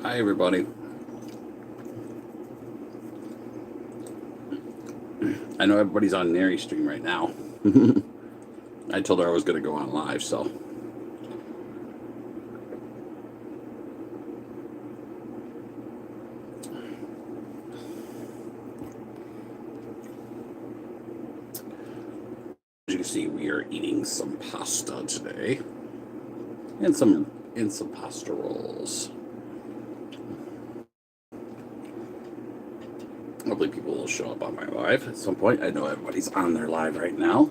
Hi, everybody. I know everybody's on Nary stream right now. I told her I was going to go on live, so. As you can see, we are eating some pasta today. And some pasta rolls. Hopefully people will show up on my live at some point. I know everybody's on their live right now.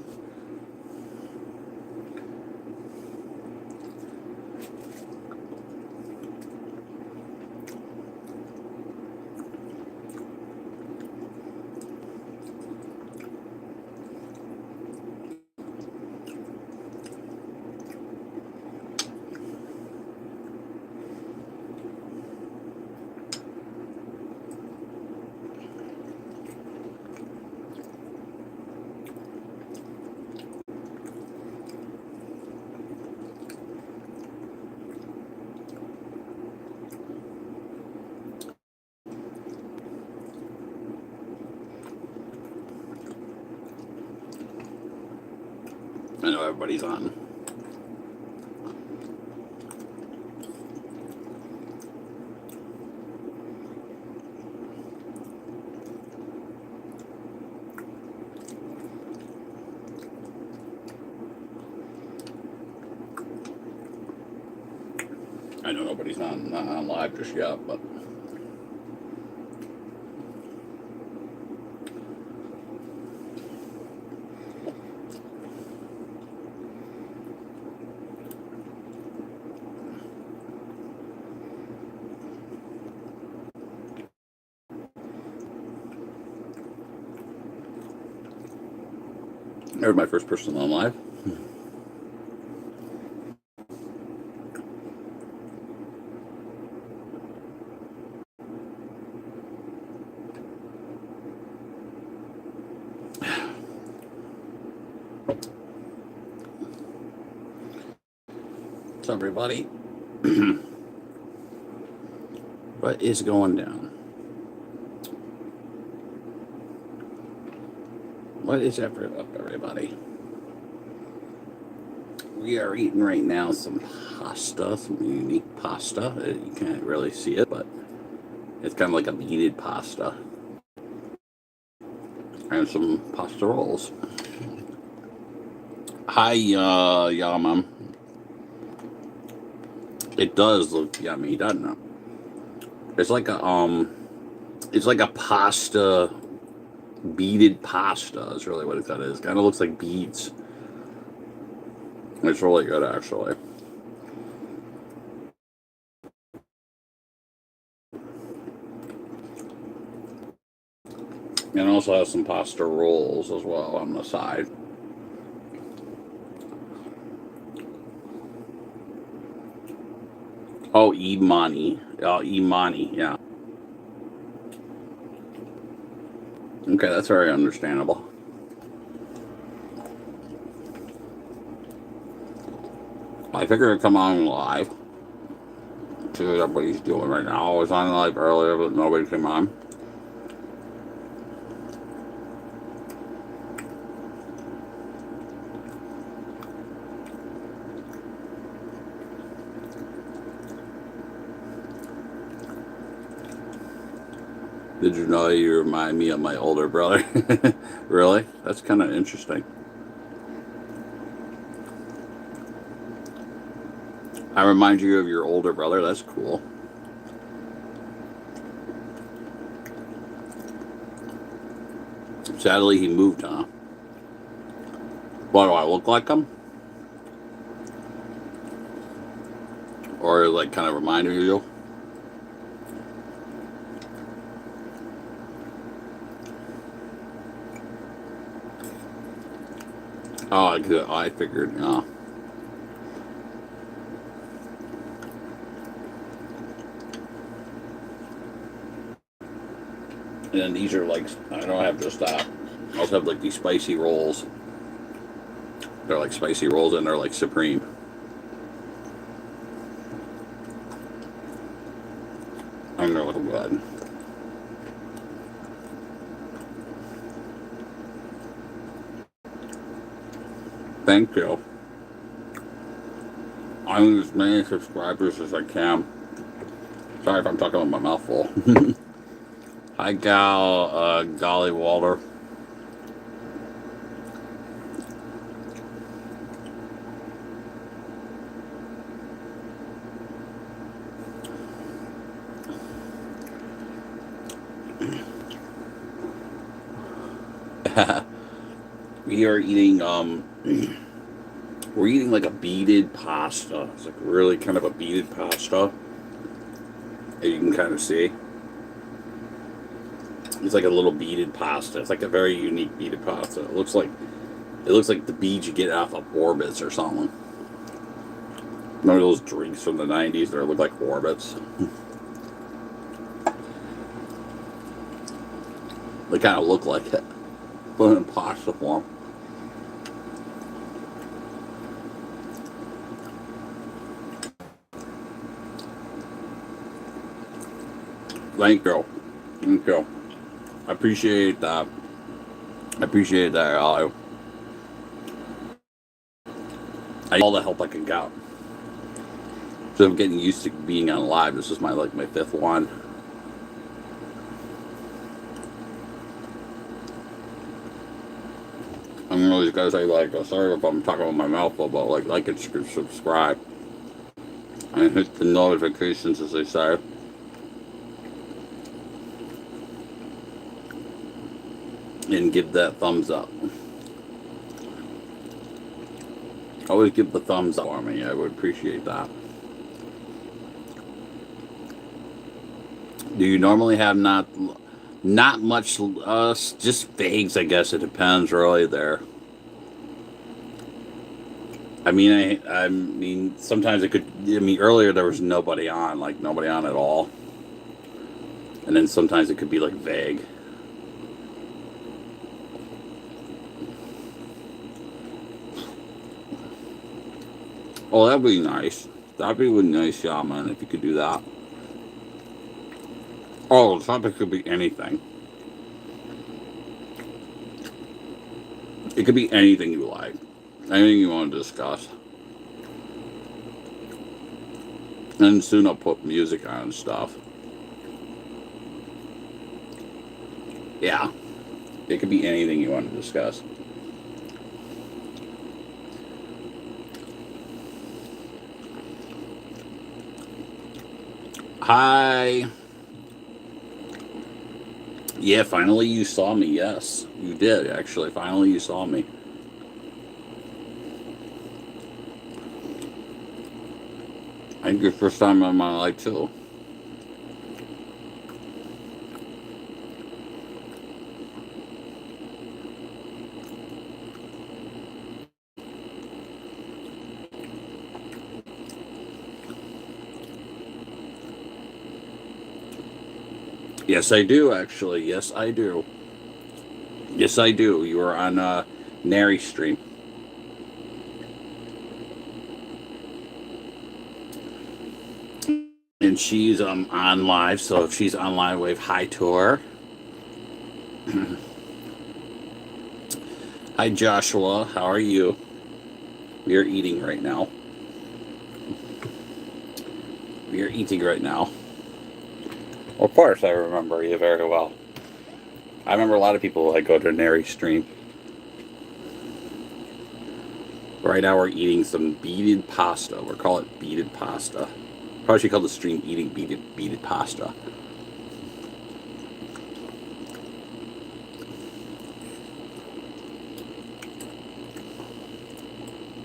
I know everybody's on. I know nobody's not on live just yet, but. There's my first person on live. What's up, everybody? What is going down? What is up, everybody? We are eating right now some pasta, some unique pasta. You can't really see it, but it's kind of like a beaded pasta. And some pasta rolls. Hi, Yama. It does look yummy, doesn't it? It's like a pasta, beaded pasta is really what that is. Kind of looks like beads. It's really good, actually. And also has some pasta rolls as well on the side. Oh, Imani. Oh, Imani, yeah. Okay, that's very understandable. I figured I'd come on live. See what everybody's doing right now. I was on live earlier, but nobody came on. Did you know you remind me of my older brother? Really? That's kind of interesting. I remind you of your older brother. That's cool. Sadly, he moved, huh? What do I look like him? Or like kind of remind me of you? Oh, I figured, yeah. And then these are like, I don't have just that. I also have like these spicy rolls. They're like spicy rolls and they're like supreme. I'm really good. Thank you. I need as many subscribers as I can. Sorry if I'm talking with my mouth full. Hi, Gal, Golly Walter. We are eating, we're eating like a beaded pasta. It's like really kind of a beaded pasta. As you can kind of see. It's like a little beaded pasta. It's like a very unique beaded pasta. It looks like the beads you get off of Orbits or something. Remember those drinks from the 90s that look like Orbits? They kind of look like it, but in pasta form. Thank you. Thank you. I appreciate that. I appreciate that. I all the help I can get. So I'm getting used to being on live. This is my fifth one. I'm always gonna say sorry if I'm talking with my mouth full, but like and subscribe and hit the notifications, as they say. And give that thumbs up. Always give the thumbs up for me. I would appreciate that. Do you normally have not much, just figs, I guess it depends really there. I mean, sometimes it could, earlier there was nobody on at all. And then sometimes it could be like vague. Oh, that'd be nice. That'd be really nice, yeah, man, if you could do that. Oh, the topic could be anything. It could be anything you like. Anything you want to discuss. And soon I'll put music on and stuff. Yeah. It could be anything you want to discuss. Hi. Yeah, finally you saw me. Yes, you did, actually. Finally you saw me. I think your first time in my life, too. Yes, I do, actually. Yes, I do. Yes, I do. You were on Nary stream. And she's on live, so if she's on live, wave hi to her. Hi, Joshua. How are you? We are eating right now. We are eating right now. Of course, I remember you very well. I remember a lot of people that go to Nary stream. Right now we're eating some beaded pasta. We're calling it beaded pasta. Probably should call the stream eating beaded pasta.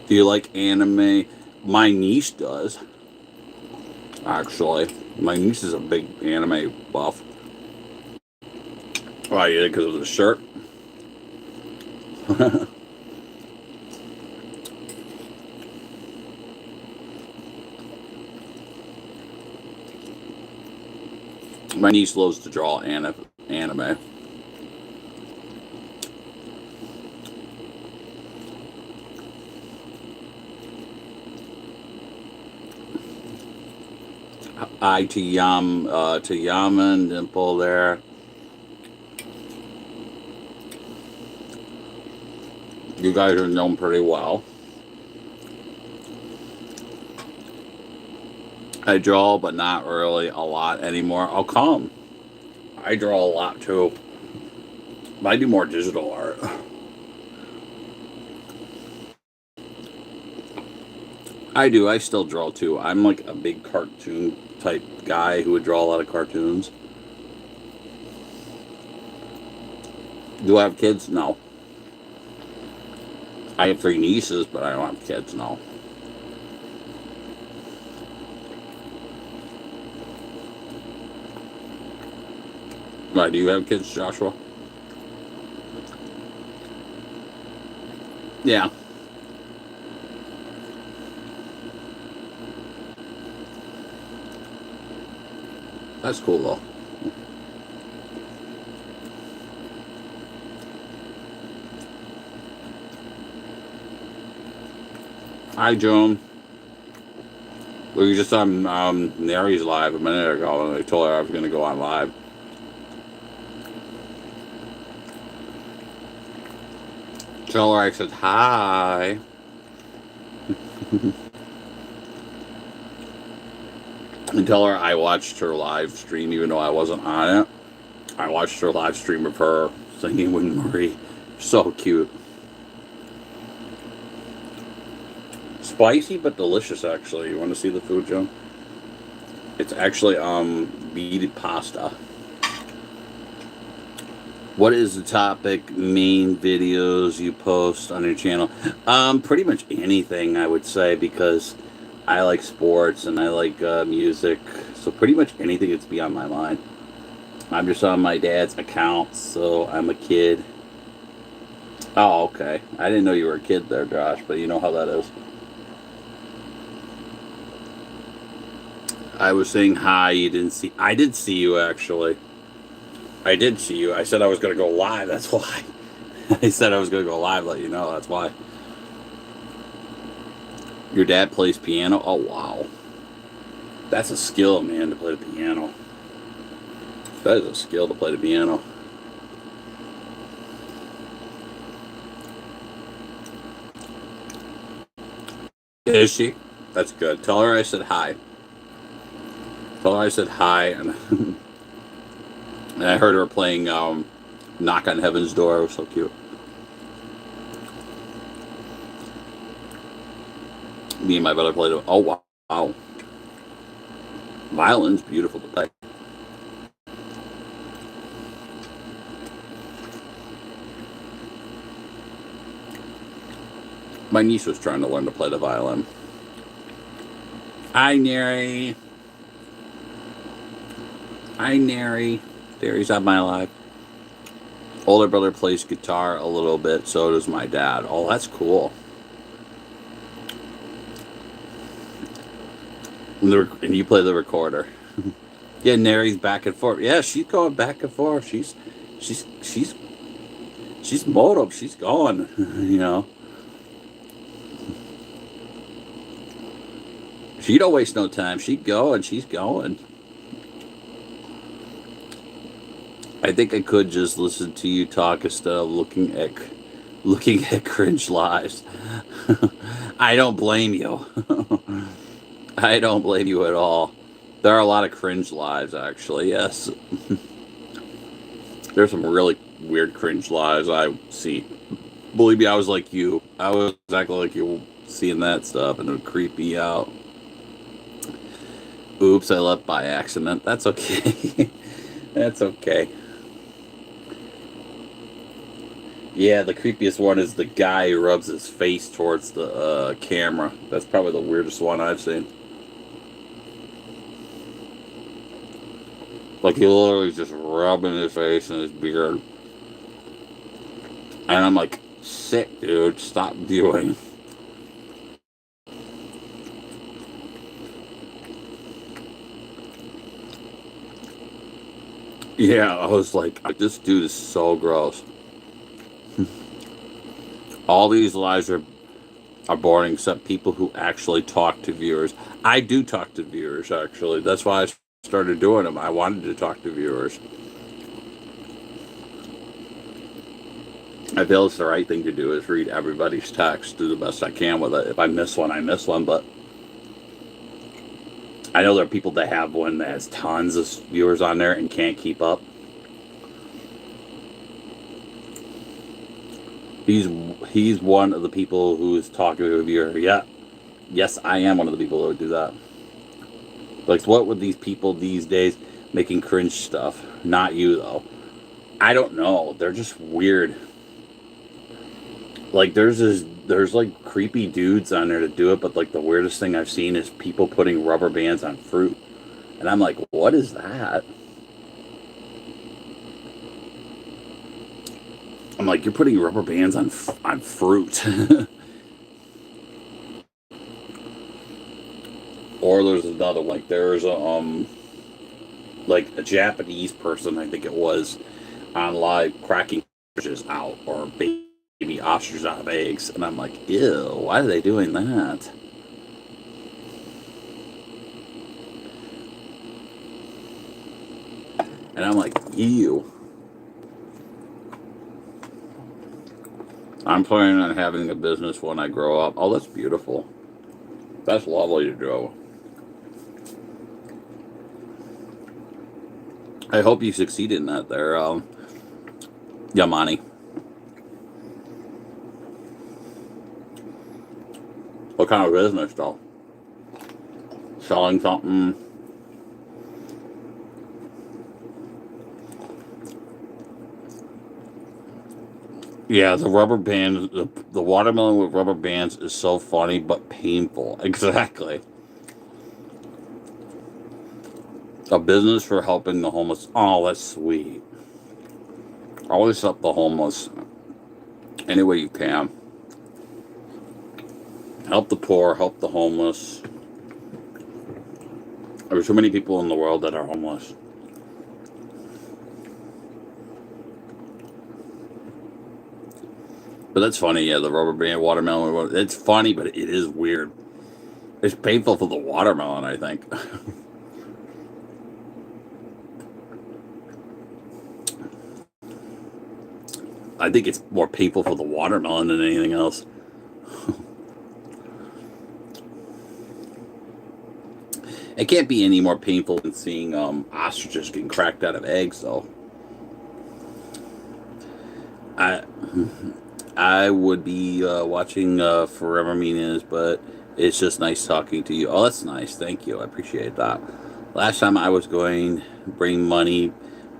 Do you like anime? My niece does. Actually, my niece is a big anime buff. Why, yeah, because of the shirt? My niece loves to draw anime. Hi to Yaman, Dimple there. You guys are known pretty well. I draw, but not really a lot anymore. I'll come. I draw a lot too. I do more digital art. I do. I still draw too. I'm like a big cartoon type guy who would draw a lot of cartoons. Do I have kids? No. I have three nieces, but I don't have kids. No. Why, do you have kids, Joshua? Yeah. That's cool though. Hi, Joan. We were just on Nary's live a minute ago, and I told her I was going to go on live. Tell her I said hi. And tell her I watched her live stream, even though I wasn't on it. I watched her live stream of her singing with Marie. So cute. Spicy but delicious, actually. You want to see the food, Joan? It's actually beaded pasta. What is the topic, main videos you post on your channel? Pretty much anything, I would say, because I like sports and I like music. So pretty much anything that's be on my mind. I'm just on my dad's account, so I'm a kid. Oh, okay. I didn't know you were a kid there, Josh, but you know how that is. I was saying hi. You didn't see. I did see you, actually. I did see you. I said I was going to go live. That's why. I said I was going to go live, let you know. That's why. Your dad plays piano? Oh, wow. That's a skill, man, to play the piano. That is a skill to play the piano. Is she? That's good. Tell her I said hi. Tell her I said hi. And, and I heard her playing Knock on Heaven's Door. It was so cute. Me and my brother played it. Oh, wow. Wow. Violin's beautiful to play. My niece was trying to learn to play the violin. Hi, Neri. Hi, Neri. There, he's on my live. Older brother plays guitar a little bit, so does my dad. Oh, that's cool. And you play the recorder. Yeah, Neri's back and forth. Yeah, she's going back and forth. She's moto. She's going. You know. She don't waste no time. She's going. I think I could just listen to you talk instead of looking at cringe lives. I don't blame you. I don't blame you at all. There are a lot of cringe lives, actually. Yes. There's some really weird cringe lives I see. Believe me, I was like you. I was exactly like you, seeing that stuff, and it would creep me out. Oops, I left by accident. That's okay. That's okay. Yeah, the creepiest one is the guy who rubs his face towards the camera. That's probably the weirdest one I've seen. Like, he literally just rubbing his face and his beard. And I'm like, sick, dude. Stop doing. Yeah, I was like, this dude is so gross. All these lives are are boring except people who actually talk to viewers. I do talk to viewers, actually. That's why I started doing them. I wanted to talk to viewers. I feel it's the right thing to do is read everybody's text, do the best I can with it. If I miss one, I miss one, but I know there are people that have one that has tons of viewers on there and can't keep up. He's one of the people who's talking to a viewer. Yeah, yes, I am one of the people who would do that. Like, what would these people these days making cringe stuff? Not you though. I don't know. They're just weird. Like, there's like creepy dudes on there to do it, but like the weirdest thing I've seen is people putting rubber bands on fruit, and I'm like, what is that? I'm like, you're putting rubber bands on fruit. Or there's another like there's a like a Japanese person, I think it was, on live cracking ostriches out or baby ostriches out of eggs, and I'm like, ew, why are they doing that? And I'm like, ew. I'm planning on having a business when I grow up. Oh, that's beautiful. That's lovely to do. I hope you succeed in that there, Yamani. What kind of business, though? Selling something? Yeah, the rubber band, the watermelon with rubber bands is so funny but painful. Exactly. A business for helping the homeless. Oh, that's sweet. Always help the homeless any way you can. Help the poor, help the homeless. There's so many people in the world that are homeless. But that's funny, yeah, the rubber band watermelon. It's funny, but it is weird. It's painful for the watermelon, I think. I think it's more painful for the watermelon than anything else. It can't be any more painful than seeing ostriches getting cracked out of eggs, though. I I would be watching Forever Meanings, but it's just nice talking to you. Oh, that's nice. Thank you. I appreciate that. Last time I was going to bring money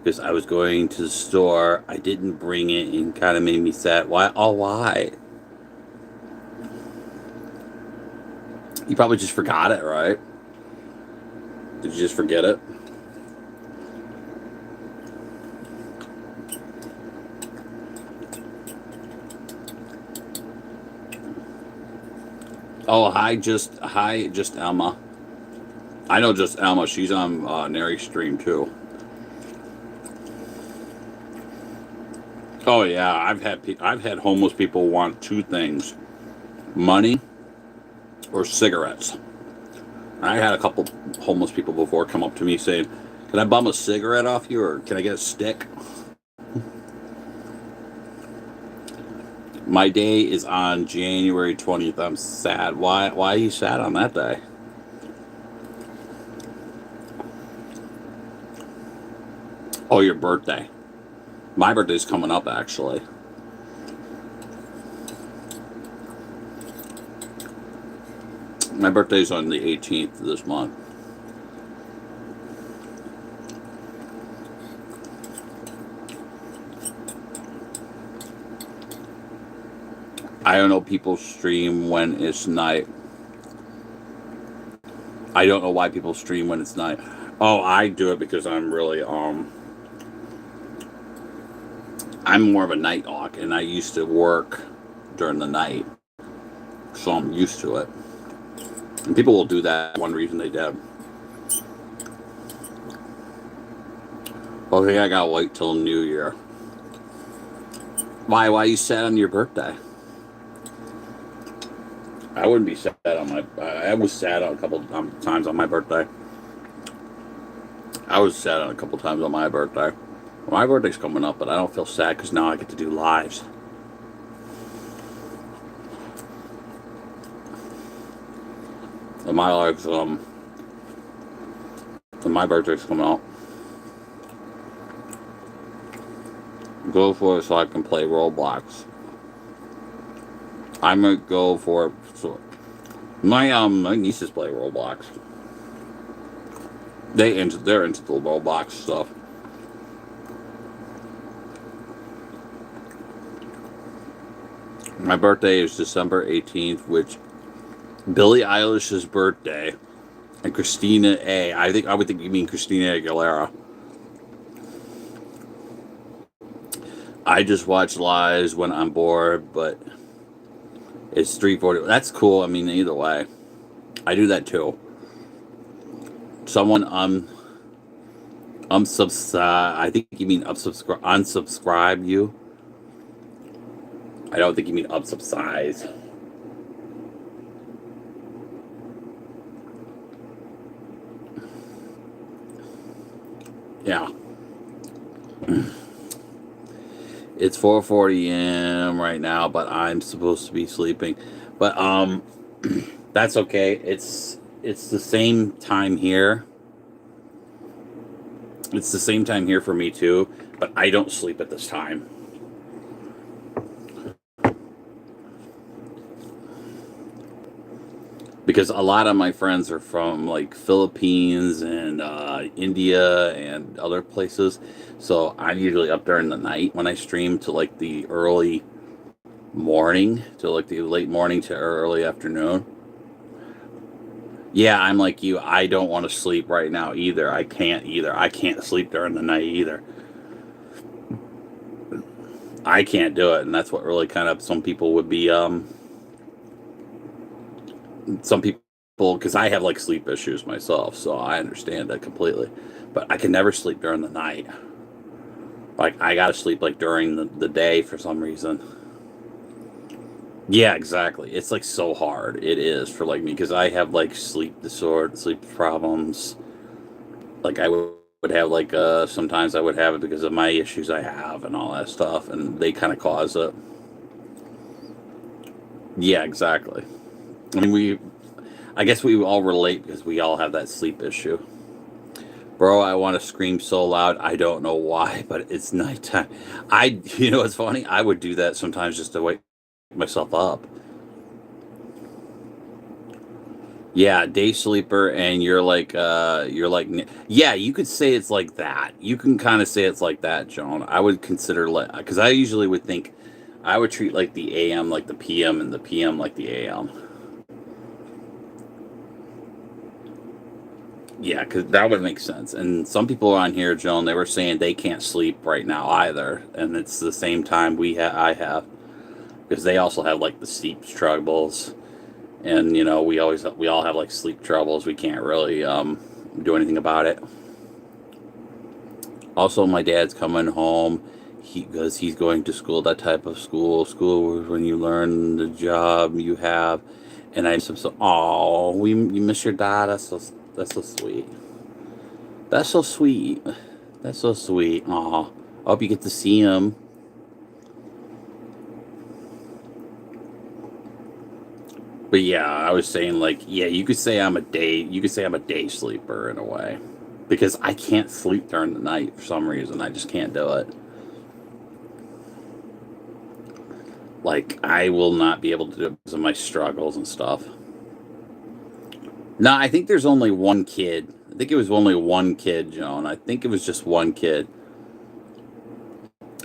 because I was going to the store. I didn't bring it and kind of made me sad. Why? Oh, why? You probably just forgot it, right? Did you just forget it? Oh, hi, just Emma. I know just Emma. She's on Nary's stream too. Oh yeah, I've had homeless people want two things: money or cigarettes. I had a couple homeless people before come up to me saying, "Can I bum a cigarette off you, or can I get a stick?" My day is on January 20th. I'm sad. Why are you sad on that day? Oh, your birthday. My birthday's coming up, actually. My birthday's on the 18th of this month. I don't know people stream when it's night. I don't know why people stream when it's night. Oh, I do it because I'm more of a night hawk, and I used to work during the night, so I'm used to it. And people will do that. One reason they did. Okay, I gotta wait till New Year. Why? Why you sad on your birthday? I wouldn't be sad on my. I was sad on a couple times on my birthday. I was sad on a couple times on my birthday. My birthday's coming up, but I don't feel sad because now I get to do lives. And my lives, and my birthday's coming up. Go for it so I can play Roblox. I might go for it. So my nieces play Roblox. They're into the Roblox stuff. My birthday is December 18th, which Billie Eilish's birthday, and Christina A. I would think you mean Christina Aguilera. I just watch lives when I'm bored, but it's 3:40. That's cool. I mean, either way, I do that too. Someone unsubscribe. I think you mean unsubscribe you. I don't think you mean unsubsize. Yeah. It's 4:40 a.m. right now, but I'm supposed to be sleeping. But that's okay. It's the same time here. It's the same time here for me too, but I don't sleep at this time. Because a lot of my friends are from like Philippines and India and other places, so I'm usually up during the night when I stream to like the early morning to like the late morning to early afternoon. Yeah, I'm like you. I don't want to sleep right now either. I can't either. I can't sleep during the night either. I can't do it, and that's what really kind of some people would be some people, because I have like sleep issues myself, so I understand that completely. But I can never sleep during the night. Like I gotta sleep like during the day for some reason. Yeah, exactly. It's like so hard. It is for like me because I have like sleep disorder, sleep problems. Like would have like sometimes I would have it because of my issues I have and all that stuff, and they kind of cause it. Yeah, exactly. I mean, I guess we all relate because we all have that sleep issue. Bro, I want to scream so loud. I don't know why, but it's nighttime. You know, it's funny. I would do that sometimes just to wake myself up. Yeah, day sleeper, and yeah, you could say it's like that. You can kind of say it's like that, Joan. I would consider like because I usually would think I would treat like the AM like the PM and the PM like the AM. Yeah, because that would make sense. And some people on here, Joan, they were saying they can't sleep right now either, and it's the same time I have because they also have like the sleep troubles, and you know we all have like sleep troubles. We can't really do anything about it. Also, my dad's coming home. Because he's going to school, that type of school when you learn the job you have, and I'm so oh you miss your dad. That's so sweet. That's so sweet. That's so sweet. Aw. I hope you get to see him. But yeah, I was saying like, yeah, you could say I'm a day sleeper in a way. Because I can't sleep during the night for some reason. I just can't do it. Like I will not be able to do it because of my struggles and stuff. No, I think there's only one kid. I think it was only one kid, Joan. I think it was just one kid.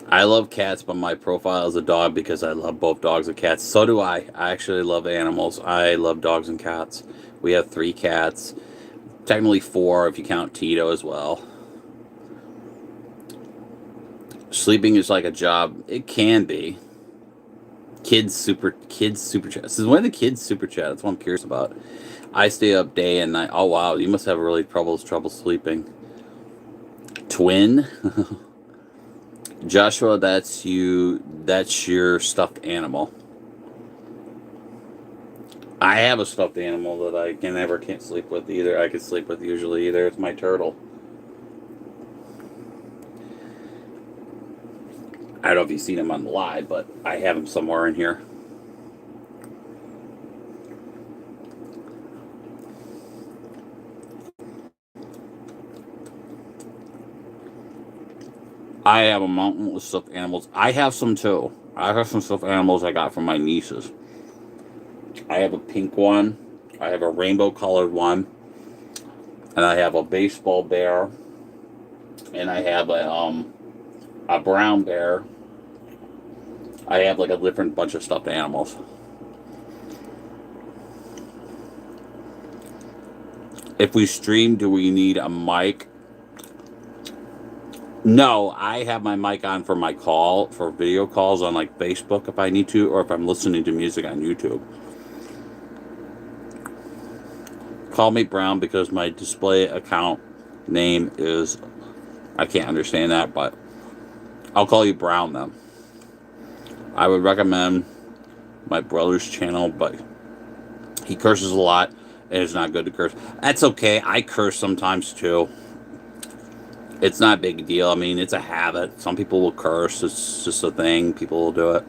I love cats, but my profile is a dog because I love both dogs and cats. So do I. I actually love animals. I love dogs and cats. We have 3 cats. Technically 4 if you count Tito as well. Sleeping is like a job. It can be. Kids super chat. This is when the kids super chat. That's what I'm curious about. I stay up day and night. Oh wow, you must have really trouble sleeping. Twin. Joshua, that's you. That's your stuffed animal. I have a stuffed animal that I can't sleep with either. I can sleep with usually either. It's my turtle. I don't know if you've seen him on the live, but I have him somewhere in here. I have a mountain with stuffed animals. I have some too. I have some stuffed animals I got from my nieces. I have a pink one. I have a rainbow colored one. And I have a baseball bear. And I have a brown bear. I have like a different bunch of stuffed animals. If we stream, do we need a mic? No, I have my mic on for my call, for video calls on like Facebook if I need to, or if I'm listening to music on YouTube. Call me Brown because my display account name is, I can't understand that, but I'll call you Brown then. I would recommend my brother's channel, but he curses a lot and it's not good to curse. That's okay. I curse sometimes too. It's not a big deal. I mean, it's a habit. Some people will curse. It's just a thing. People will do it.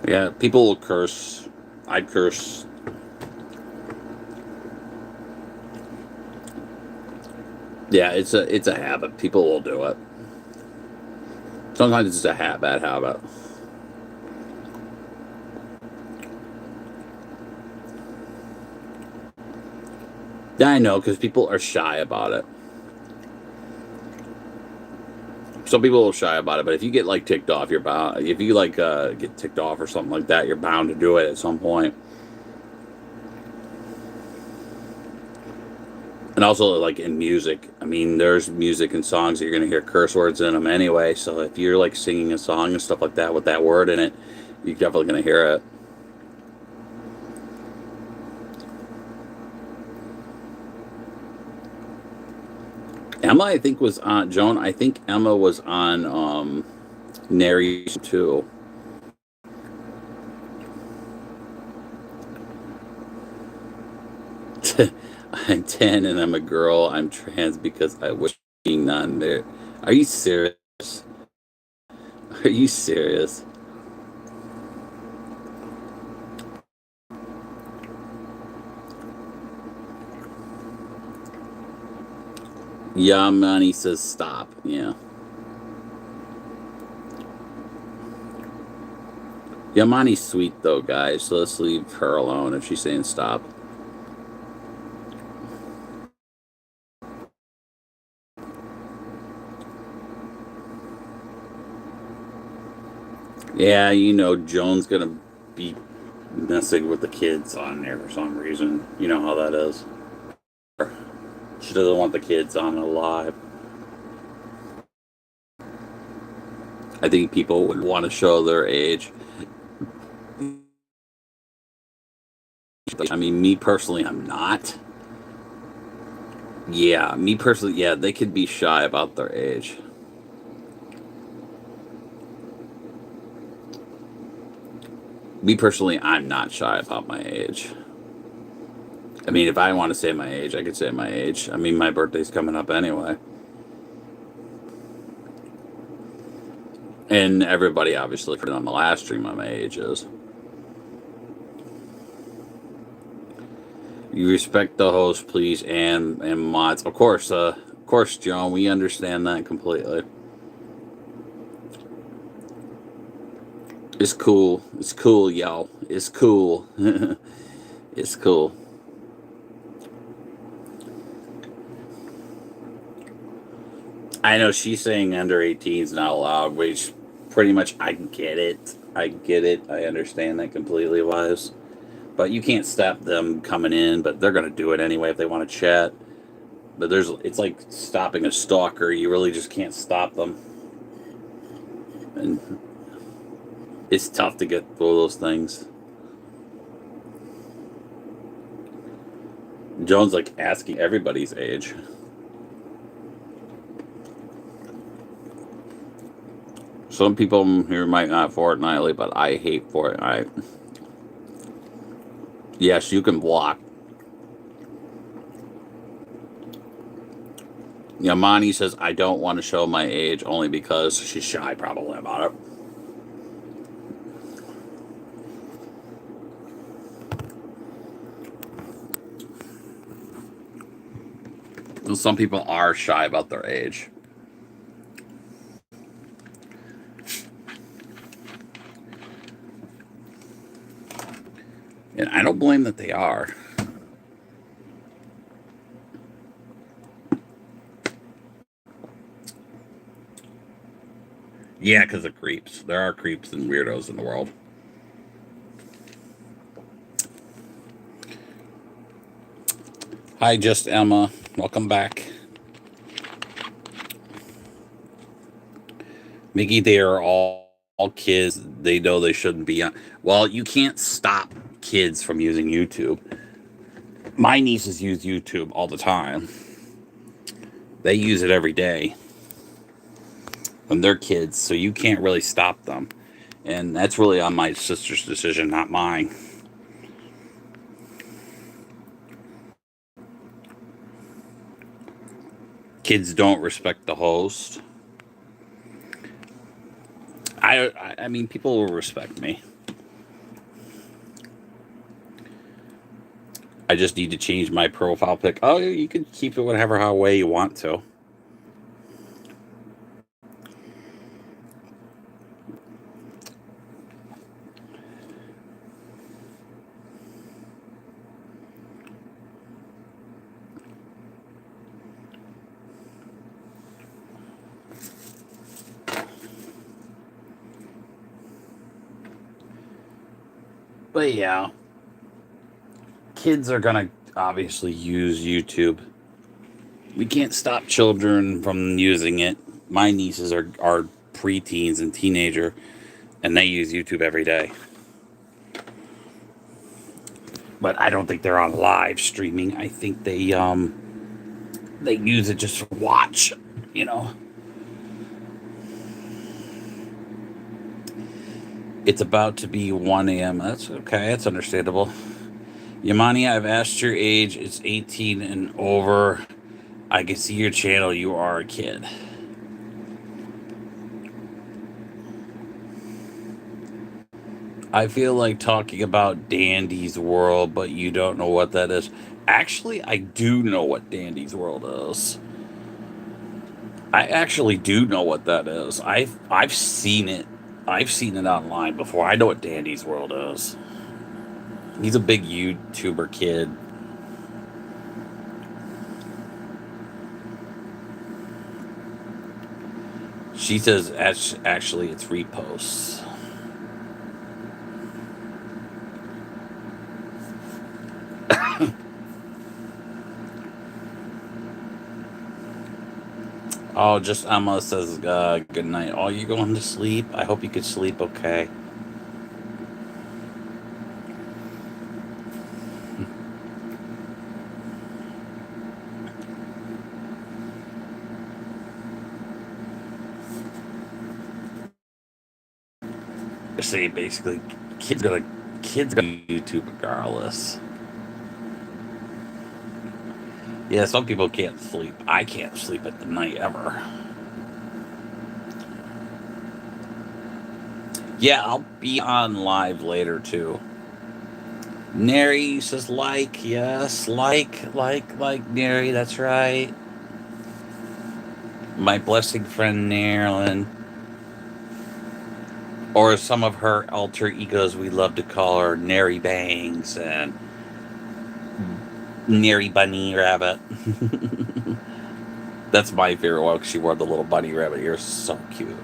Yeah, people will curse. I'd curse. Yeah, it's a habit. People will do it. Sometimes it's a bad habit. Yeah, I know, because people are shy about it. Some people are shy about it, but if you get like ticked off, you're bound. If you like get ticked off or something like that, you're bound to do it at some point. And also, like in music, I mean, there's music and songs that you're gonna hear curse words in them anyway. So if you're like singing a song and stuff like that with that word in it, you're definitely gonna hear it. Emma, I think was on Joan. I think Emma was on Nary too. I'm 10 and I'm a girl. I'm trans because I wish being non-there. Are you serious? Are you serious? Yamani says stop. Yeah. Yamani's sweet though, guys. So let's leave her alone if she's saying stop. Yeah, you know, Joan's gonna be messing with the kids on there for some reason. You know how that is. She doesn't want the kids on it live. I think people would want to show their age. I mean, me personally, I'm not. Yeah, me personally, yeah, they could be shy about their age. Me personally, I'm not shy about my age. I mean, if I want to say my age, I could say my age. I mean, my birthday's coming up anyway. And everybody obviously put it on the last stream what my age is. You respect the host, please, and mods. Of course, John, we understand that completely. It's cool. It's cool, y'all. It's cool. It's cool. I know she's saying under 18 is not allowed, which pretty much I get it. I get it. I understand that completely, Wise. But you can't stop them coming in, but they're going to do it anyway if they want to chat. But it's like stopping a stalker. You really just can't stop them. And it's tough to get through those things. Joan's like asking everybody's age. Some people here might not Fortnite, but I hate Fortnite. Yes, you can block. Yamani says, I don't want to show my age only because she's shy probably about it. Some people are shy about their age. And I don't blame that they are. Yeah, because of creeps. There are creeps and weirdos in the world. Hi, just Emma. Welcome back. Miggy, they are all kids. They know they shouldn't be on. Well, you can't stop kids from using YouTube. My nieces use YouTube all the time. They use it every day. And they're kids, so you can't really stop them. And that's really on my sister's decision, not mine. Kids don't respect the host. I mean, people will respect me. I just need to change my profile pic. Oh, you can keep it whatever way you want to. But yeah, kids are going to obviously use YouTube. We can't stop children from using it. My nieces are preteens and teenager, and they use YouTube every day. But I don't think they're on live streaming. I think they use it just to watch, you know. It's about to be 1 a.m. That's okay. That's understandable. Yamani, I've asked your age. It's 18 and over. I can see your channel. You are a kid. I feel like talking about Dandy's World, but you don't know what that is. Actually, I do know what Dandy's World is. I actually do know what that is. I've seen it. I've seen it online before. I know what Dandy's World is. He's a big YouTuber kid. She says actually it's reposts. Oh, just Emma says good night. Oh, you going to sleep? I hope you could sleep okay. Say basically, kids gonna YouTube regardless. Yeah, some people can't sleep. I can't sleep at the night ever. Yeah, I'll be on live later too. Neri says yes, like Neri, that's right. My blessing friend Nerilyn. Or some of her alter egos, we love to call her Neri Bangs and Neri Bunny Rabbit. That's my favorite one because she wore the little bunny rabbit ears. So cute.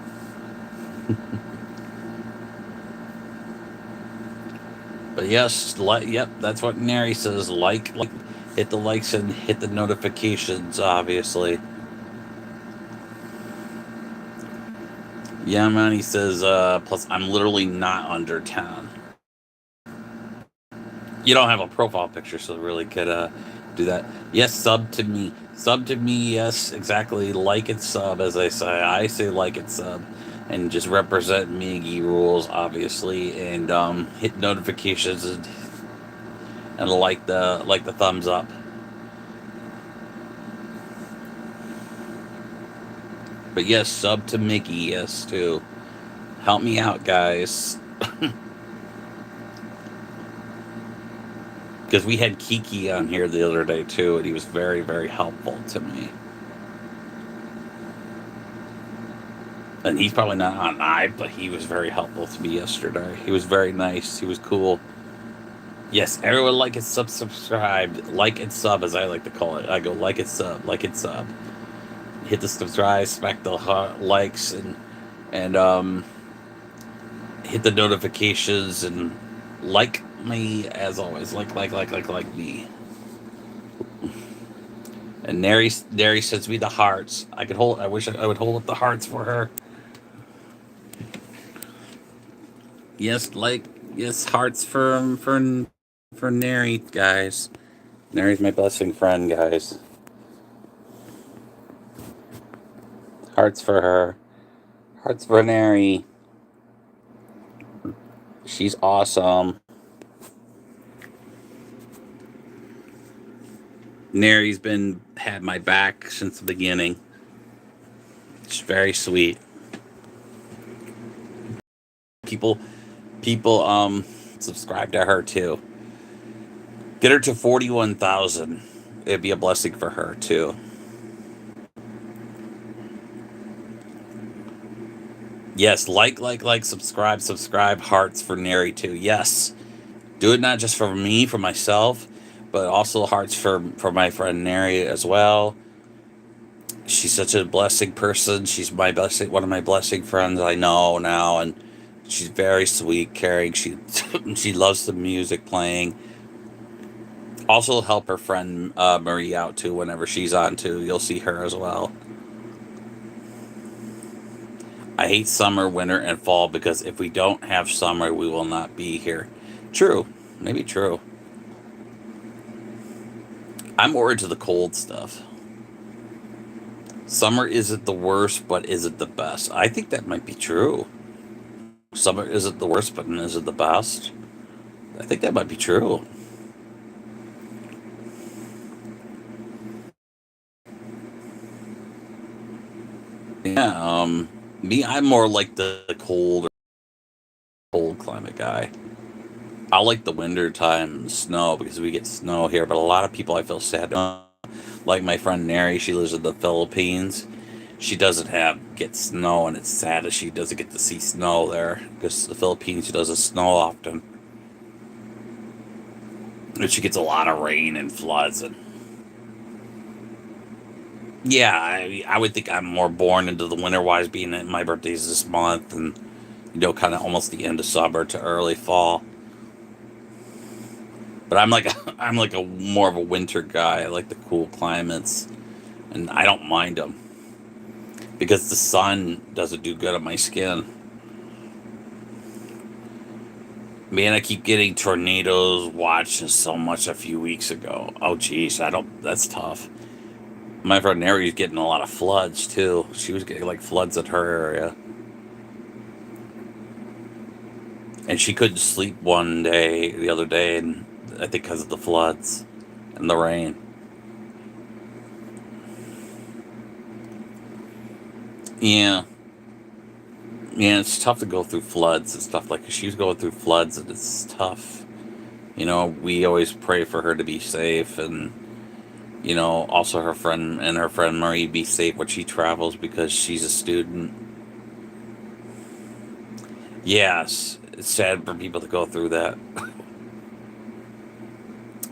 But yes, yep, that's what Neri says. Like, hit the likes and hit the notifications, obviously. Yeah, man, he says, plus I'm literally not under 10. You don't have a profile picture, so really could do that. Yes, sub to me. Sub to me, yes, exactly. Like and sub, as I say. I say like and sub. and just represent Miggy Rules, obviously, and hit notifications and like the thumbs up. But yes, sub to Mickey, yes too. Help me out, guys, because we had Kiki on here the other day too, and he was very very helpful to me. And he's probably not on live, but he was very helpful to me yesterday. He was very nice. He was cool. Yes, everyone like and subscribe, like and sub as I like to call it. I go like and sub, like and sub. Hit the subscribe, smack the likes, and hit the notifications and like me as always. Like me. And Neri sends me the hearts. I could hold. I wish I would hold up the hearts for her. Yes, yes, hearts for Neri, guys. Neri's my blessing friend, guys. Hearts for her. Hearts for Neri. She's awesome. Neri's been had my back since the beginning. She's very sweet. People subscribe to her too. Get her to 41,000. It'd be a blessing for her too. Yes, subscribe, hearts for Neri too. Yes. Do it not just for me, for myself, but also hearts for my friend Neri as well. She's such a blessing person. She's one of my blessing friends I know now, and she's very sweet, caring. She she loves the music playing. Also help her friend Marie out too whenever she's on too. You'll see her as well. I hate summer, winter, and fall because if we don't have summer, we will not be here. True. Maybe true. I'm more into the cold stuff. Summer isn't the worst, but isn't the best. I think that might be true. Summer isn't the worst, but isn't the best. I think that might be true. Yeah, me, I'm more like the cold climate guy. I like the winter time and snow because we get snow here, but a lot of people I feel sad. Like my friend Neri, she lives in the Philippines. She doesn't get snow, and it's sad that she doesn't get to see snow there because the Philippines doesn't snow often. And she gets a lot of rain and floods. And yeah, I would think I'm more born into the winter wise, being that my birthday's this month, and kind of almost the end of summer to early fall. But I'm like a more of a winter guy. I like the cool climates, and I don't mind them because the sun doesn't do good on my skin. Man, I keep getting tornadoes watched so much a few weeks ago. Oh, geez, I don't. That's tough. My friend Neri's getting a lot of floods too. She was getting like floods in her area, and she couldn't sleep the other day, and I think because of the floods and the rain. Yeah. Yeah, it's tough to go through floods and stuff like she was going through floods, and it's tough. We always pray for her to be safe, and also her friend Marie be safe when she travels because she's a student. Yes, it's sad for people to go through that.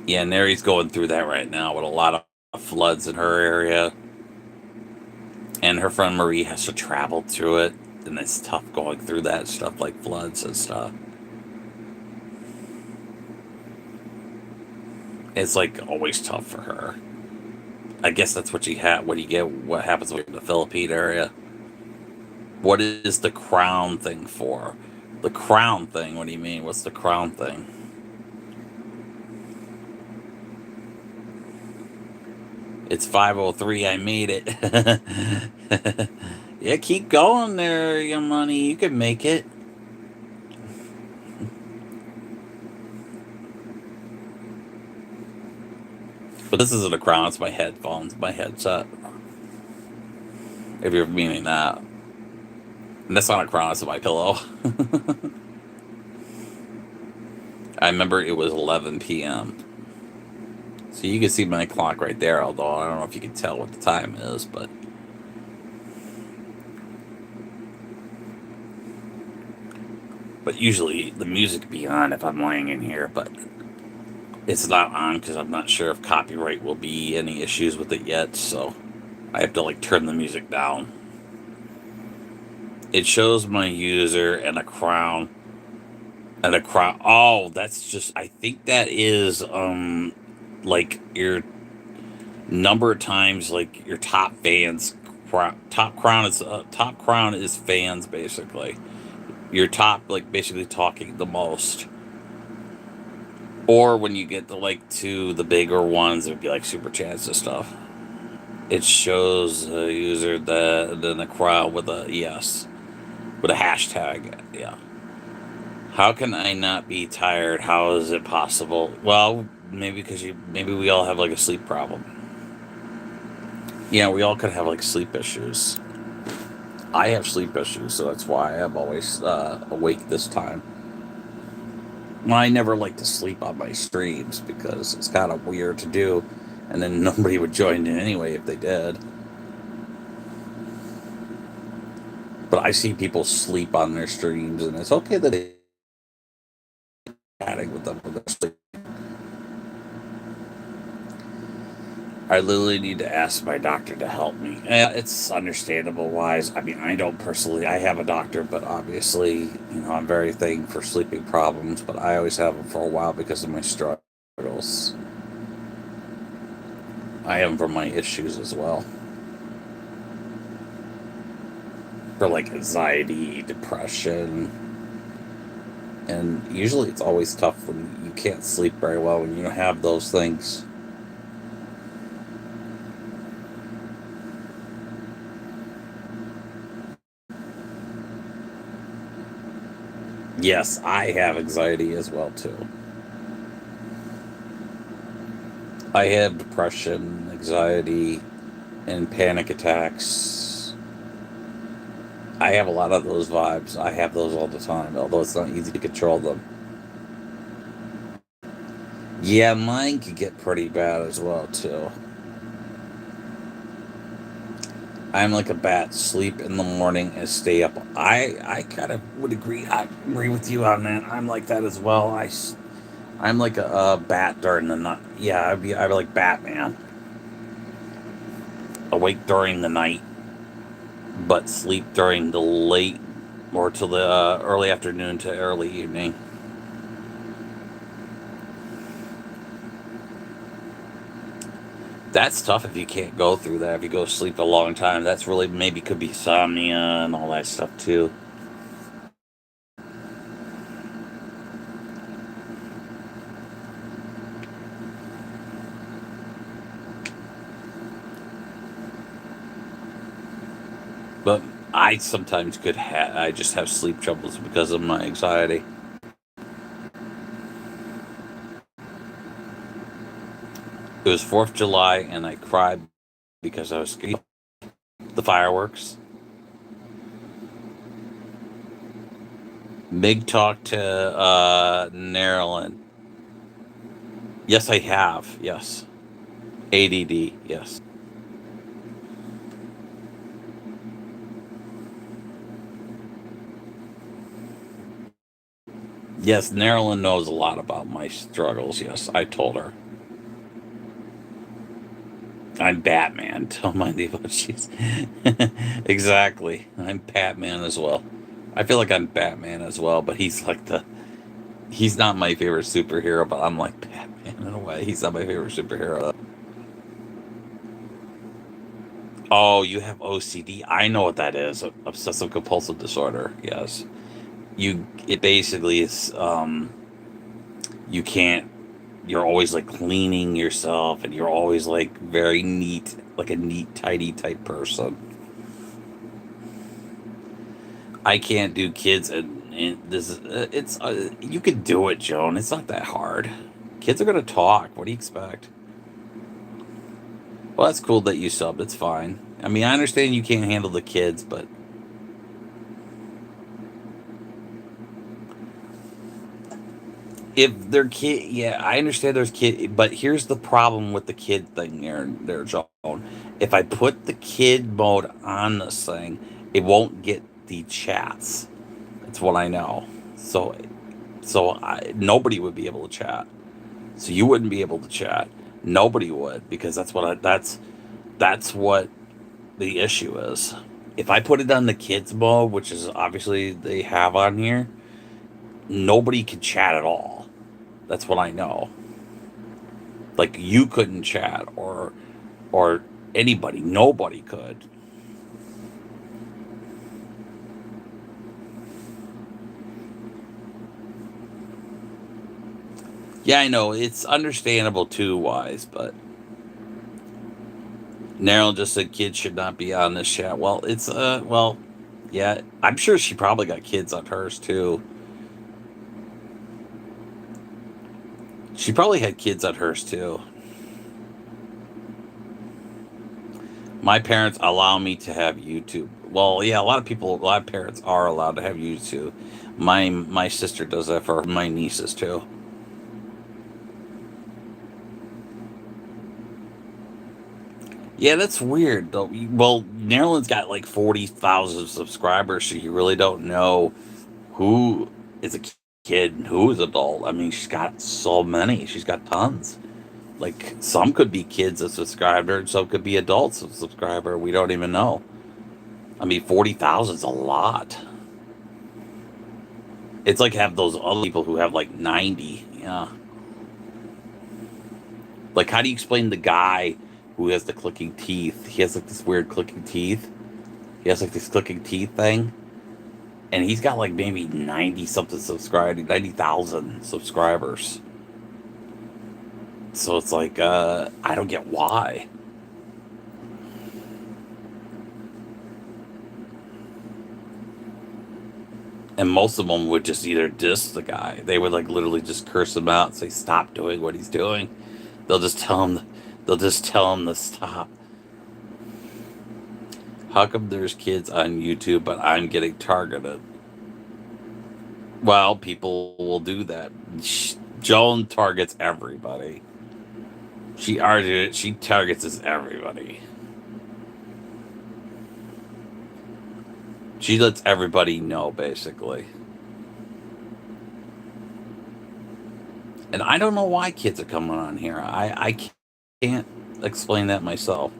Yeah, Neri's going through that right now with a lot of floods in her area, and her friend Marie has to travel through it, and it's tough going through that stuff like floods and stuff. It's like always tough for her. I guess that's what what happens in the Philippine area. What is the crown thing for? The crown thing, what do you mean? What's the crown thing? It's 5:03. I made it. Yeah, keep going there, young money. You can make it. But this isn't a crown, it's my headphones, my headset. If you're meaning that. And that's not a crown, it's my pillow. I remember it was 11 p.m. So you can see my clock right there, although I don't know if you can tell what the time is, but usually the music be on if I'm laying in here, but it's not on because I'm not sure if copyright will be any issues with it yet, so I have to like turn the music down. It shows my user and a crown and a crown. Oh, that's just, I think that is like your number of times, like your top fans. Top crown is fans basically. Your top, like basically talking the most. Or when you get to the bigger ones, it would be like super chats and stuff. It shows a user that then a crowd with a yes, with a hashtag. Yeah. How can I not be tired? How is it possible? Well, maybe we all have like a sleep problem. Yeah, we all could have like sleep issues. I have sleep issues, so that's why I'm always awake this time. Well, I never like to sleep on my streams because it's kind of weird to do, and then nobody would join in anyway if they did. But I see people sleep on their streams, and it's okay that they're chatting with them when they're sleep. I literally need to ask my doctor to help me. It's understandable wise. I mean, I don't personally, I have a doctor, but obviously, I'm very thankful for sleeping problems, but I always have them for a while because of my struggles. I have them for my issues as well. For like anxiety, depression. And usually it's always tough when you can't sleep very well when you have those things. Yes, I have anxiety as well too. I have depression, anxiety, and panic attacks. I have a lot of those vibes. I have those all the time, although it's not easy to control them. Yeah, mine could get pretty bad as well too. I'm like a bat, sleep in the morning and stay up. I kind of would agree. I agree with you on that. I'm like that as well. I'm like a bat during the night. Yeah, I'd be like Batman, awake during the night, but sleep during the late or till the early afternoon to early evening. That's tough if you can't go through that. If you go to sleep a long time, that's really maybe could be insomnia and all that stuff too. But I sometimes I just have sleep troubles because of my anxiety. It was 4th of July and I cried because I was scared. The fireworks. Mig talked to Maryland. Yes, I have. Yes. ADD. Yes. Yes, Marilyn knows a lot about my struggles. Yes, I told her. I'm Batman. Don't mind what she's. Exactly. I'm Batman as well. I feel like I'm Batman as well, but he's like He's not my favorite superhero, but I'm like Batman in a way. He's not my favorite superhero. Oh, you have OCD. I know what that is. Obsessive compulsive disorder. Yes. It basically is, you can't, you're always like cleaning yourself and you're always like very neat, like a neat, tidy type person. I can't do kids, and this is it's you can do it, Joan. It's not that hard. Kids are gonna talk. What do you expect? Well, that's cool that you subbed. It's fine. I mean, I understand you can't handle the kids, but if they're kid, yeah, I understand there's kid, but here's the problem with the kid thing there, Joan. If I put the kid mode on this thing, it won't get the chats. That's what I know. So nobody would be able to chat. So you wouldn't be able to chat. Nobody would because that's what the issue is. If I put it on the kids mode, which is obviously they have on here, nobody can chat at all. That's what I know. Like you couldn't chat or anybody, nobody could. Yeah, I know it's understandable too, wise, but Narrow just said kids should not be on this chat. Well, yeah, I'm sure she probably got kids on hers too. She probably had kids on hers too. My parents allow me to have YouTube. Well, yeah, a lot of parents are allowed to have YouTube. My sister does that for my nieces too. Yeah, that's weird though. Well, Marilyn's got like 40,000 subscribers, so you really don't know who is a kid and who is adult. I mean, she's got so many. She's got tons. Like some could be kids that subscribe to her, and some could be adults that subscribe to her. We don't even know. I mean, 40,000 is a lot. It's like have those other people who have like 90. Yeah. Like, how do you explain the guy who has the clicking teeth? He has like this weird clicking teeth. He has like this clicking teeth thing. And he's got like maybe 90 something subscribers, 90,000 subscribers. So it's like, I don't get why. And most of them would just either diss the guy. They would like literally just curse him out and say, stop doing what he's doing. They'll just tell him, they'll just tell him to stop. How come there's kids on YouTube, but I'm getting targeted? Well, people will do that. Joan targets everybody. She argued it. She targets everybody. She lets everybody know, basically. And I don't know why kids are coming on here. I can't explain that myself.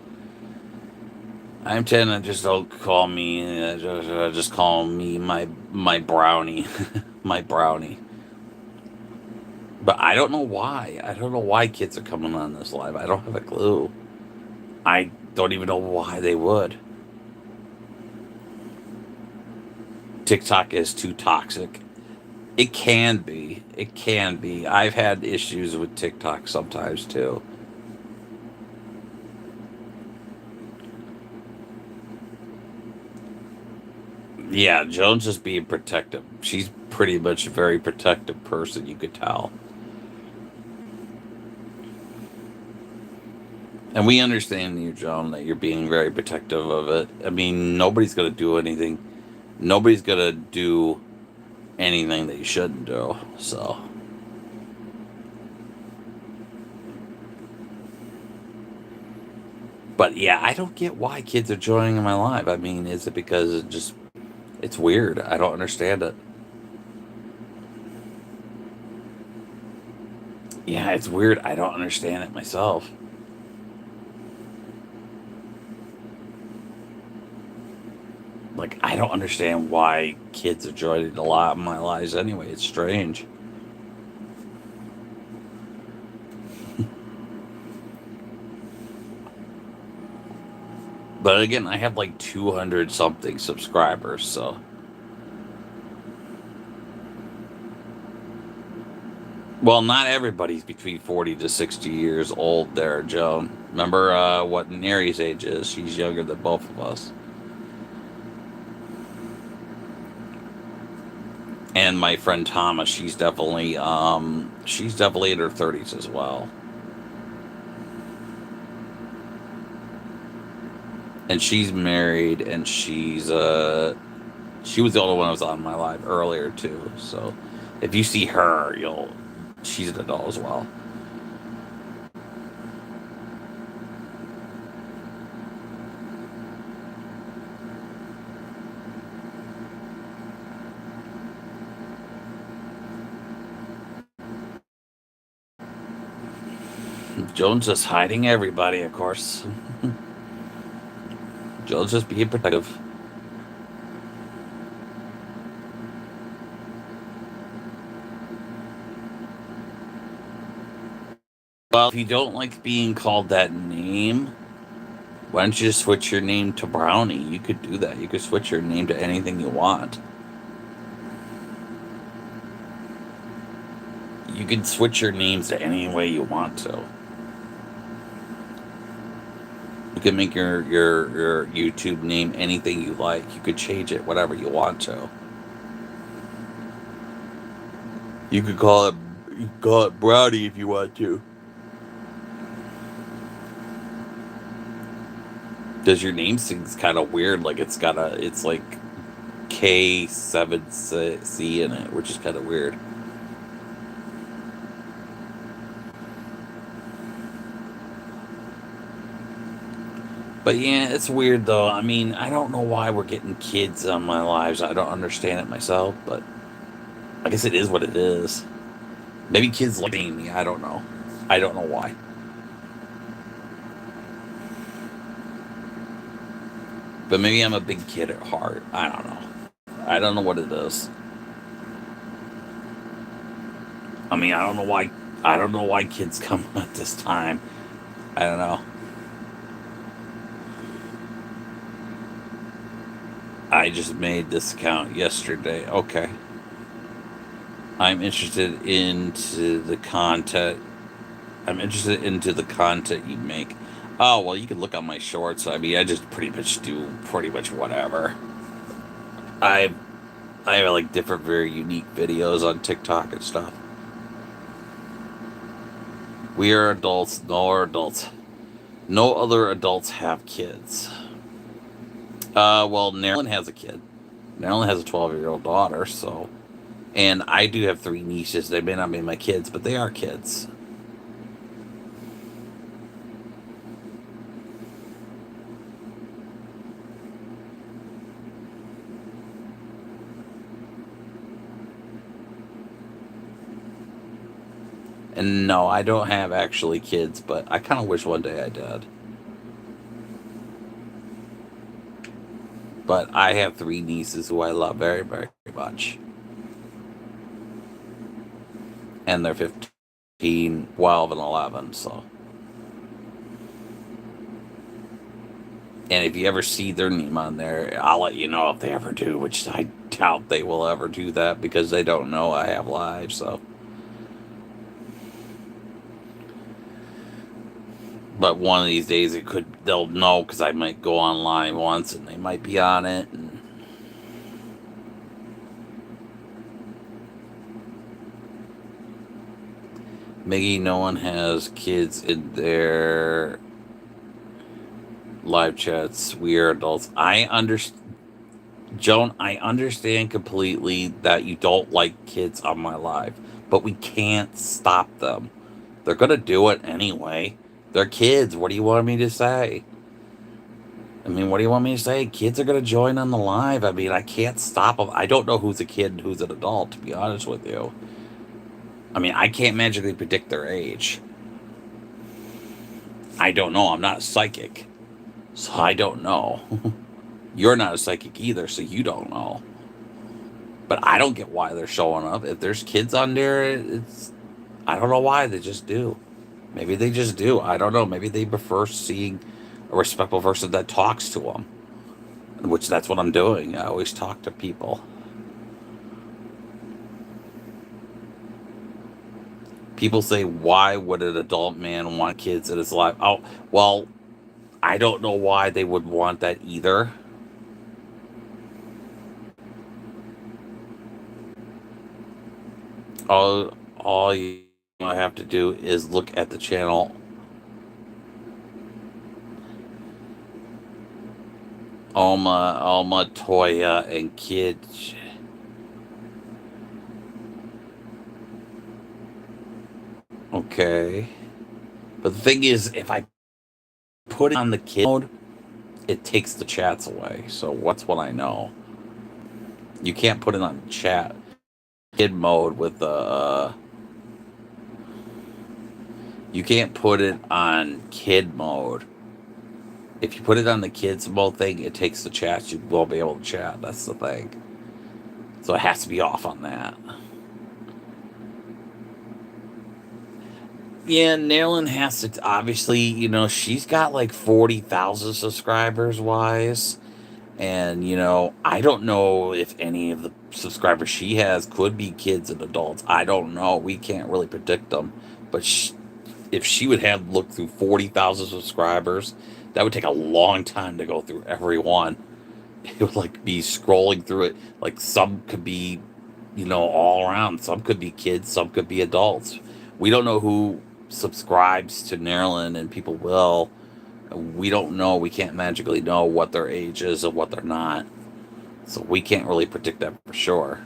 I'm telling just don't call me. Just call me my brownie, my brownie. But I don't know why. I don't know why kids are coming on this live. I don't have a clue. I don't even know why they would. TikTok is too toxic. It can be. It can be. I've had issues with TikTok sometimes too. Yeah, Jones is being protective. She's pretty much a very protective person, you could tell. And we understand you, Joan, that you're being very protective of it. I mean, nobody's going to do anything. Nobody's going to do anything that you shouldn't do. So. But yeah, I don't get why kids are joining my live. I mean, is it because it's weird? I don't understand it. Yeah, it's weird. I don't understand it myself. Like, I don't understand why kids are joining a lot of my lives anyway. It's strange. But again, I have like 200 something subscribers, so. Well, not everybody's between 40 to 60 years old there, Joan. Remember what Neri's age is? She's younger than both of us. And my friend Thomas, she's definitely in her 30s as well. And she's married, and she was the only one that was on my live earlier too. So if you see her, she's an adult as well. Joan's just hiding everybody, of course. Joan's just being protective. Well, if you don't like being called that name, why don't you just switch your name to Brownie? You could do that. You could switch your name to anything you want. You can switch your names to any way you want to. You can make your YouTube name anything you like. You could change it whatever you want to. You could call it Brownie if you want to. Does your name seems kind of weird? Like it's like K7C in it, which is kind of weird. But yeah, it's weird though. I mean, I don't know why we're getting kids on my lives. I don't understand it myself, but I guess it is what it is. Maybe kids like me. I don't know. I don't know why. But maybe I'm a big kid at heart. I don't know. I don't know what it is. I mean, I don't know why. I don't know why kids come at this time. I don't know. I just made this account yesterday. Okay. I'm interested into the content. I'm interested into the content you make. Oh well, you can look on my shorts. I mean, I just pretty much do pretty much whatever. I I have like different, very unique videos on TikTok and stuff. We are adults. No other adults have kids. Well, Marilyn has a kid. Marilyn has a 12-year-old daughter, so. And I do have 3 nieces. They may not be my kids, but they are kids. And no, I don't have actually kids, but I kind of wish one day I did. But I have 3 nieces who I love very, very much. And they're 15, 12, and 11, so. And if you ever see their name on there, I'll let you know if they ever do, which I doubt they will ever do that because they don't know I have lives, so. But one of these days they'll know because I might go online once and they might be on it. And Miggy, no one has kids in their live chats. We are adults. I understand. Joan, I understand completely that you don't like kids on my live, but we can't stop them. They're going to do it anyway. They're kids. What do you want me to say? I mean, what do you want me to say? Kids are going to join on the live. I mean, I can't stop them. I don't know who's a kid and who's an adult, to be honest with you. I mean, I can't magically predict their age. I don't know. I'm not psychic. So I don't know. You're not a psychic either, so you don't know. But I don't get why they're showing up. If there's kids on there, I don't know why. They just do. Maybe they just do. I don't know. Maybe they prefer seeing a respectful person that talks to them. Which that's what I'm doing. I always talk to people. People say, why would an adult man want kids in his life? Oh, well, I don't know why they would want that either. All you have to do is look at the channel Alma, Toya, and Kid. Okay. But the thing is, if I put it on the kid mode, it takes the chats away. So what's what I know. You can't put it on chat kid mode with the. You can't put it on kid mode. If you put it on the kids mode thing, it takes the chats. You won't be able to chat. That's the thing. So it has to be off on that. Yeah, Nailin has to obviously, she's got like 40,000 subscribers wise. And, I don't know if any of the subscribers she has could be kids and adults. I don't know. We can't really predict them. But if she would have looked through 40,000 subscribers, that would take a long time to go through every one. It would like be scrolling through it. Like some could be, all around. Some could be kids, some could be adults. We don't know who subscribes to Nerlin, and people will. We don't know. We can't magically know what their age is and what they're not. So we can't really predict that for sure.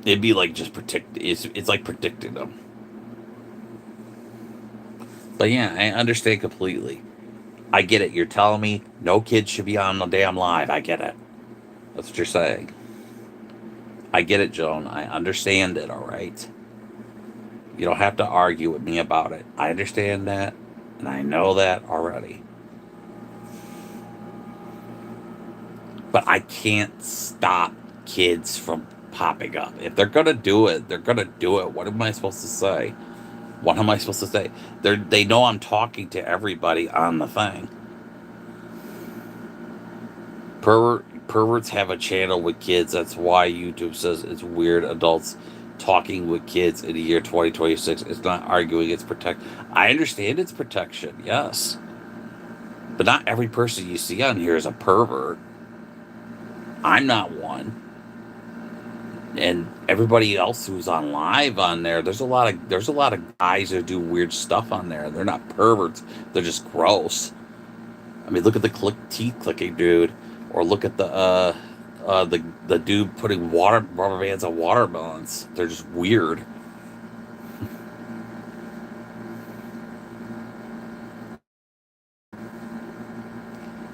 It'd be like just predict. It's like predicting them. But yeah, I understand completely. I get it. You're telling me no kids should be on the damn live. I get it. That's what you're saying. I get it, Joan. I understand it, all right? You don't have to argue with me about it. I understand that, and I know that already. But I can't stop kids from popping up. If they're gonna do it, they're gonna do it. What am I supposed to say? What am I supposed to say? They know I'm talking to everybody on the thing. Perverts have a channel with kids. That's why YouTube says it's weird. Adults talking with kids in the year 2026. It's not arguing. It's protect. I understand it's protection. Yes, but not every person you see on here is a pervert. I'm not one. And everybody else who's on live on there, there's a lot of guys that do weird stuff on there. They're not perverts. They're just gross. I mean, look at the teeth clicking dude, or look at the dude putting rubber bands on watermelons. They're just weird.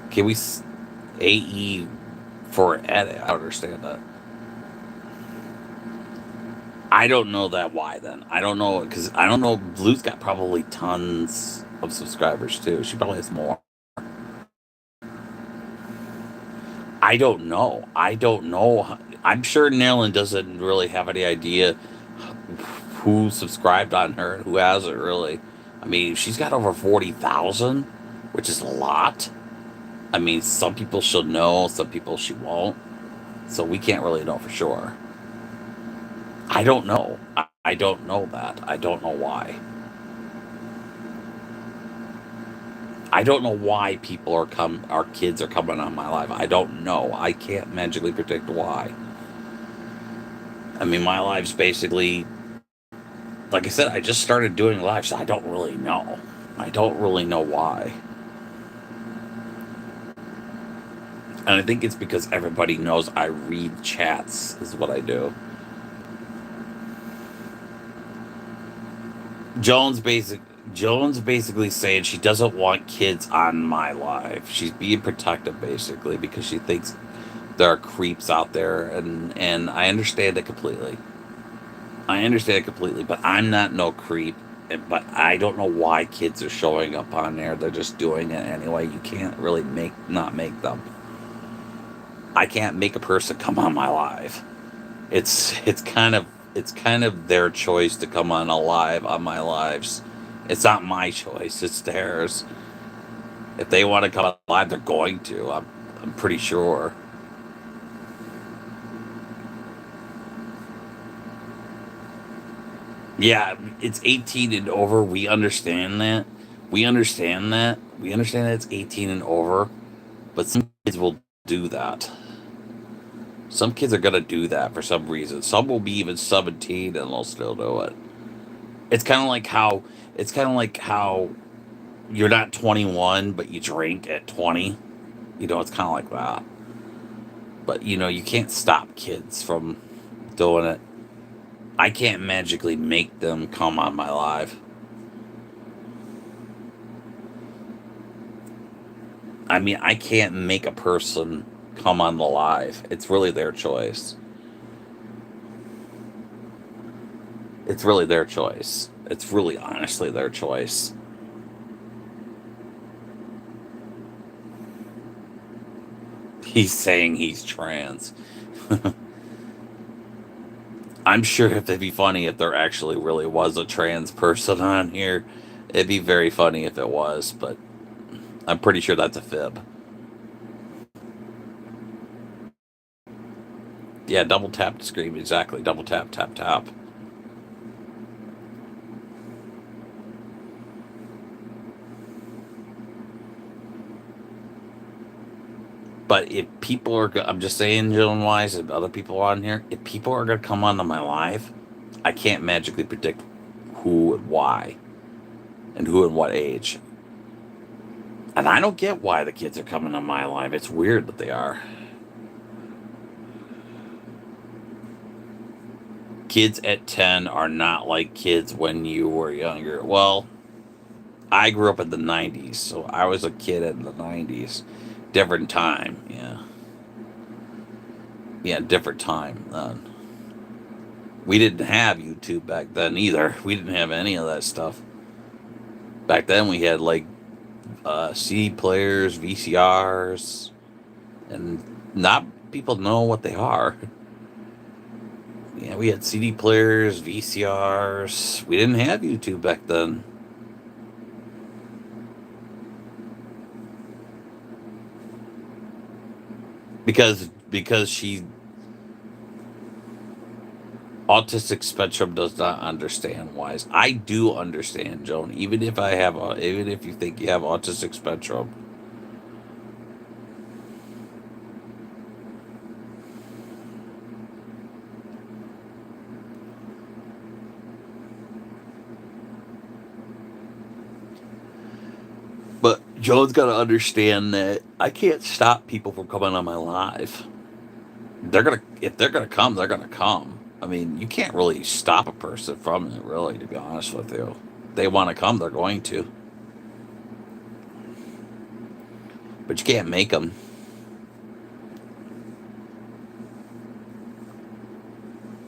Can we AE for edit? I don't understand that. I don't know that why then. I don't know because I don't know. Blue's got probably tons of subscribers too. She probably has more. I don't know. I don't know. I'm sure Nailen doesn't really have any idea who subscribed on her and who hasn't really. I mean, she's got over 40,000, which is a lot. I mean, some people she'll know, some people she won't. So we can't really know for sure. I don't know. I don't know that. I don't know why. I don't know why our kids are coming on my live. I don't know. I can't magically predict why. I mean, my live's basically, like I said, I just started doing live, so I don't really know. I don't really know why. And I think it's because everybody knows I read chats, is what I do. Jones basically saying she doesn't want kids on my live. She's being protective basically because she thinks there are creeps out there, and I understand it completely. I understand it completely, but I'm not no creep. But I don't know why kids are showing up on there. They're just doing it anyway. You can't really not make them. I can't make a person come on my live. It's kind of their choice to come on my lives. It's not my choice. It's theirs. If they want to come on live, they're going to. I'm pretty sure. Yeah, it's 18 and over. We understand that. We understand that. We understand that it's 18 and over. But some kids will do that. Some kids are gonna do that for some reason. Some will be even 17 and they'll still do it. It's kind of like how you're not 21 but you drink at 20. It's kind of like that. But you can't stop kids from doing it. I can't magically make them come on my live. I mean, I can't make a person come on the live. It's really their choice. It's really their choice. It's really honestly their choice. He's saying he's trans. I'm sure it'd be funny if there actually really was a trans person on here. It'd be very funny if it was, but I'm pretty sure that's a fib. Yeah, double tap to scream. Exactly. Double tap, tap, tap. But if people are, I'm just saying, Dylan Wise and other people on here, if people are going to come onto my live, I can't magically predict who and why and who and what age. And I don't get why the kids are coming on my live. It's weird that they are. Kids at 10 are not like kids when you were younger. Well, I grew up in the 90s, so I was a kid in the 90s. Different time, yeah. Yeah, different time then. We didn't have YouTube back then either. We didn't have any of that stuff. Back then we had like CD players, VCRs, and not people know what they are. Yeah, we had CD players, VCRs. We didn't have YouTube back then. Because she autistic spectrum does not understand wise. I do understand, Joan. Even if you think you have autistic spectrum. But Joan's got to understand that I can't stop people from coming on my live. If they're gonna come, they're gonna come. I mean, you can't really stop a person from it, really, to be honest with you. They want to come, they're going to. But you can't make them.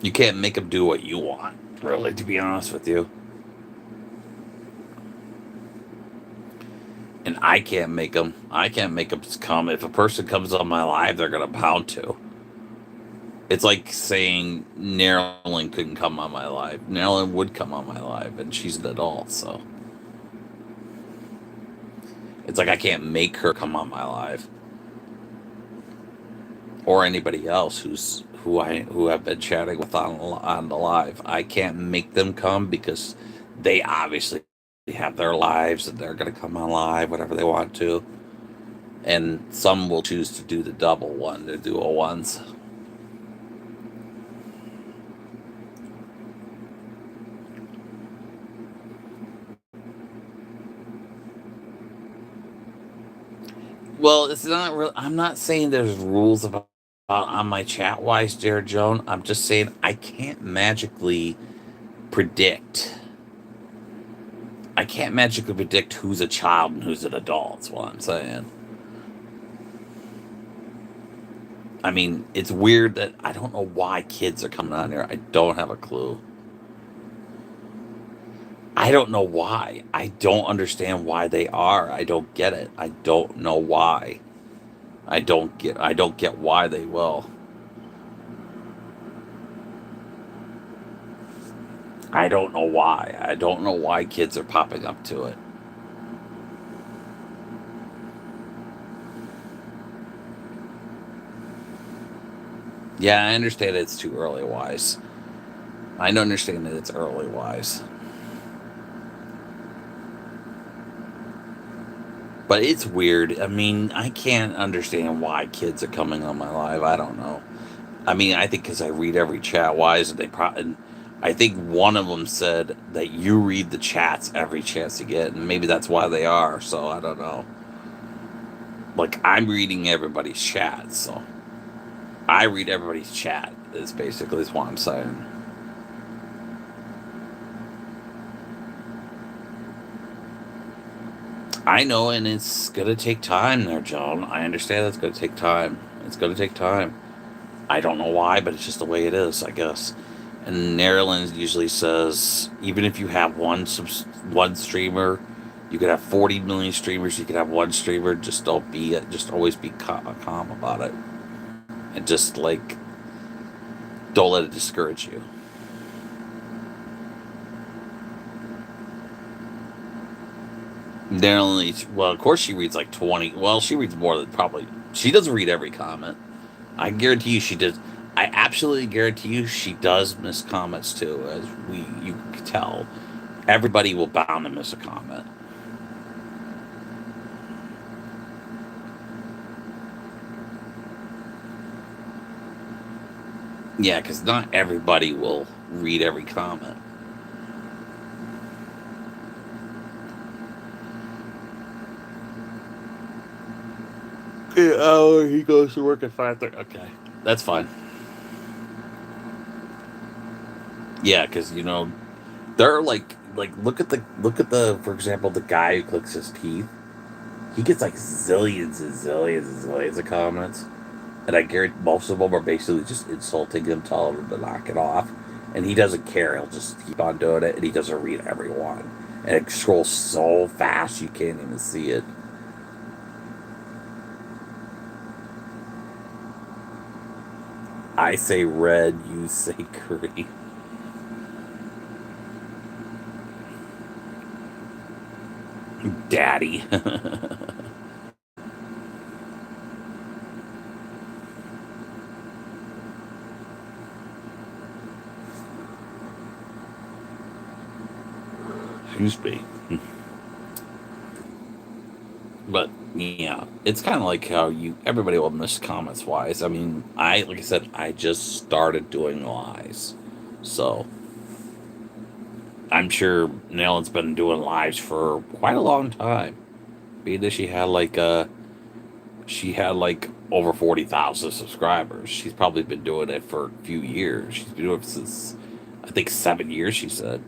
You can't make them do what you want, really, to be honest with you. And I can't make them. I can't make them come. If a person comes on my live, they're gonna bound to. It's like saying Marilyn couldn't come on my live. Marilyn would come on my live, and she's an adult, so it's like I can't make her come on my live, or anybody else who I've been chatting with on the live. I can't make them come because they obviously have their lives and they're gonna come on live whatever they want to, and some will choose to do the double one, the dual ones. Well, it's not real. I'm not saying there's rules about on my chat wise, Jared Joan. I'm just saying I can't magically predict. I can't magically predict who's a child and who's an adult. That's what I'm saying. I mean, it's weird that I don't know why kids are coming on here. I don't have a clue. I don't know why. I don't understand why they are. I don't get it. I don't know why. I don't get why they will. I don't know why. I don't know why kids are popping up to it. Yeah, I understand it's too early wise. I don't understand that it's early wise. But it's weird. I mean, I can't understand why kids are coming on my live. I don't know. I mean, I think because I read every chat. Why is it they probably? I think one of them said that you read the chats every chance you get, and maybe that's why they are. So I don't know. Like I'm reading everybody's chat, so I read everybody's chat. Is basically is what I'm saying. I know, and it's gonna take time, there, John. I understand it's gonna take time. It's gonna take time. I don't know why, but it's just the way it is, I guess. And Maryland usually says even if you have one streamer, you could have 40 million streamers. You could have one streamer. Just always be calm about it, and just like don't let it discourage you. Maryland, well, of course she reads like 20. Well, she reads more than probably. She doesn't read every comment. I guarantee you she does. I absolutely guarantee you she does miss comments too, as you can tell. Everybody will bound to miss a comment. Yeah, because not everybody will read every comment. Yeah, oh, he goes to work at 5:30. Okay, that's fine. Yeah, because there are like look at the for example the guy who clicks his teeth. He gets like zillions and zillions and zillions of comments. And I guarantee most of them are basically just insulting him, telling him to knock it off. And he doesn't care. He'll just keep on doing it, and he doesn't read every one. And it scrolls so fast you can't even see it. I say red, you say green. Daddy. Excuse me. But yeah, it's kind of like how everybody will miss comments wise. I mean, like I said, I just started doing lives, so I'm sure Nell's been doing lives for quite a long time. Being that she had like over 40,000 subscribers. She's probably been doing it for a few years. She's been doing it since I think 7 years. She said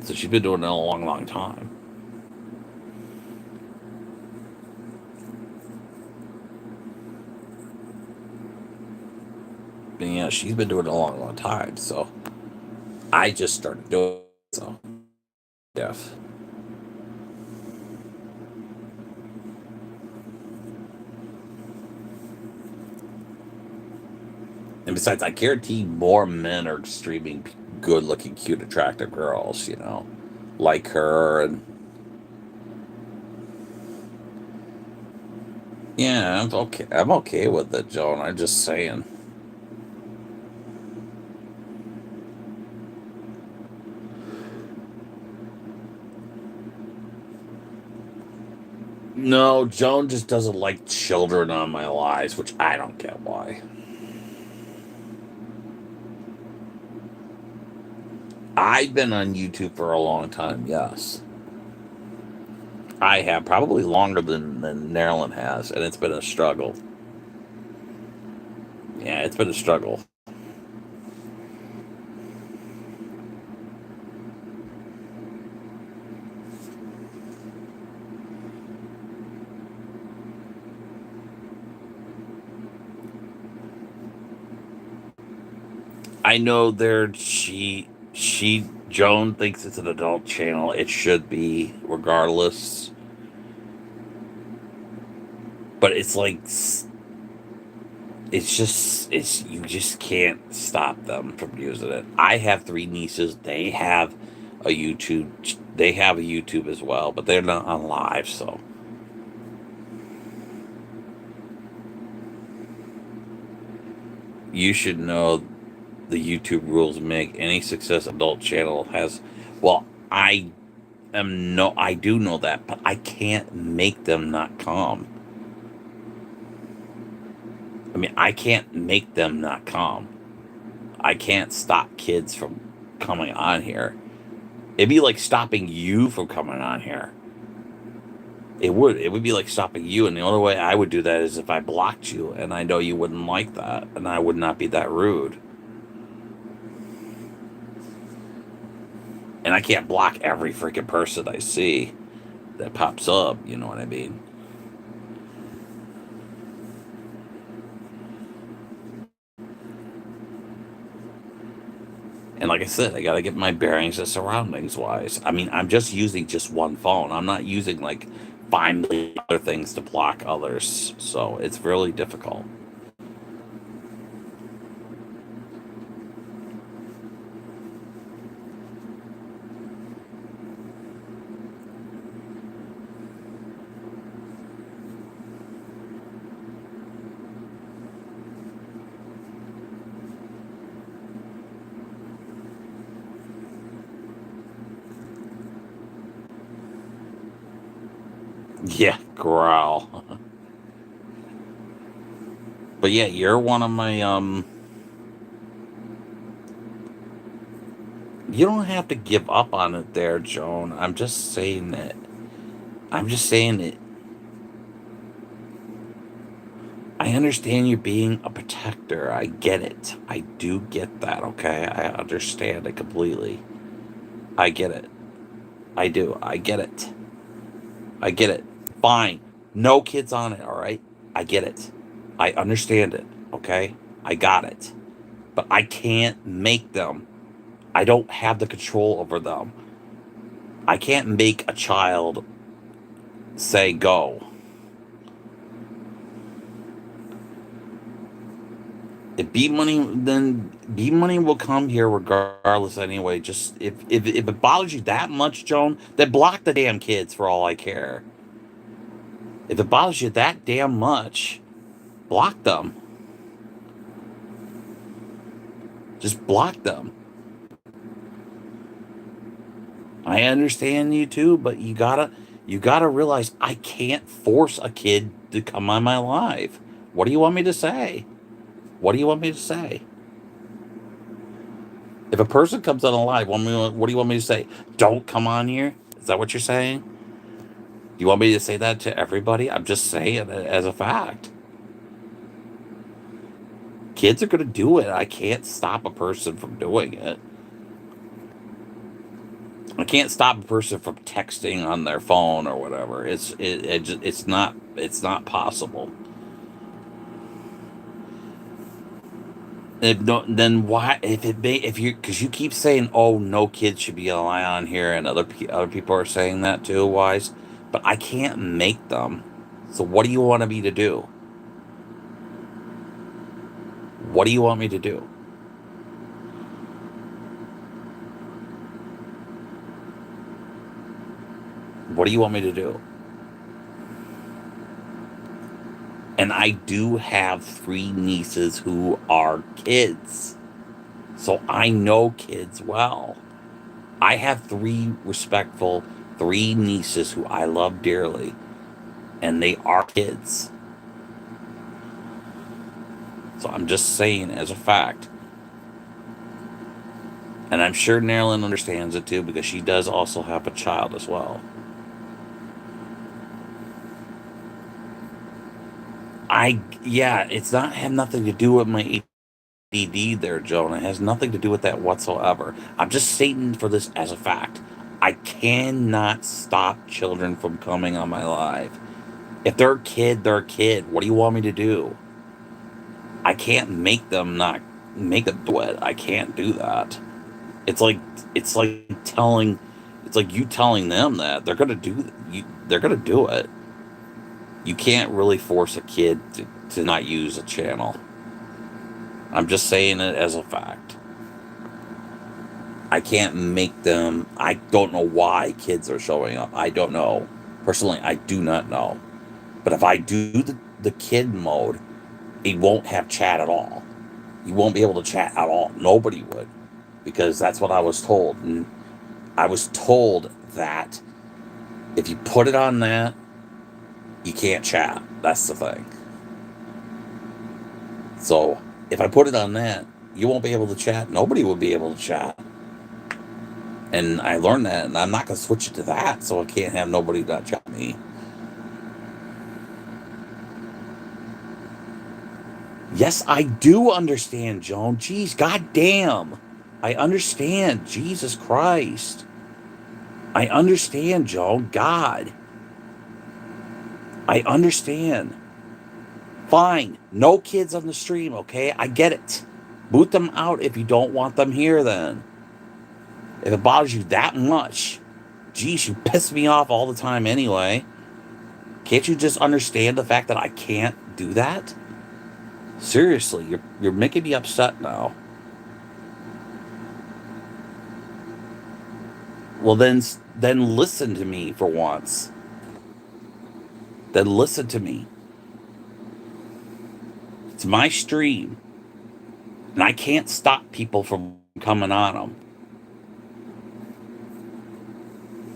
so. She's been doing it a long, long time. And yeah, she's been doing it a long, long time. So I just started doing it. So yeah. And besides, I guarantee more men are streaming good looking, cute, attractive girls, like her. And yeah, I'm okay. I'm okay with it, Joan. I'm just saying. No, Joan just doesn't like children on my lives, which I don't get why. I've been on YouTube for a long time, yes. I have probably longer than Marilyn has, and it's been a struggle. Yeah, it's been a struggle. I know Joan thinks it's an adult channel. It should be, regardless. But it's like you just can't stop them from using it. I have three nieces. They have a YouTube as well, but they're not on live, so you should know the YouTube rules make any success adult channel has. Well, no, I do know that, but I can't make them not come. I mean, I can't make them not come. I can't stop kids from coming on here. It'd be like stopping you from coming on here. It would. It would be like stopping you, and the only way I would do that is if I blocked you, and I know you wouldn't like that, and I would not be that rude. And I can't block every freaking person I see that pops up. You know what I mean? And like I said, I gotta get my bearings and surroundings wise. I mean, I'm just using just one phone. I'm not using like 5 million other things to block others. So it's really difficult. Yeah, growl. But yeah, you're one of my you don't have to give up on it there, Joan. I'm just saying that. I'm just saying it. I understand you being a protector. I get it. I do get that, okay? I understand it completely. I get it. I do. I get it. I get it. Fine. No kids on it, all right? I get it. I understand it, okay? I got it. But I can't make them. I don't have the control over them. I can't make a child say go. If B Money, then B Money will come here regardless anyway. Just if it bothers you that much, Joan, then block the damn kids for all I care. If it bothers you that damn much, block them. Just block them. I understand you too, but you gotta realize I can't force a kid to come on my live. What do you want me to say? What do you want me to say? If a person comes on a live, what do you want me to say? Don't come on here? Is that what you're saying? Do you want me to say that to everybody? I'm just saying it as a fact. Kids are going to do it. I can't stop a person from doing it. I can't stop a person from texting on their phone or whatever. It's not possible. If no, then why? If you because you keep saying, oh, no kids should be allowed on here, and other people are saying that too, wise. But I can't make them. So what do you want me to do? What do you want me to do? What do you want me to do? And I do have 3 nieces who are kids. So I know kids well. I have 3 nieces who I love dearly. And they are kids. So I'm just saying as a fact. And I'm sure Marilyn understands it too because she does also have a child as well. Yeah, it's not have nothing to do with my ADD there, Joan. It has nothing to do with that whatsoever. I'm just stating for this as a fact. I cannot stop children from coming on my live. If they're a kid, they're a kid. What do you want me to do? I can't make them do it. I can't do that. It's like it's like telling it's like you telling them that they're gonna do it. You can't really force a kid to not use a channel. I'm just saying it as a fact. I can't make them. I don't know why kids are showing up. I don't know. Personally, I do not know. But if I do the kid mode, it won't have chat at all. You won't be able to chat at all. Nobody would. Because that's what I was told. And I was told that if you put it on that, you can't chat. That's the thing. So if I put it on that, you won't be able to chat. Nobody will be able to chat. And I learned that, and I'm not going to switch it to that, so I can't have nobody that chat me. Yes, I do understand, Joan. Jeez, goddamn. I understand. Jesus Christ. I understand, Joan. God. I understand. Fine. No kids on the stream, okay? I get it. Boot them out if you don't want them here, then. If it bothers you that much. Geez, you piss me off all the time anyway. Can't you just understand the fact that I can't do that? Seriously, you're making me upset now. Well, then listen to me for once. Then listen to me. It's my stream, and I can't stop people from coming on them.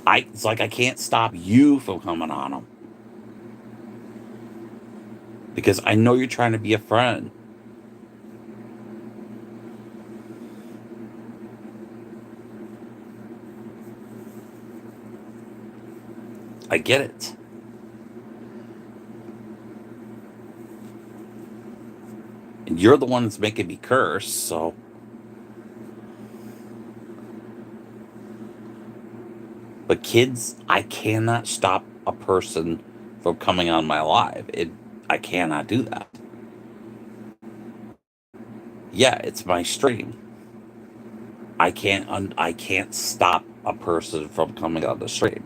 It's like I can't stop you from coming on them because I know you're trying to be a friend. I get it. And you're the one that's making me curse, so. But kids, I cannot stop a person from coming on my live. I cannot do that. Yeah, it's my stream. I can't stop a person from coming on the stream.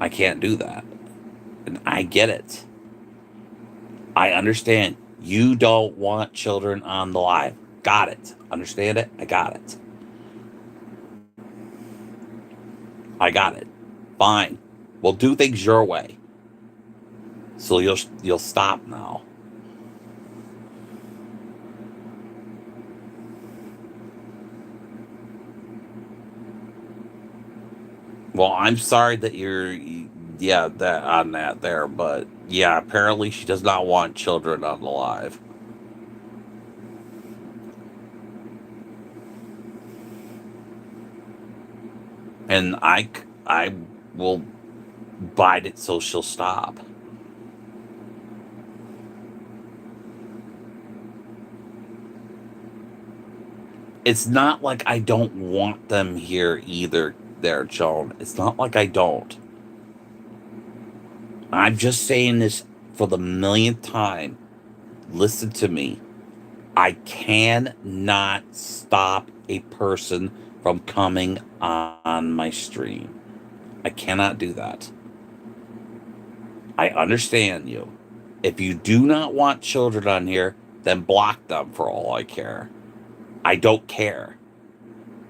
I can't do that. And I get it. I understand. You don't want children on the live. Got it. Understand it? I got it. I got it. Fine. We'll do things your way. So you'll stop now. Well, I'm sorry that that on that there, but yeah, apparently she does not want children on the live. And I will bite it so she'll stop. It's not like I don't want them here either, there, Joan. It's not like I don't. I'm just saying this for the millionth time. Listen to me. I cannot stop a person from coming on my stream. I cannot do that. I understand you. If you do not want children on here, then block them for all I care. I don't care.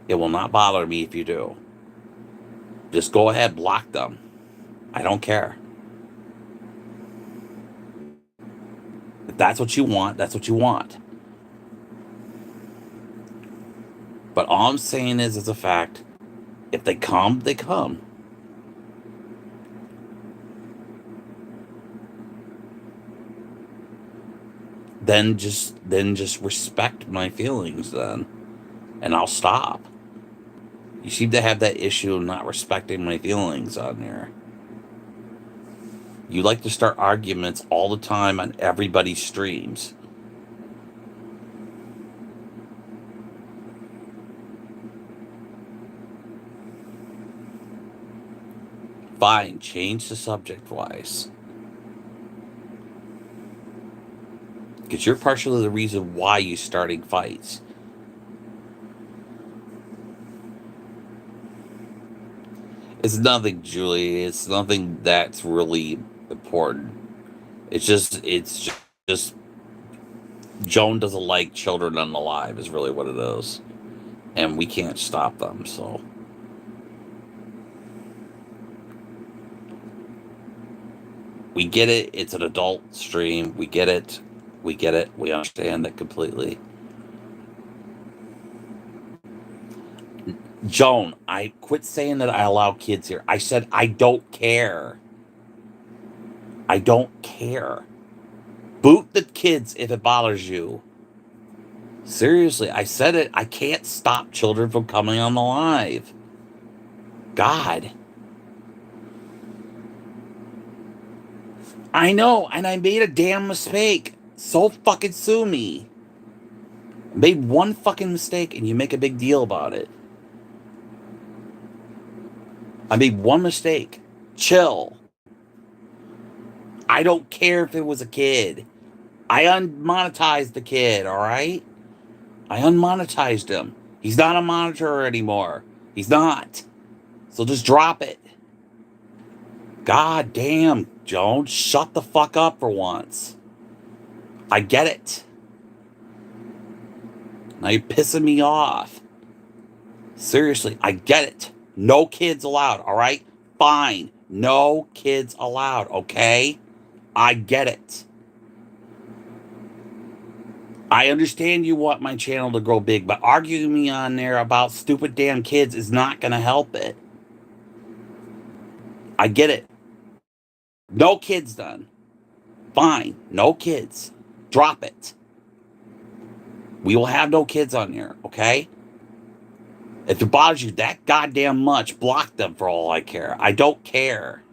It will not bother me if you do. Just go ahead, block them. I don't care. If that's what you want, that's what you want. But all I'm saying is a fact. If they come, they come. Then just respect my feelings then. And I'll stop. You seem to have that issue of not respecting my feelings on there. You like to start arguments all the time on everybody's streams. Fine, change the subject wise. Because you're partially the reason why you're starting fights. It's nothing, Julie. It's nothing that's really important. It's just Joan doesn't like children on the live is really what it is. And we can't stop them, so. We get it. It's an adult stream. We get it. We get it. We understand it completely. Joan, I quit saying that I allow kids here. I said I don't care. I don't care. Boot the kids if it bothers you. Seriously, I said it. I can't stop children from coming on the live. God. I know, and I made a damn mistake. So fucking sue me. I made one fucking mistake and you make a big deal about it. I made one mistake. Chill. I don't care if it was a kid. I unmonetized the kid, all right? I unmonetized him. He's not a monitor anymore. He's not. So just drop it. God damn, Jones, shut the fuck up for once. I get it. Now you're pissing me off. Seriously, I get it. No kids allowed, all right? Fine. No kids allowed, okay? I get it. I understand you want my channel to grow big, but arguing me on there about stupid damn kids is not going to help it. I get it. No kids done. Fine. No kids. Drop it. We will have no kids on here, okay? If it bothers you that goddamn much, block them for all I care. I don't care.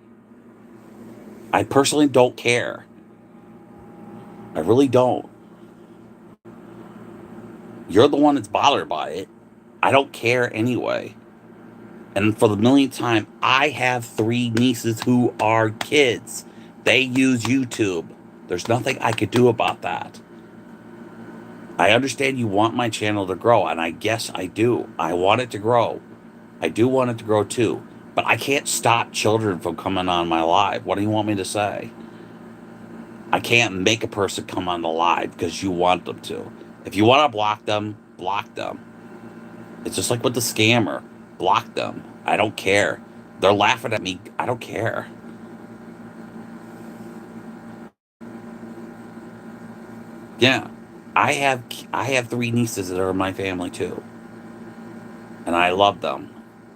I personally don't care. I really don't. You're the one that's bothered by it. I don't care anyway. And for the millionth time, I have 3 nieces who are kids. They use YouTube. There's nothing I could do about that. I understand you want my channel to grow, and I guess I do. I want it to grow. I do want it to grow too. But I can't stop children from coming on my live. What do you want me to say? I can't make a person come on the live because you want them to. If you want to block them, block them. It's just like with the scammer. Block them. I don't care. They're laughing at me. I don't care. Yeah. I have 3 nieces that are in my family too. And I love them.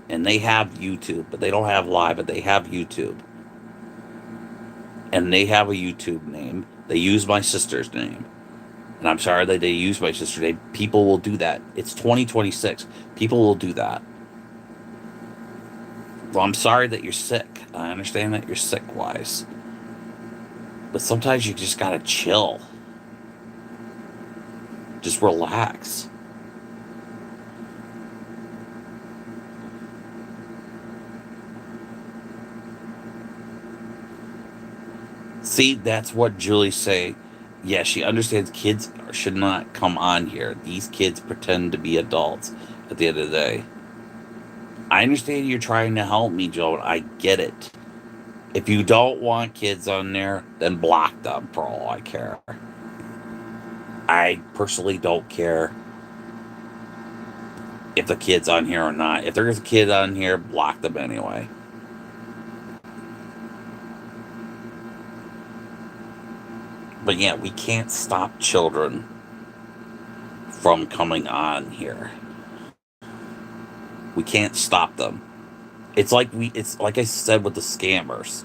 And they have YouTube, but they don't have live, but they have YouTube. And they have a YouTube name. They use my sister's name. And I'm sorry that they use my sister's name. People will do that. It's 2026. People will do that. Well, I'm sorry that you're sick. I understand that you're sick, Wise. But sometimes you just gotta chill. Just relax. See, that's what Julie's saying. Yeah, she understands kids should not come on here. These kids pretend to be adults at the end of the day. I understand you're trying to help me, Joe. I get it. If you don't want kids on there, then block them for all I care. I personally don't care if the kid's on here or not. If there's a kid on here, block them anyway. But yeah, we can't stop children from coming on here. We can't stop them. It's like I said with the scammers.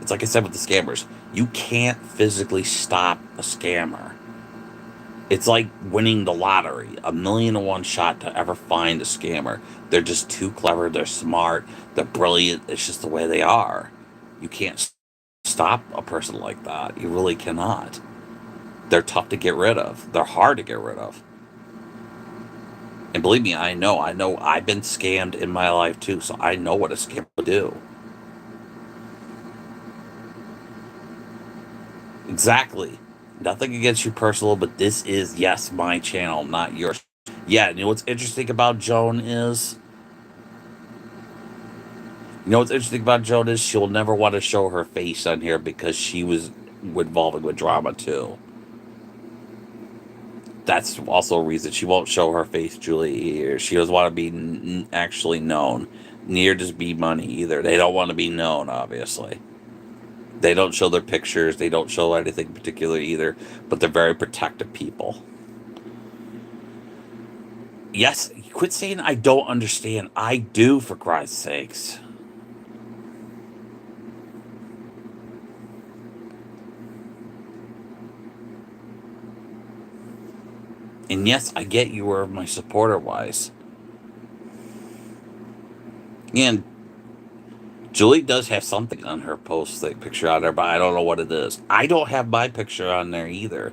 It's like I said with the scammers. You can't physically stop a scammer. It's like winning the lottery. 1,000,000 to 1 shot to ever find a scammer. They're just too clever. They're smart. They're brilliant. It's just the way they are. You can't stop a person like that. You really cannot. They're tough to get rid of. They're hard to get rid of. And believe me, I know I've been scammed in my life too, so I know what a scam would do. Exactly. Nothing against you personal, but this is, yes, my channel, not yours. Yeah, you know what's interesting about Joan is? She'll never want to show her face on here because she was involved with drama too. That's also a reason she won't show her face, Julie, either. She doesn't want to be actually known. Neither does B Money either. They don't want to be known, obviously. They don't show their pictures. They don't show anything particular either. But they're very protective people. Yes, quit saying I don't understand. I do, for Christ's sakes. And yes, I get you were my supporter wise. And Julie does have something on her post like picture on there, but I don't know what it is. I don't have my picture on there either.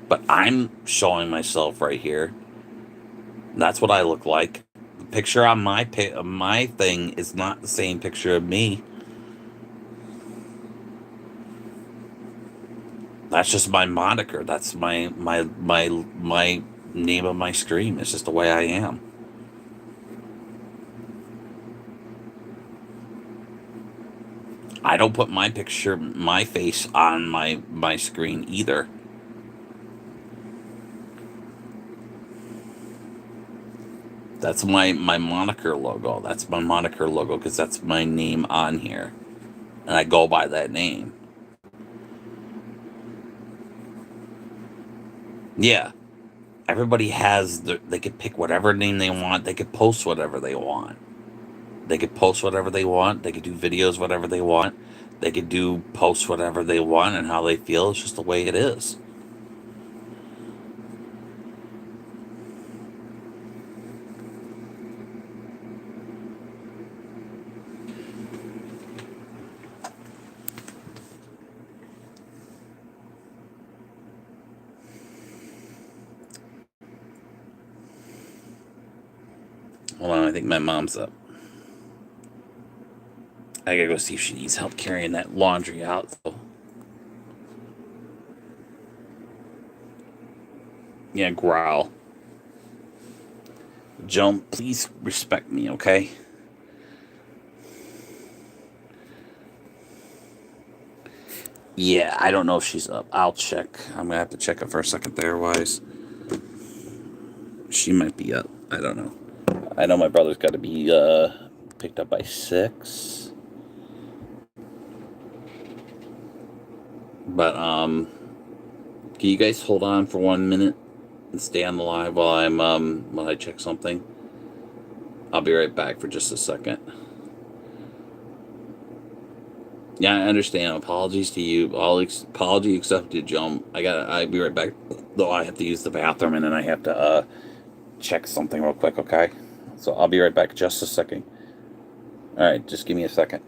But I'm showing myself right here. That's what I look like. The picture on my thing is not the same picture of me. That's just my moniker. That's my name of my stream. It's just the way I am. I don't put my picture, my face on my screen either. That's my moniker logo. That's my moniker logo because that's my name on here, and I go by that name. Yeah, everybody has they could pick whatever name they want. They could post whatever they want. They could post whatever they want. They could do videos whatever they want. They could do post whatever they want and how they feel. It's just the way it is. Hold on, I think my mom's up. I gotta go see if she needs help carrying that laundry out. So, yeah, growl. Joan, please respect me, okay? Yeah, I don't know if she's up. I'll check. I'm gonna have to check it for a second there, wise. She might be up. I don't know. I know my brother's got to be picked up by 6. But can you guys hold on for 1 minute and stay on the live while I check something? I'll be right back for just a second. Yeah, I understand. Apologies to you. Apology accepted, Joan. I'll be right back. Though I have to use the bathroom and then I have to check something real quick, okay? So I'll be right back just a second. All right, just give me a second.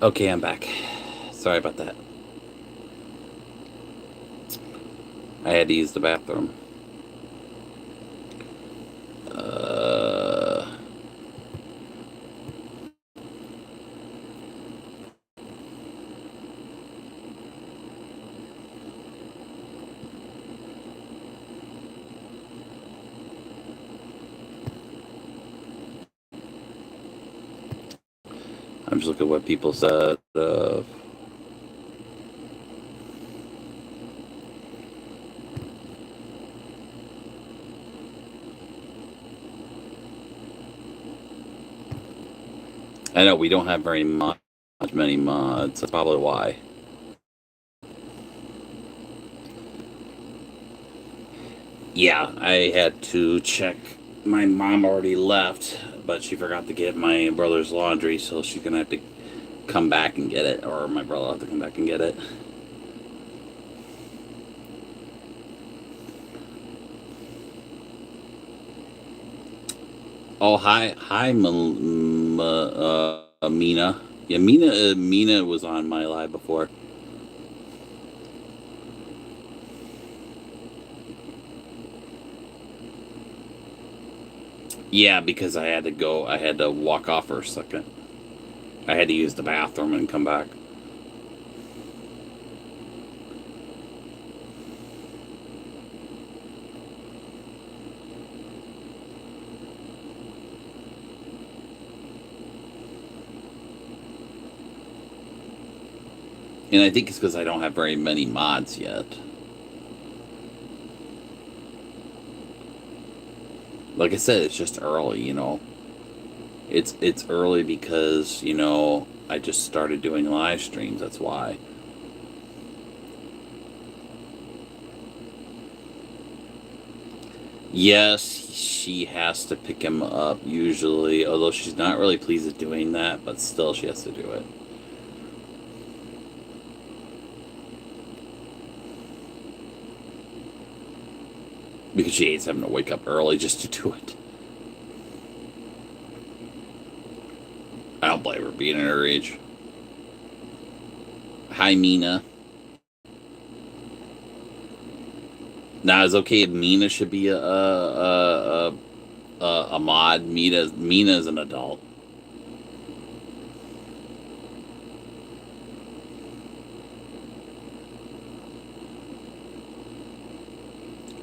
Okay, I'm back. Sorry about that. I had to use the bathroom. Uh, I'm just looking at what people said. I know we don't have very many mods. That's probably why. Yeah, I had to check. My mom already left, but she forgot to get my brother's laundry, so she's gonna have to come back and get it, or my brother will have to come back and get it. Oh, hi, Mina. Yeah, Mina was on my live before. Yeah, because I had to go. I had to walk off for a second. I had to use the bathroom and come back. And I think it's because I don't have very many mods yet. Like I said, it's just early, you know. It's early because, you know, I just started doing live streams, that's why. Yes, she has to pick him up usually, although she's not really pleased at doing that, but still she has to do it. Because she hates having to wake up early just to do it. I don't blame her being at her age. Hi, Mina. Now, it's okay if Mina should be a mod. Mina's an adult.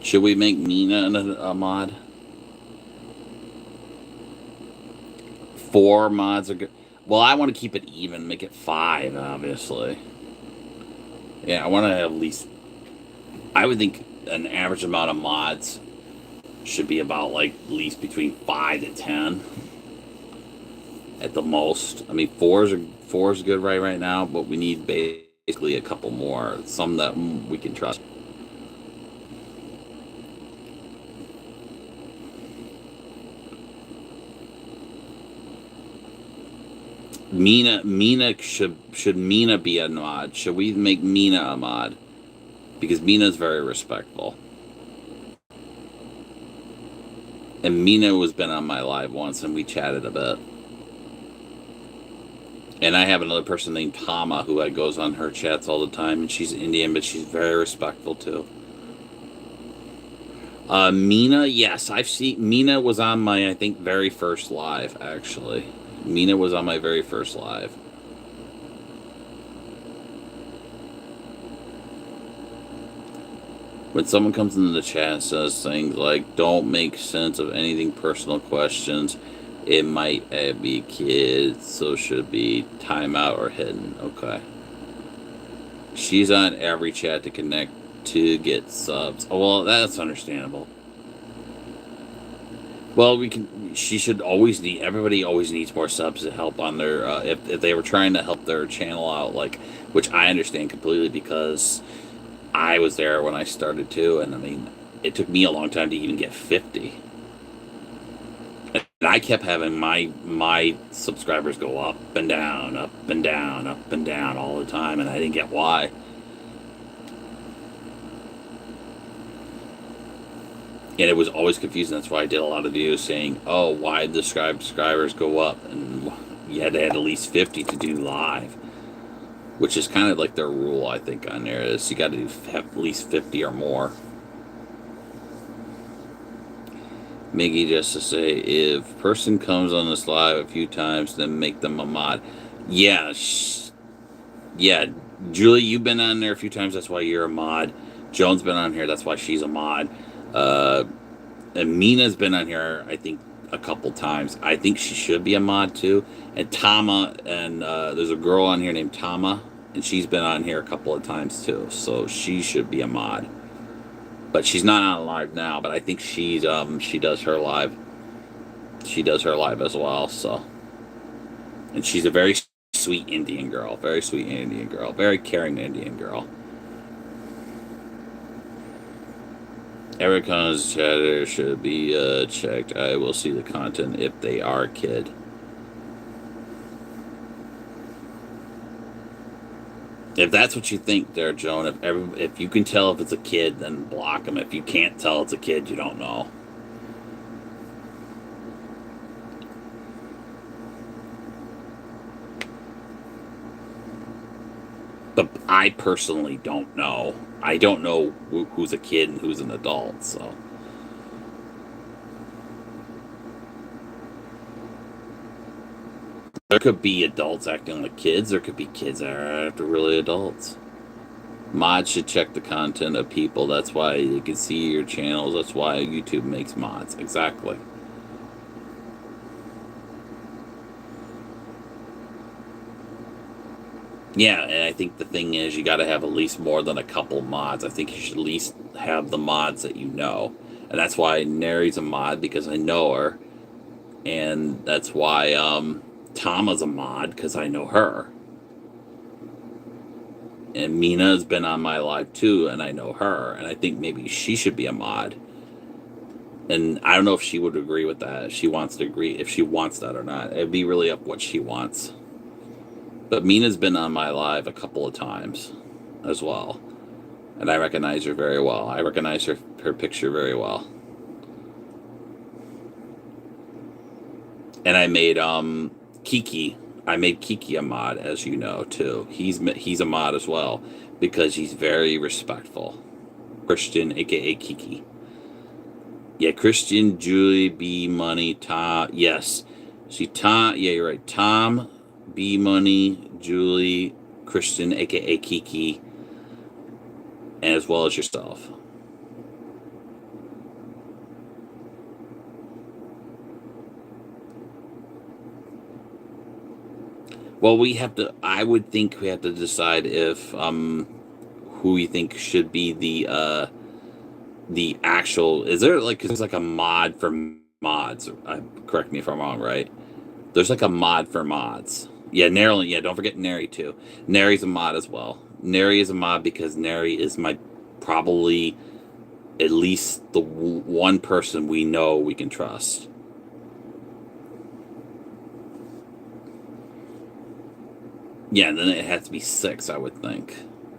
Should we make Mina a mod? 4 mods are good. Well, I want to keep it even, make it 5, obviously. Yeah, I want to have at least. I would think an average amount of mods should be about like at least between 5 to 10 at the most. I mean, four is good right now, but we need basically a couple more, some that we can trust. Mina should Mina be a mod? Should we make Mina a mod? Because Mina's very respectful. And Mina has been on my live once and we chatted a bit. And I have another person named Tama who goes on her chats all the time, and she's Indian, but she's very respectful too. Mina, yes, I've seen. Mina was on my, I think, very first live, actually. Mina was on my very first live. When someone comes into the chat and says things like, don't make sense of anything personal questions, it might be kids, so should be timeout or hidden. Okay. She's on every chat to connect to get subs. Oh, well, that's understandable. Well, we can. She should always need. Everybody always needs more subs to help on their. If they were trying to help their channel out, like, which I understand completely because I was there when I started too, and I mean, it took me a long time to even get 50. And I kept having my subscribers go up and down, up and down, up and down all the time, and I didn't get why. And it was always confusing. That's why I did a lot of videos saying, "Oh, why did the subscribers go up?" And you had to have at least 50 to do live, which is kind of like their rule, I think, on there is you got to have at least 50 or more. Miggy just to say, if person comes on this live a few times, then make them a mod. Yeah, yeah. Julie, you've been on there a few times. That's why you're a mod. Joan's been on here. That's why she's a mod. And Mina's been on here, I think, a couple times. I think she should be a mod too. And Tama, and there's a girl on here named Tama, and she's been on here a couple of times too. So she should be a mod. But she's not on live now. But I think she does her live. She does her live as well. So, and she's a very sweet Indian girl. Very sweet Indian girl. Very caring Indian girl. Everyone's chatter should be checked. I will see the content if they are a kid. If that's what you think there, Joan, if you can tell if it's a kid, then block them. If you can't tell it's a kid, you don't know. But I personally don't know. I don't know who's a kid and who's an adult, so. There could be adults acting like kids. There could be kids that are after really adults. Mods should check the content of people. That's why you can see your channels. That's why YouTube makes mods. Exactly. Yeah, and I think the thing is you got to have at least more than a couple mods. I think you should at least have the mods that you know. And that's why Neri's a mod, because I know her. And that's why Tama's a mod, because I know her. And Mina's been on my live too, and I know her. And I think maybe she should be a mod. And I don't know if she would agree with that. If she wants to agree, if she wants that or not. It'd be really up what she wants. But Mina's been on my live a couple of times as well. And I recognize her very well. I recognize her picture very well. And I made Kiki. I made Kiki a mod, as you know, too. He's a mod as well, because he's very respectful. Christian, aka Kiki. Yeah, Christian, Julie, B Money, Tom. Yes. See, Tom. Yeah, you're right. Tom, B Money, Julie, Christian, aka Kiki, and as well as yourself. Well, we have to. I would think we have to decide if who we think should be the actual. Is there like, there's like a mod for mods? Correct me if I'm wrong. Right? There's like a mod for mods. Yeah, Neri. Yeah, don't forget Neri too. Neri's a mod as well. Neri is a mod because Neri is my probably at least the one person we know we can trust. Yeah, then it has to be 6, I would think.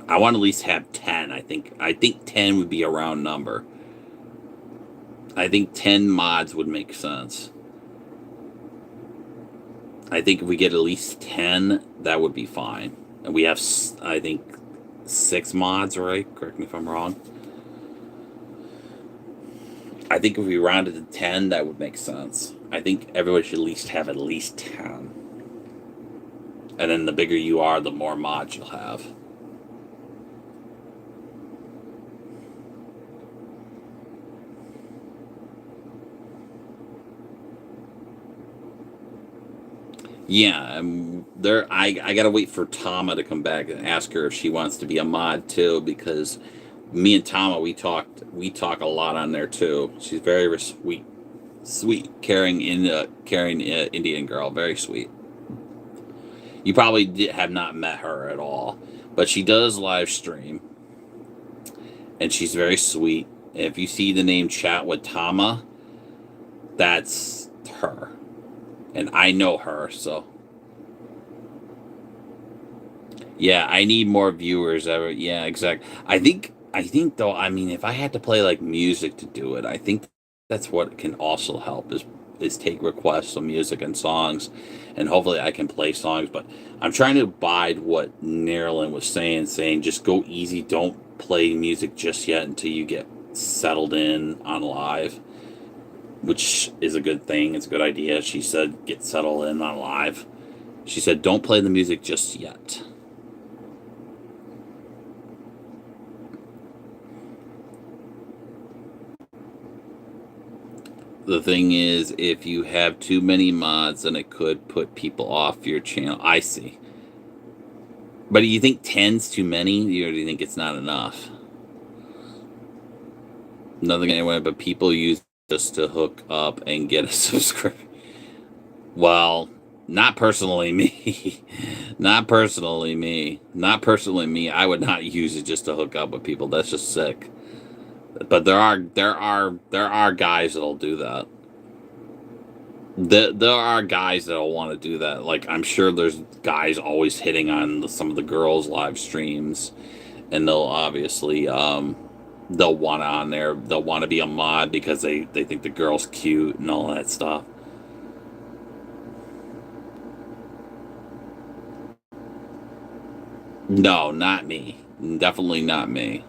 I want to at least have 10. I think 10 would be a round number. I think 10 mods would make sense. I think if we get at least 10, that would be fine. And we have, I think, 6 mods, right? Correct me if I'm wrong. I think if we rounded to 10, that would make sense. I think everyone should at least have at least 10. And then the bigger you are, the more mods you'll have. Yeah, I gotta wait for Tama to come back and ask her if she wants to be a mod too, because me and Tama we talk a lot on there too. She's very sweet, caring Indian girl, very sweet. You probably have not met her at all, but she does live stream, and she's very sweet. And if you see the name Chat with Tama, that's her. And I know her, so. Yeah, I need more viewers. Yeah, exactly. I think though, I mean, if I had to play like music to do it, I think that's what can also help is is take requests of music and songs, and hopefully I can play songs. But I'm trying to abide what Nerlin was saying just go easy, don't play music just yet until you get settled in on live, which is a good thing. It's a good idea. She said get settled in on live. She said don't play the music just yet. The thing is, if you have too many mods, then it could put people off your channel. I see. But do you think 10's too many? Or do you think it's not enough? Nothing anyway, but people use just to hook up and get a subscription. Well, not personally me. Not personally me. Not personally me. I would not use it just to hook up with people. That's just sick. But there are guys that'll do that. There are guys that'll want to do that. Like I'm sure there's guys always hitting on some of the girls' live streams, and they'll obviously they'll want on there. They'll want to be a mod because they think the girl's cute and all that stuff. No, not me. Definitely not me.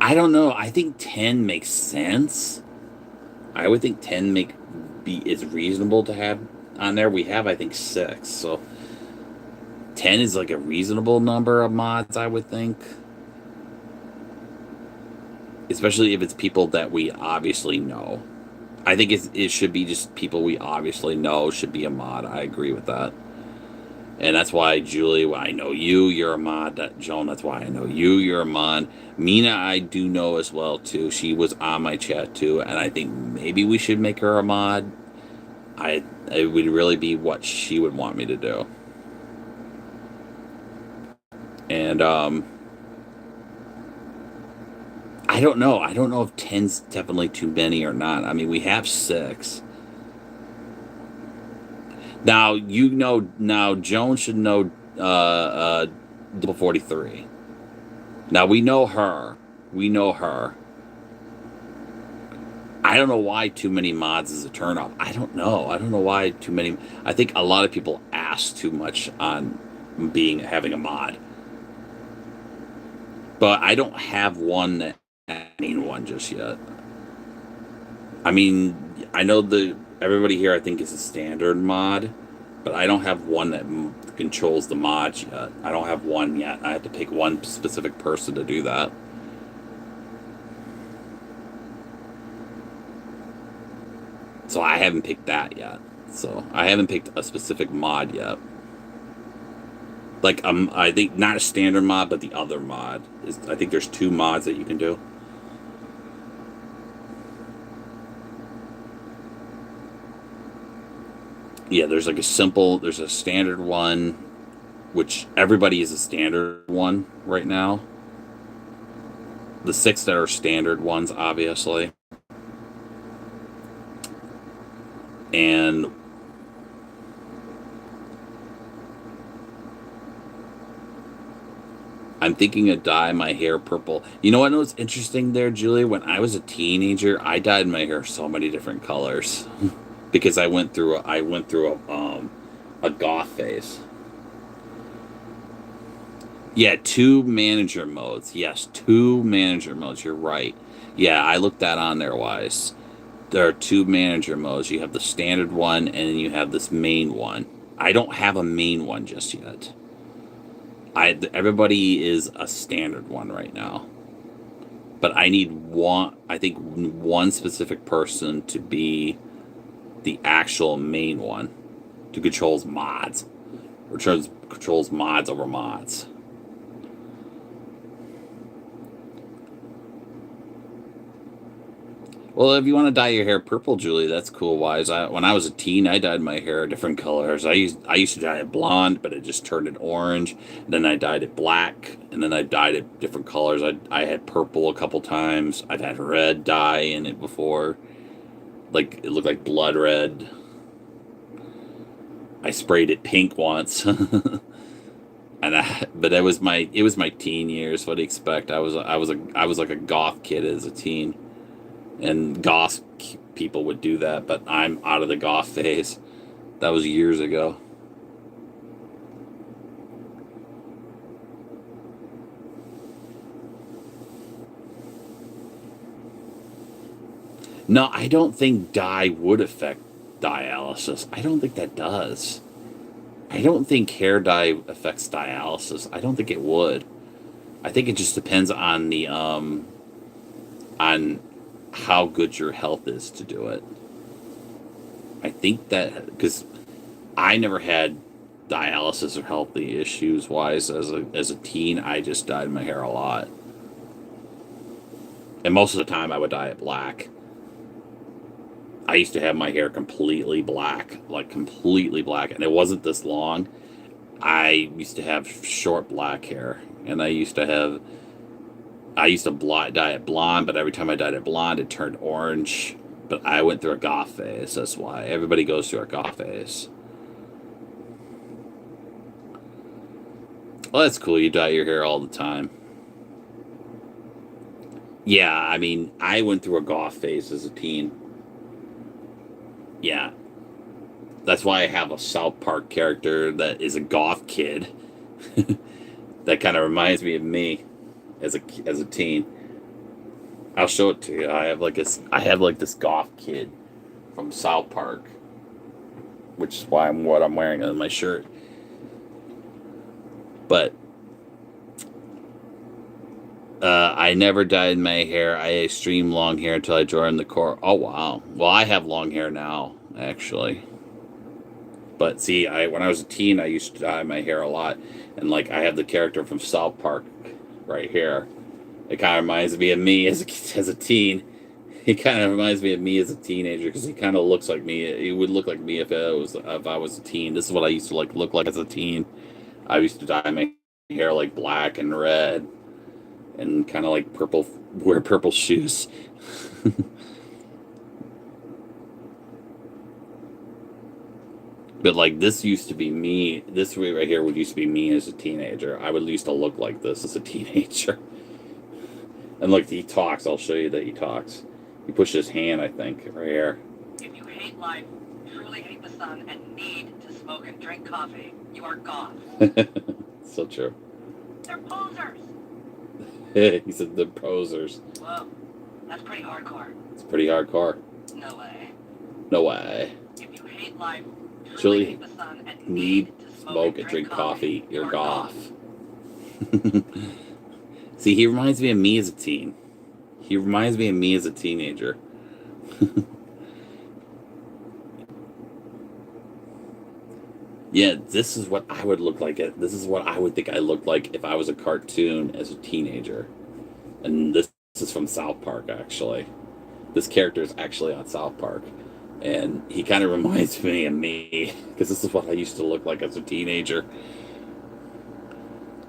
I don't know. I think 10 makes sense. I would think 10 is reasonable to have on there. We have I think 6. So 10 is like a reasonable number of mods, I would think. Especially if it's people that we obviously know. I think it should be just people we obviously know should be a mod. I agree with that. And that's why, Julie, I know you're a mod. Joan, that's why I know you're a mod. Mina, I do know as well, too. She was on my chat, too. And I think maybe we should make her a mod. It would really be what she would want me to do. And, I don't know. I don't know if 10's definitely too many or not. I mean, we have 6. Now, now Joan should know Double 43. Now, we know her. I don't know why too many mods is a turnoff. I don't know why too many. I think a lot of people ask too much on having a mod. But I don't have one main one just yet. I mean, I know everybody here I think is a standard mod, but I don't have one that controls the mods yet. I don't have one yet. I have to pick one specific person to do that. So I haven't picked that yet. So I haven't picked a specific mod yet. Like I think not a standard mod, but the other mod is. I think there's 2 mods that you can do. Yeah, there's a standard one, which everybody is a standard one right now. The 6 that are standard ones, obviously. And I'm thinking of dye my hair purple. You know what was interesting there, Julie? When I was a teenager, I dyed my hair so many different colors. Because I went through a goth phase. Yeah, 2 manager modes. Yes, 2 manager modes. You're right. Yeah, I looked that on there, Wise. There are 2 manager modes. You have the standard one, and then you have this main one. I don't have a main one just yet. Everybody is a standard one right now. But I need one specific person to be the actual main one to controls mods. Or controls mods over mods. Well, if you want to dye your hair purple, Julie, that's cool. Wise. When I was a teen, I dyed my hair different colors. I used to dye it blonde, but it just turned it orange. And then I dyed it black, and then I dyed it different colors. I had purple a couple times. I've had red dye in it before. Like it looked like blood red. I sprayed it pink once. But it was my teen years. What do you expect? I was like a goth kid as a teen. And goth people would do that, but I'm out of the goth phase. That was years ago. No, I don't think dye would affect dialysis. I don't think that does. I don't think hair dye affects dialysis. I don't think it would. I think it just depends on the on how good your health is to do it. I think that because I never had dialysis or healthy issues wise as a teen, I just dyed my hair a lot, and most of the time I would dye it black. I used to have my hair completely black, like completely black, and it wasn't this long. I used to have short black hair, and I used to dye it blonde, but every time I dyed it blonde, it turned orange. But I went through a goth phase. That's why everybody goes through a goth phase. Well, that's cool. You dye your hair all the time. Yeah, I mean, I went through a goth phase as a teen. Yeah, that's why I have a South Park character that is a goth kid. That kind of reminds me of me as a teen. I'll show it to you. I have like this goth kid from South Park, which is why what I'm wearing on my shirt. But I never dyed my hair. I had extreme long hair until I joined the Corps. Oh wow. Well, I have long hair now, actually. But see, when I was a teen, I used to dye my hair a lot, and like I have the character from South Park right here. It kind of reminds me of me as a teen. He kind of reminds me of me as a teenager because he kind of looks like me. He would look like me if I was a teen. This is what I used to like look like as a teen. I used to dye my hair like black and red, and kind of like purple, wear purple shoes. But like this used to be me. This right here would used to be me as a teenager. I would used to look like this as a teenager. And look, he talks. I'll show you that he talks. He pushed his hand, I think, right here. If you hate life, truly hate the sun, and need to smoke and drink coffee, you are gone. So true. They're posers. He said the posers. Whoa, that's pretty hardcore. It's pretty hardcore. No way. No way. If you hate life, Truly hate the sun, and need to smoke and drink coffee, you're goth. See, he reminds me of me as a teen. He reminds me of me as a teenager. Yeah, this is what I would look like. This is what I would think I looked like if I was a cartoon as a teenager. And this is from South Park, actually. This character is actually on South Park. And he kind of reminds me of me. Because this is what I used to look like as a teenager.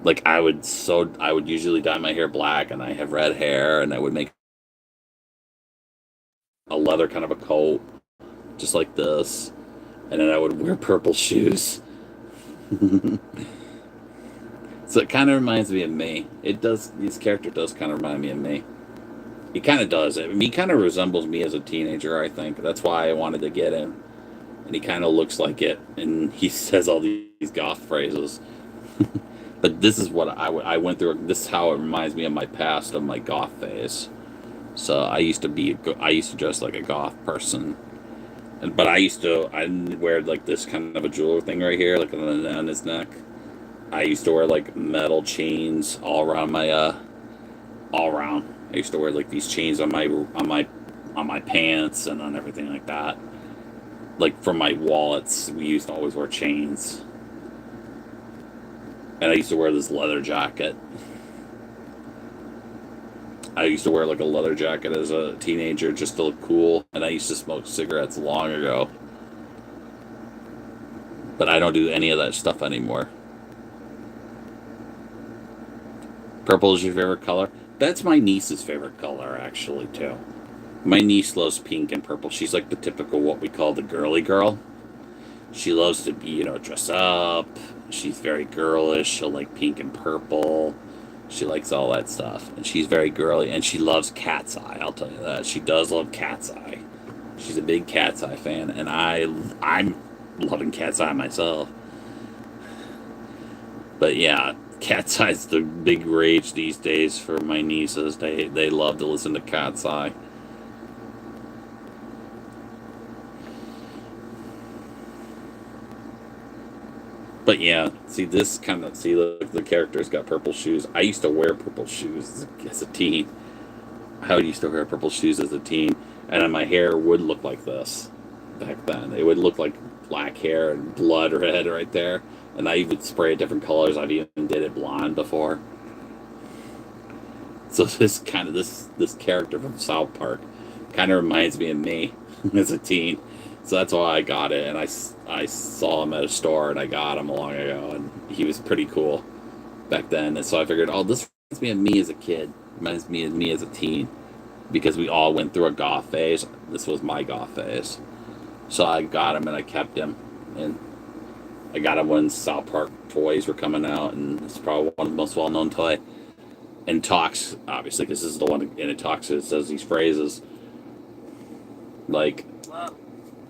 Like I would usually dye my hair black, and I have red hair, and I would make a leather kind of a coat, just like this, and then I would wear purple shoes. So it kind of reminds me of me. It does. This character does kind of remind me of me. He kind of does. I mean, he kind of resembles me as a teenager, I think. That's why I wanted to get him. And he kind of looks like it, and he says all these goth phrases. But this is what I went through. This is how it reminds me of my past, of my goth phase. So I used to dress like a goth person, but I wear like this kind of a jeweler thing right here, like on his neck. I used to wear like metal chains all around all around. I used to wear like these chains on my pants and on everything like that. Like from my wallets, we used to always wear chains. And I used to wear this leather jacket. I used to wear like a leather jacket as a teenager just to look cool. And I used to smoke cigarettes long ago. But I don't do any of that stuff anymore. Purple is your favorite color? That's my niece's favorite color, actually, too. My niece loves pink and purple. She's like the typical, what we call the girly girl. She loves to be, dress up. She's very girlish. She'll like pink and purple. She likes all that stuff, and she's very girly, and she loves Cat's Eye. I'll tell you that. She does love Cat's Eye. She's a big Cat's Eye fan, and I'm loving Cat's Eye myself. But yeah, Cat's Eye's the big rage these days for my nieces. They love to listen to Cat's Eye. But yeah, see this kind of look, the character's got purple shoes. I used to wear purple shoes as a teen. I used to wear purple shoes as a teen, and then my hair would look like this back then. It would look like black hair and blood red right there. And I would spray it different colors. I've even did it blonde before. So this character from South Park kind of reminds me of me as a teen. So that's why I got it, and I saw him at a store, and I got him long ago, and he was pretty cool back then. And so I figured, oh, this reminds me of me as a kid, reminds me of me as a teen, because we all went through a goth phase. This was my goth phase. So I got him, and I kept him, and I got him when South Park toys were coming out, and it's probably one of the most well-known toy. And talks, obviously, because this is the one, and it talks, it says these phrases, like, whoa,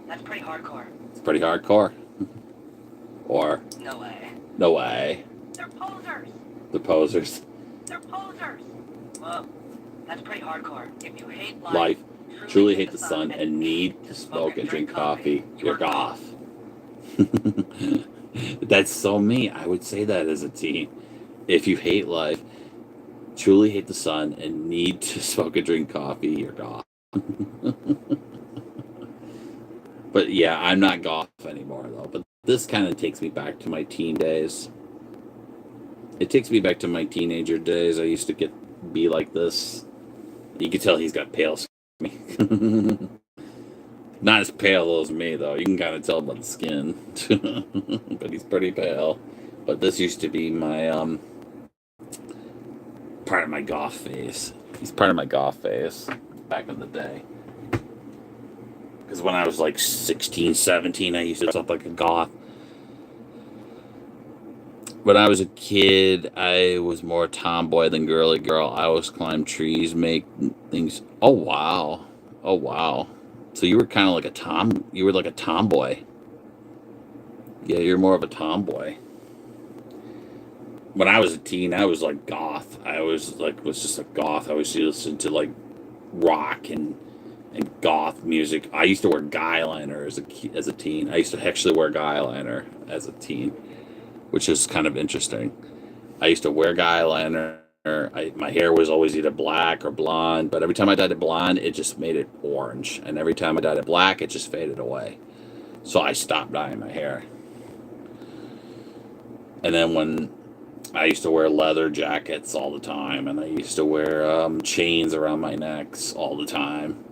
that's pretty hardcore. It's pretty hardcore. Or, No way. No way. They're posers. The posers. They're posers. Whoa, that's pretty hardcore. If you hate Life, truly hate the sun, and need to smoke and drink coffee, you're goth. That's so me. I would say that as a teen. If you hate life, truly hate the sun, and need to smoke and drink coffee, you're goth. But yeah, I'm not goth anymore though. But this kind of takes me back to my teen days. It takes me back to my teenager days. I used to be like this. You can tell he's got pale skin. Not as pale as me though. You can kind of tell by the skin. But he's pretty pale. But this used to be my part of my goth phase. He's part of my goth phase back in the day. Because when I was like 16, 17, I used to dress up like a goth. When I was a kid, I was more tomboy than girly girl. I always climbed trees, make things. Oh, wow. Oh, wow. So you were kind of like you were like a tomboy. Yeah, you're more of a tomboy. When I was a teen, I was like goth. I was just a goth. I was listening to like rock and goth music. I used to wear guy liner as a teen. I used to actually wear guy liner as a teen, which is kind of interesting. I used to wear guy liner. My hair was always either black or blonde, but every time I dyed it blonde, it just made it orange. And every time I dyed it black, it just faded away. So I stopped dyeing my hair. And then when I used to wear leather jackets all the time, and I used to wear chains around my necks all the time.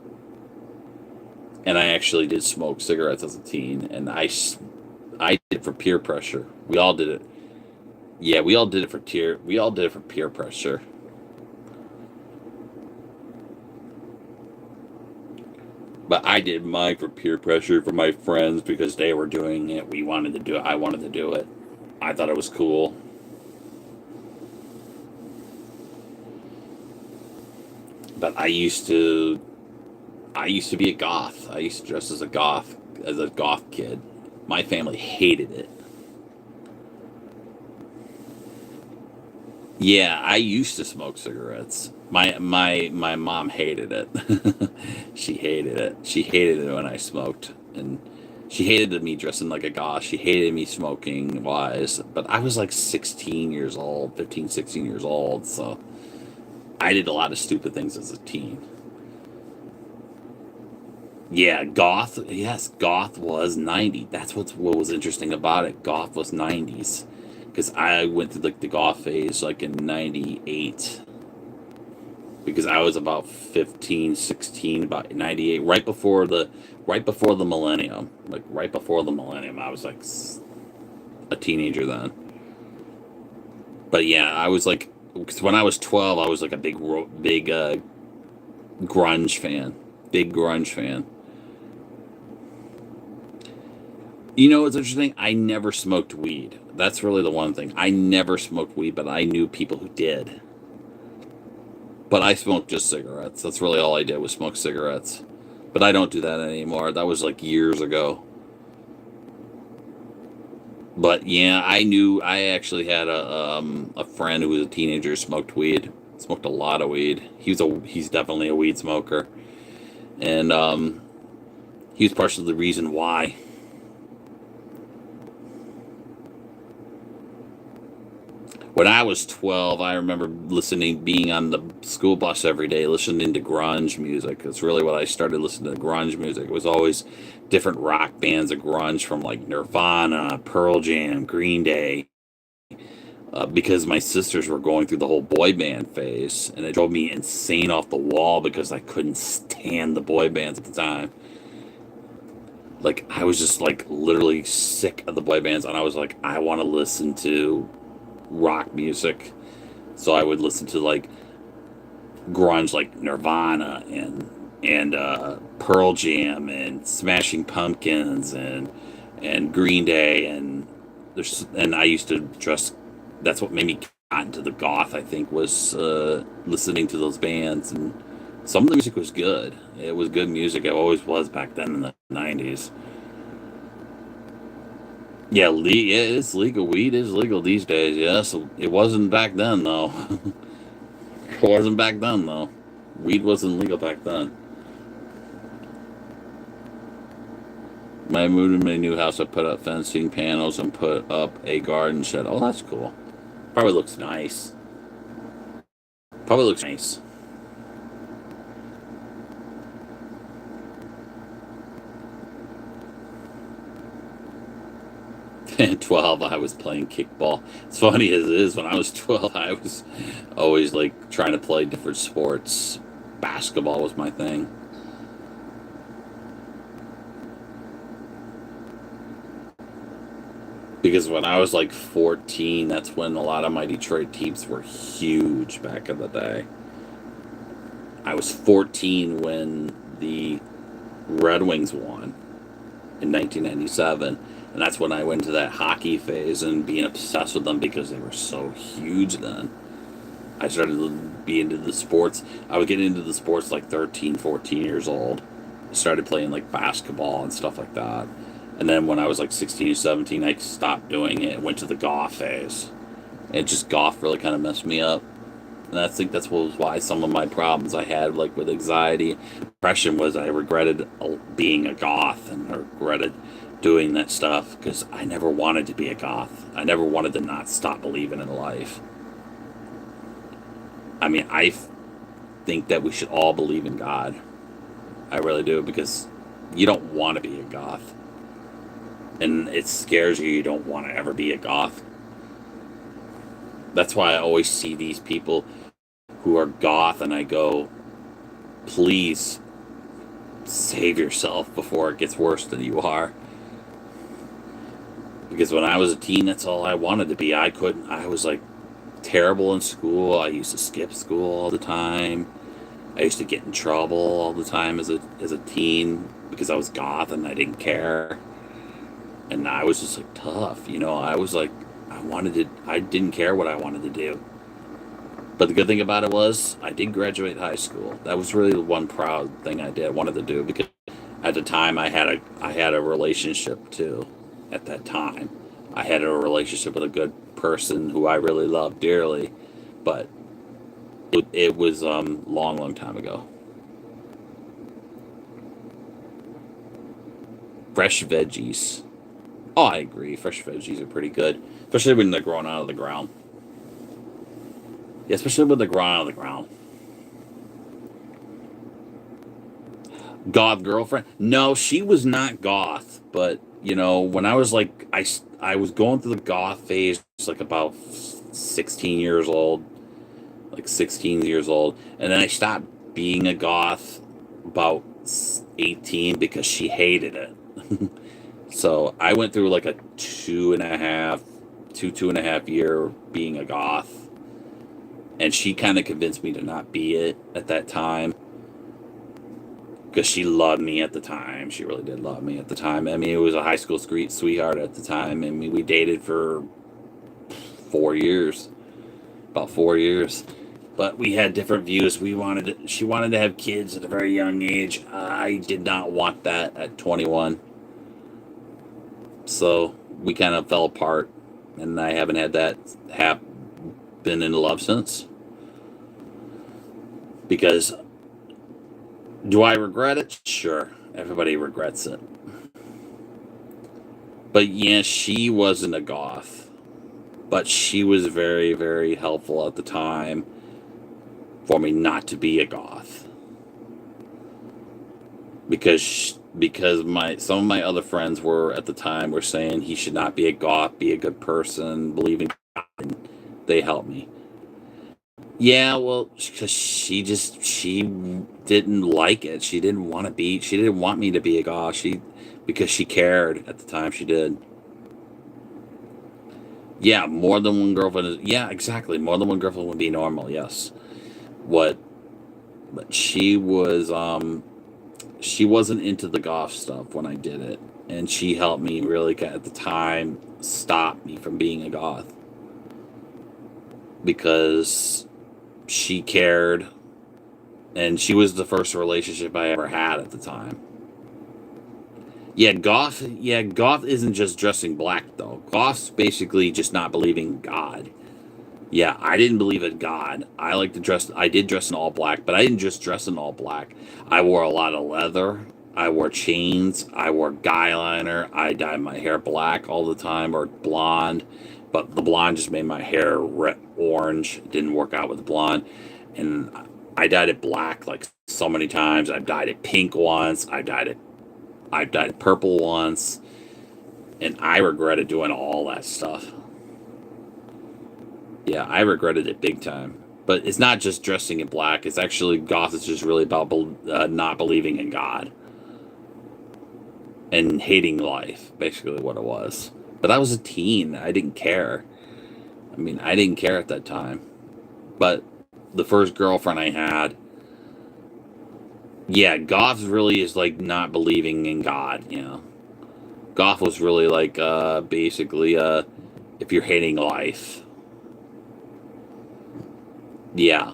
And I actually did smoke cigarettes as a teen, and I did it for peer pressure. We all did it. Yeah, we all did it for peer pressure. But I did mine for peer pressure from my friends because they were doing it. We wanted to do it. I wanted to do it. I thought it was cool. But I used to be a goth. I used to dress as a goth kid. My family hated it. Yeah, I used to smoke cigarettes. My mom hated it. She hated it. She hated it when I smoked, and she hated me dressing like a goth. She hated me smoking wise. But I was like 16 years old, 15, 16 years old, so I did a lot of stupid things as a teen. Yeah, goth. Yes, goth was 90. That's what was interesting about it. Goth was 90s. Because I went through like the goth phase like in 98. Because I was about 15, 16, about 98, right before the millennium. Like right before the millennium, I was like a teenager then. But yeah, I was like, because when I was 12, I was like a big grunge fan. Big grunge fan. You know what's interesting? I never smoked weed. That's really the one thing. I never smoked weed, but I knew people who did. But I smoked just cigarettes. That's really all I did was smoke cigarettes. But I don't do that anymore. That was like years ago. But yeah, I actually had a friend who was a teenager who smoked weed. Smoked a lot of weed. He's definitely a weed smoker. And he was partially the reason why. When I was 12, I remember being on the school bus every day, listening to grunge music. That's really what I started listening to grunge music. It was always different rock bands of grunge from like Nirvana, Pearl Jam, Green Day, because my sisters were going through the whole boy band phase, and it drove me insane off the wall because I couldn't stand the boy bands at the time. Like, I was just like literally sick of the boy bands, and I was like, I want to listen to rock music. So I would listen to like grunge, like Nirvana and Pearl Jam and Smashing Pumpkins and Green Day and I used to dress. That's what made me got into the goth. I think was listening to those bands, and some of the music was good. It was good music. It always was back then in the '90s. Yeah, yeah, it's legal. Weed is legal these days. Yes, it wasn't back then though. It wasn't back then though. Weed wasn't legal back then. When I moved to my new house, I put up fencing panels and put up a garden shed. Oh, that's cool. Probably looks nice. Probably looks nice. 12, I was playing kickball. It's funny as it is, when I was 12, I was always like trying to play different sports. Basketball was my thing. Because when I was like 14, that's when a lot of my Detroit teams were huge back in the day. I was 14 when the Red Wings won in 1997. And that's when I went to that hockey phase and being obsessed with them because they were so huge then. I started to be into the sports. I was getting into the sports like 13, 14 years old. I started playing like basketball and stuff like that. And then when I was like 16 or 17, I stopped doing it and went to the golf phase. And just golf really kind of messed me up. And I think that's what was why some of my problems I had, like with anxiety, depression, was I regretted being a goth and I regretted doing that stuff because I never wanted to be a goth. I never wanted to not stop believing in life. I mean, think that we should all believe in God. I really do, because you don't want to be a goth. And it scares you. You don't want to ever be a goth. That's why I always see these people who are goth and I go, please save yourself before it gets worse than you are. Because when I was a teen, that's all I wanted to be. I was like terrible in school. I used to skip school all the time. I used to get in trouble all the time as a teen because I was goth and I didn't care. And I was just like tough, I was like, I didn't care what I wanted to do. But the good thing about it was I did graduate high school. That was really the one proud thing I wanted to do, because at the time I had a relationship too. At that time, I had a relationship with a good person who I really loved dearly, but it was long time ago. Fresh veggies. Oh, I agree. Fresh veggies are pretty good, especially when they're growing out of the ground. Yeah, especially when they're growing out of the ground. Goth girlfriend? No, she was not goth. But when I was like, I was going through the goth phase, like about 16 years old, like 16 years old, and then I stopped being a goth about 18 because she hated it. So I went through like a 2.5 year being a goth, and she kind of convinced me to not be it at that time because she loved me at the time. She really did love me at the time. I mean, it was a high school sweetheart at the time. I mean, we dated for 4 years, about 4 years. but we had different views. She wanted to have kids at a very young age. I did not want that at 21. So we kind of fell apart, and I haven't had that been in love since. Because do I regret it? Sure. Everybody regrets it. But yeah, she wasn't a goth. But she was very, very helpful at the time for me not to be a goth. Because some of my other friends were at the time were saying he should not be a goth, be a good person, believe in God, and they helped me. Yeah, well, because she didn't like it. She didn't want me to be a goth. Because she cared at the time. She did. Yeah, more than one girlfriend. Yeah, exactly. More than one girlfriend would be normal. Yes. What? But she wasn't into the goth stuff when I did it, and she helped me really at the time stop me from being a goth because she cared, and she was the first relationship I ever had at the time. Yeah, goth isn't just dressing black though. Goth's basically just not believing in God. Yeah, I didn't believe in God. I did dress in all black, but I didn't just dress in all black. I wore a lot of leather. I wore chains. I wore guy liner. I dyed my hair black all the time or blonde, but the blonde just made my hair orange. It didn't work out with the blonde. And I dyed it black like so many times. I've dyed it pink once. I've dyed it purple once. And I regretted doing all that stuff. Yeah, I regretted it big time. But it's not just dressing in black. It's actually goth is just really about not believing in God and hating life, basically what it was. But I was a teen. I didn't care. I mean, I didn't care at that time. But the first girlfriend I had, yeah, goth really is like not believing in God, you know. Goth was really like basically if you're hating life. Yeah.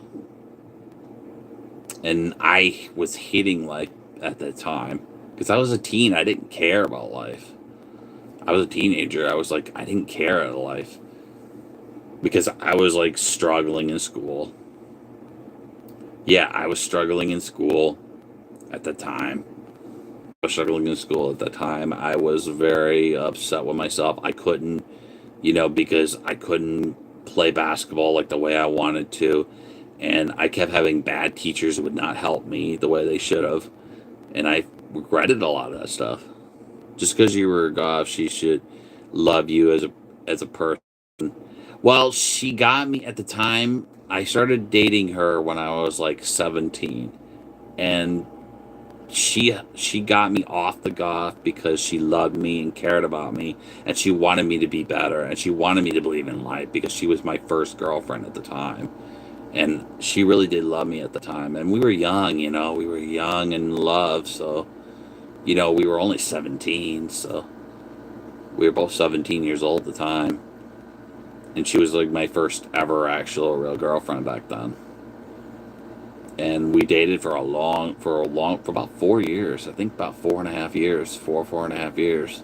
And I was hating life at that time because I was a teen. I didn't care about life. I was a teenager. I was like, I didn't care about life because I was like struggling in school. Yeah, I was struggling in school at the time. I was struggling in school at that time. I was very upset with myself. I couldn't, because I couldn't play basketball like the way I wanted to. And I kept having bad teachers who would not help me the way they should have. And I regretted a lot of that stuff. Just because you were a goth, she should love you as a person. Well, she got me at the time. I started dating her when I was like 17. And she got me off the goth because she loved me and cared about me, and she wanted me to be better, and she wanted me to believe in life because she was my first girlfriend at the time, and she really did love me at the time. And we were young, we were young and in love, so we were only 17, so we were both 17 years old at the time, and she was like my first ever actual real girlfriend back then. And we dated for about 4 years. I think about 4.5 years, 4.5 years.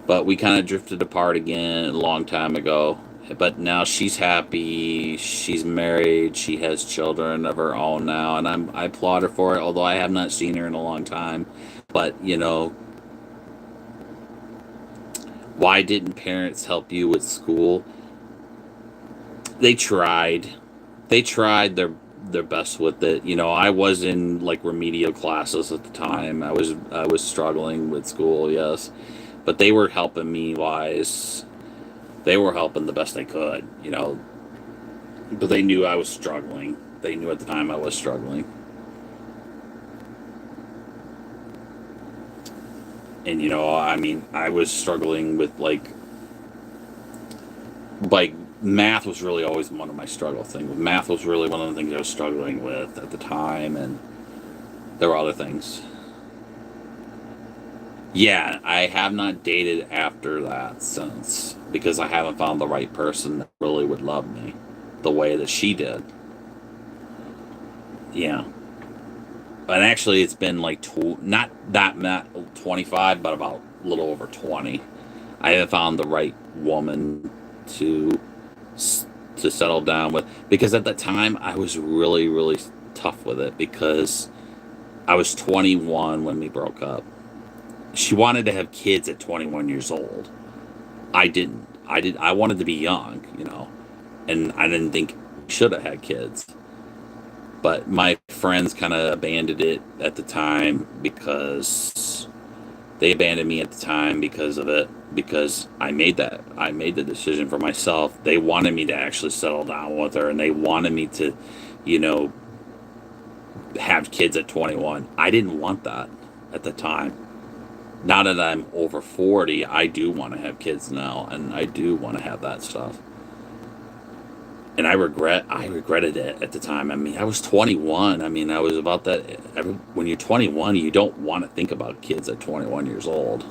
But we kind of drifted apart again a long time ago. But now she's happy. She's married. She has children of her own now, and I applaud her for it. Although I have not seen her in a long time. But why didn't parents help you with school? They tried. They tried their best with it. I was in like remedial classes at the time. I was struggling with school, yes. But they were helping me wise. They were helping the best they could, But they knew I was struggling. They knew at the time I was struggling. And I was struggling with like math was really always one of my struggle things. Math was really one of the things I was struggling with at the time, and there were other things. Yeah, I have not dated after that since because I haven't found the right person that really would love me the way that she did. Yeah. And actually, it's been like not that 25, but about a little over 20. I haven't found the right woman to to settle down with, because at the time I was really really tough with it, because I was 21 when we broke up. She wanted to have kids at 21 years old. I didn't. I wanted to be young, and I didn't think we should have had kids. But my friends kind of abandoned it at the time, because they abandoned me at the time because of it, because I made the decision for myself. They wanted me to actually settle down with her, and they wanted me to, you know, have kids at 21. I didn't want that at the time. Now that I'm over 40, I do want to have kids now, and I do want to have that stuff. And I regretted it at the time. I mean, I was 21. I mean, I was about that. When you're 21, you don't want to think about kids at 21 years old.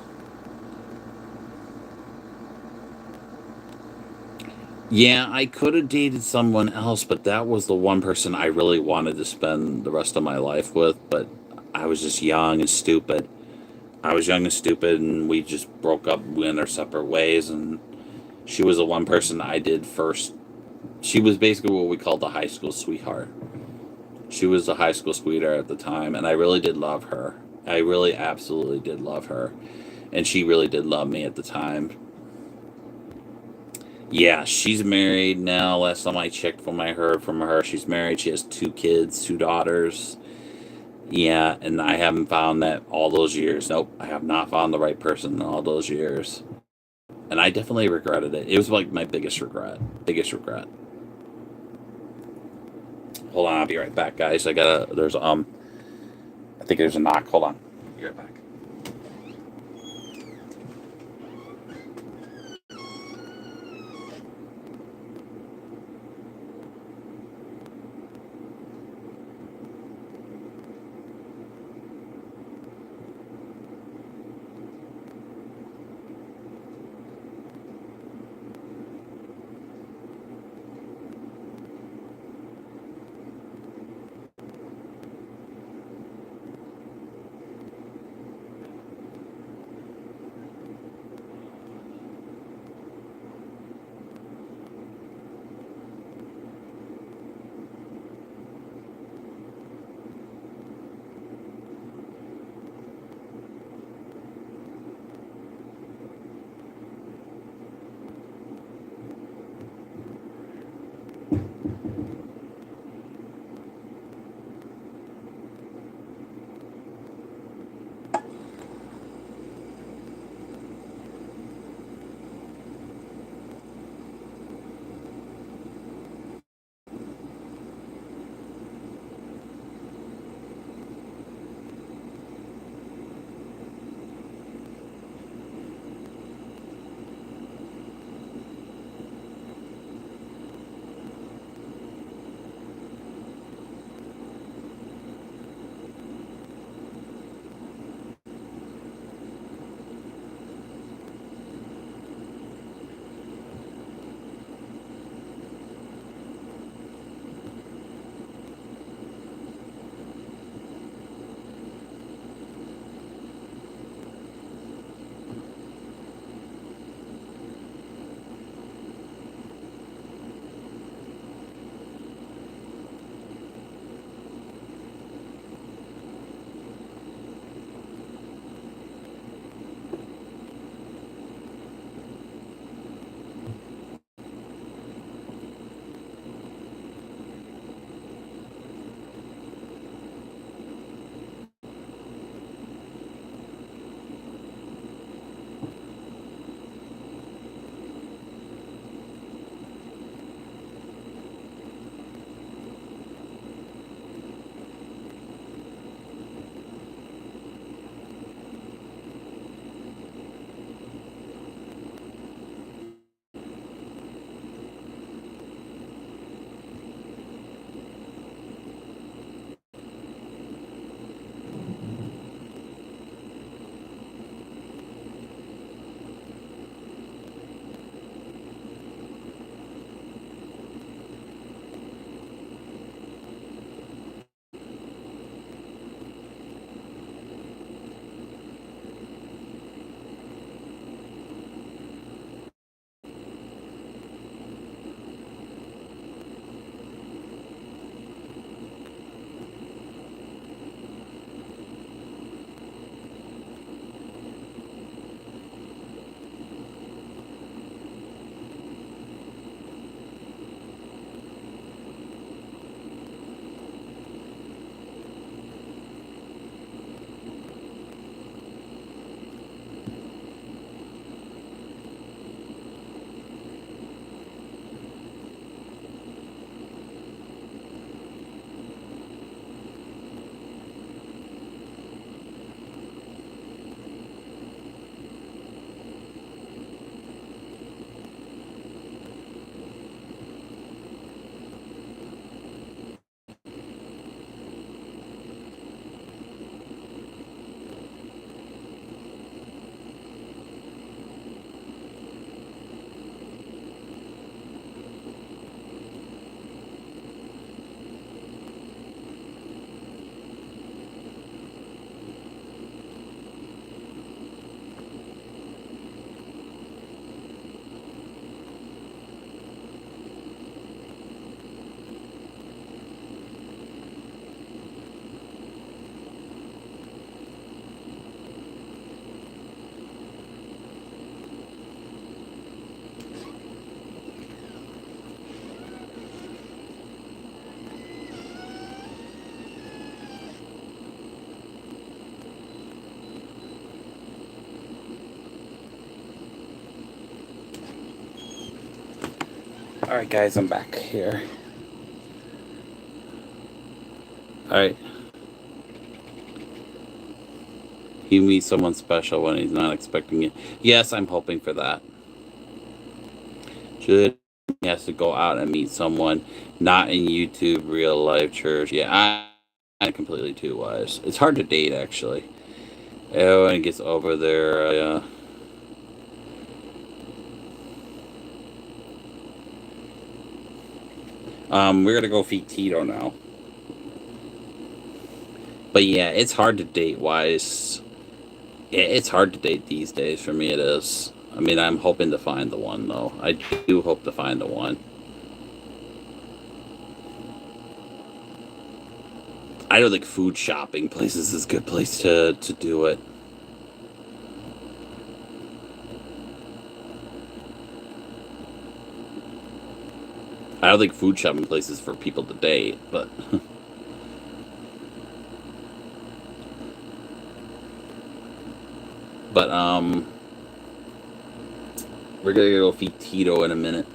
Yeah, I could have dated someone else, but that was the one person I really wanted to spend the rest of my life with. But I was just young and stupid. I was young and stupid, and we just broke up, went our separate ways. And she was the one person I did first. She was basically what we called the high school sweetheart. She was the high school sweetheart at the time, and I really did love her. I really absolutely did love her, and she really did love me at the time. Yeah, she's married now. Last time I checked, from I heard from her, she's married. She has two kids, two daughters. Yeah, and I haven't found that all those years. Nope, I have not found the right person in all those years, and I definitely regretted it. It was like my biggest regret. Biggest regret. Hold on, I'll be right back, guys. I think there's a knock. Hold on. Be right back. Alright, guys, I'm back here. Alright. He meets someone special when he's not expecting it. Yes, I'm hoping for that. He has to go out and meet someone, not in YouTube, real life, church. Yeah, I'm completely too wise. It's hard to date, actually. Oh, when it gets over there, we're gonna go feed Tito now. But yeah, it's hard to date wise. Yeah, it's hard to date these days. For me, it is. I mean, I'm hoping to find the one, though. I do hope to find the one. I don't think food shopping places is a good place to do it. I don't think food shopping places for people to date, but but we're gonna go feed Tito in a minute.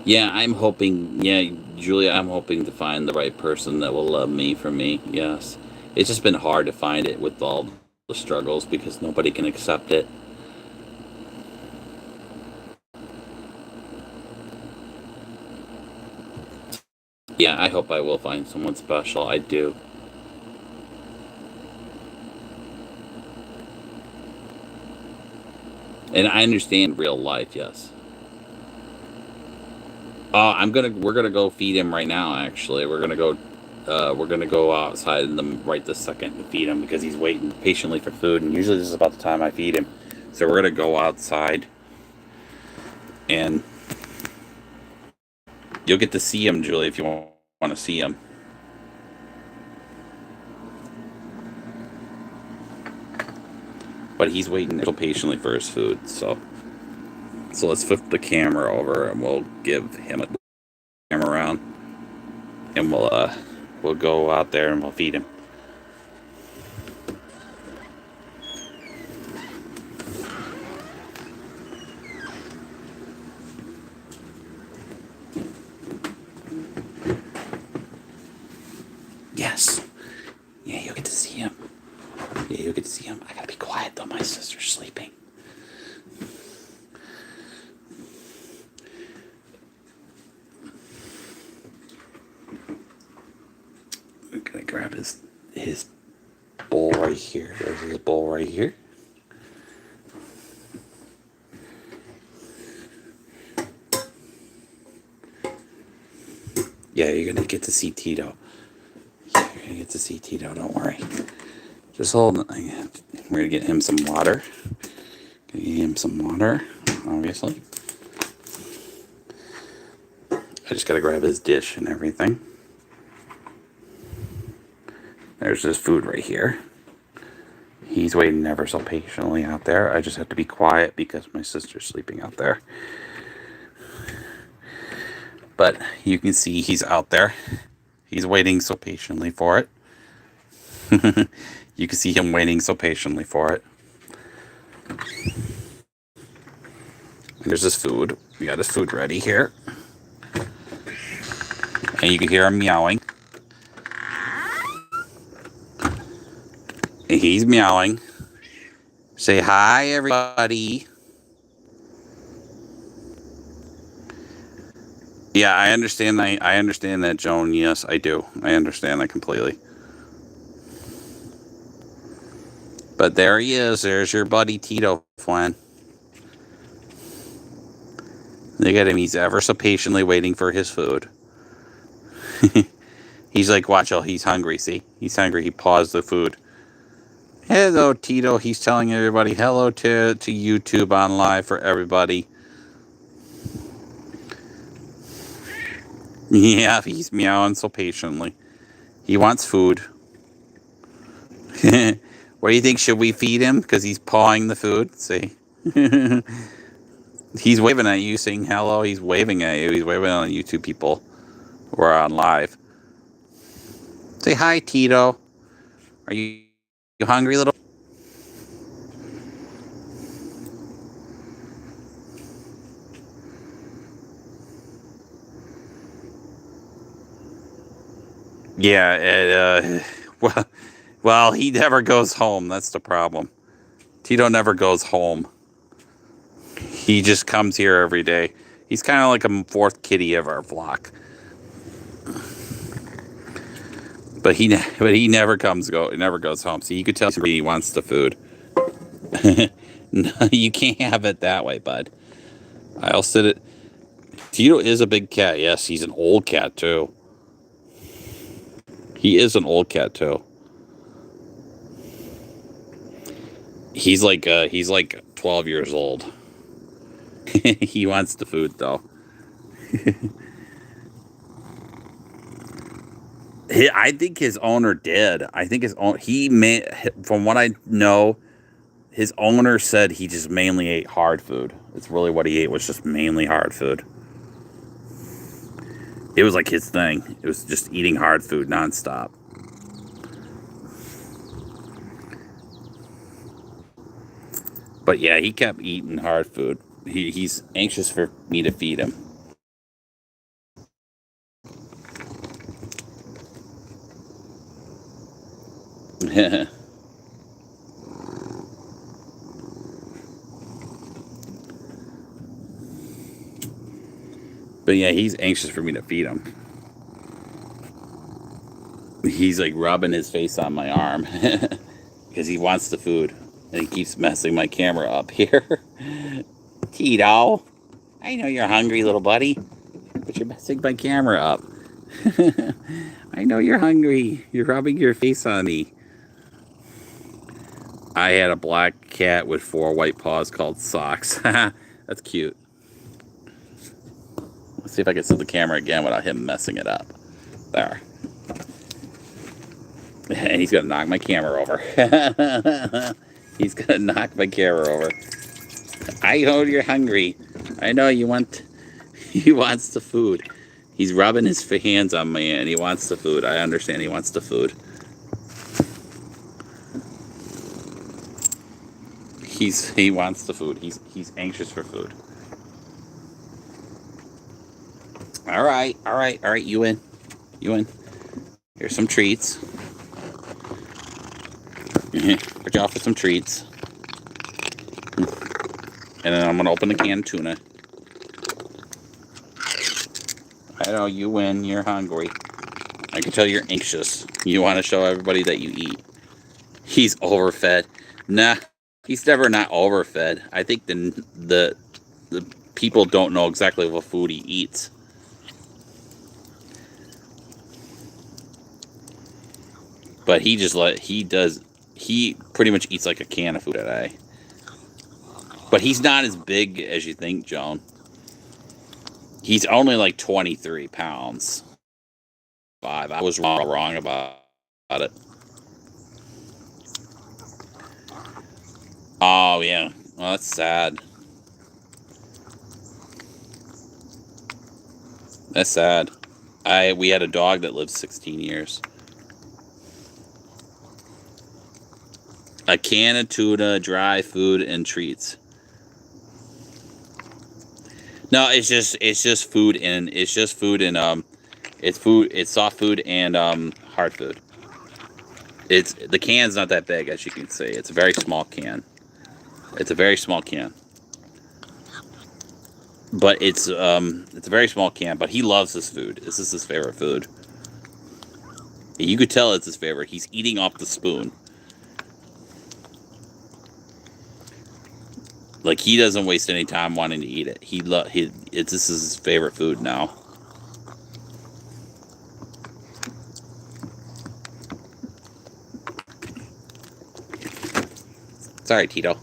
Yeah, I'm hoping. Yeah, Julia, I'm hoping to find the right person that will love me for me. Yes, it's just been hard to find it with all the struggles because nobody can accept it. Yeah, I hope I will find someone special. I do. And I understand real life, yes. We're gonna go feed him right now, actually. We're gonna go outside in the right this second and feed him because he's waiting patiently for food, and usually this is about the time I feed him. So we're gonna go outside and you'll get to see him, Julie, if you want to see him. But he's waiting so patiently for his food, so let's flip the camera over and we'll give him a camera around, and we'll go out there and we'll feed him. Yes. Yeah, you'll get to see him. Yeah, you'll get to see him. I gotta be quiet though, my sister's sleeping. I'm gonna grab his bowl right here. There's his bowl right here. Yeah, you're gonna get to see Tito. Yeah, you're gonna get to see Tito, don't worry. Just hold on. We're gonna get him some water. Gonna get him some water, obviously. I just gotta grab his dish and everything. There's his food right here. He's waiting ever so patiently out there. I just have to be quiet because my sister's sleeping out there. But you can see he's out there. He's waiting so patiently for it. You can see him waiting so patiently for it. There's his food. We got his food ready here. And you can hear him meowing. And he's meowing. Say hi, everybody. Yeah, I understand. I understand that, Joan. Yes, I do. I understand that completely. But there he is. There's your buddy Tito, Flan. Look at him. He's ever so patiently waiting for his food. He's like, watch out. He's hungry. See? He's hungry. He paused the food. Hello, Tito. He's telling everybody hello to YouTube on live for everybody. Yeah, he's meowing so patiently. He wants food. What do you think? Should we feed him? Because he's pawing the food. See? He's waving at you, saying hello. He's waving at you. He's waving at YouTube people who are on live. Say hi, Tito. Are you hungry, little? Yeah, well, he never goes home. That's the problem. Tito never goes home. He just comes here every day. He's kind of like a fourth kitty of our flock. But he never never goes home. So you could tell he wants the food. No, you can't have it that way, bud. I'll sit it. Tito is a big cat. Yes, he's an old cat too. He is an old cat too. He's like 12 years old. He wants the food though. I think his owner did. I think from what I know, his owner said he just mainly ate hard food. It's really what he ate was just mainly hard food. It was like his thing. It was just eating hard food nonstop. But yeah, he kept eating hard food. He's anxious for me to feed him. But yeah, he's anxious for me to feed him. He's like rubbing his face on my arm because he wants the food. And he keeps messing my camera up here. Tito, I know you're hungry, little buddy, but you're messing my camera up. I know you're hungry. You're rubbing your face on me. I had a black cat with 4 white paws called Socks. That's cute. Let's see if I can set the camera again without him messing it up. There. And he's going to knock my camera over. He's going to knock my camera over. I know you're hungry. I know you want... He wants the food. He's rubbing his hands on me and he wants the food. I understand he wants the food. He wants the food. He's anxious for food. All right, you in. Here's some treats. Put you off with some treats. And then I'm gonna open the can of tuna. I know you win, you're hungry. I can tell you're anxious. You want to show everybody that you eat. He's overfed. Nah, he's never not overfed. I think the people don't know exactly what food he eats. But he pretty much eats like a can of food a day. But he's not as big as you think, Joan. He's only like 23 pounds. I was wrong about it. Oh, yeah. Well, that's sad. That's sad. We had a dog that lived 16 years. A can of tuna, dry food, and treats. No, it's just food and it's soft food and hard food. The can's not that big, as you can see. It's a very small can. But it's a very small can, but he loves this food. This is his favorite food. You could tell it's his favorite. He's eating off the spoon. Like, he doesn't waste any time wanting to eat it. This is his favorite food now. Sorry, Tito.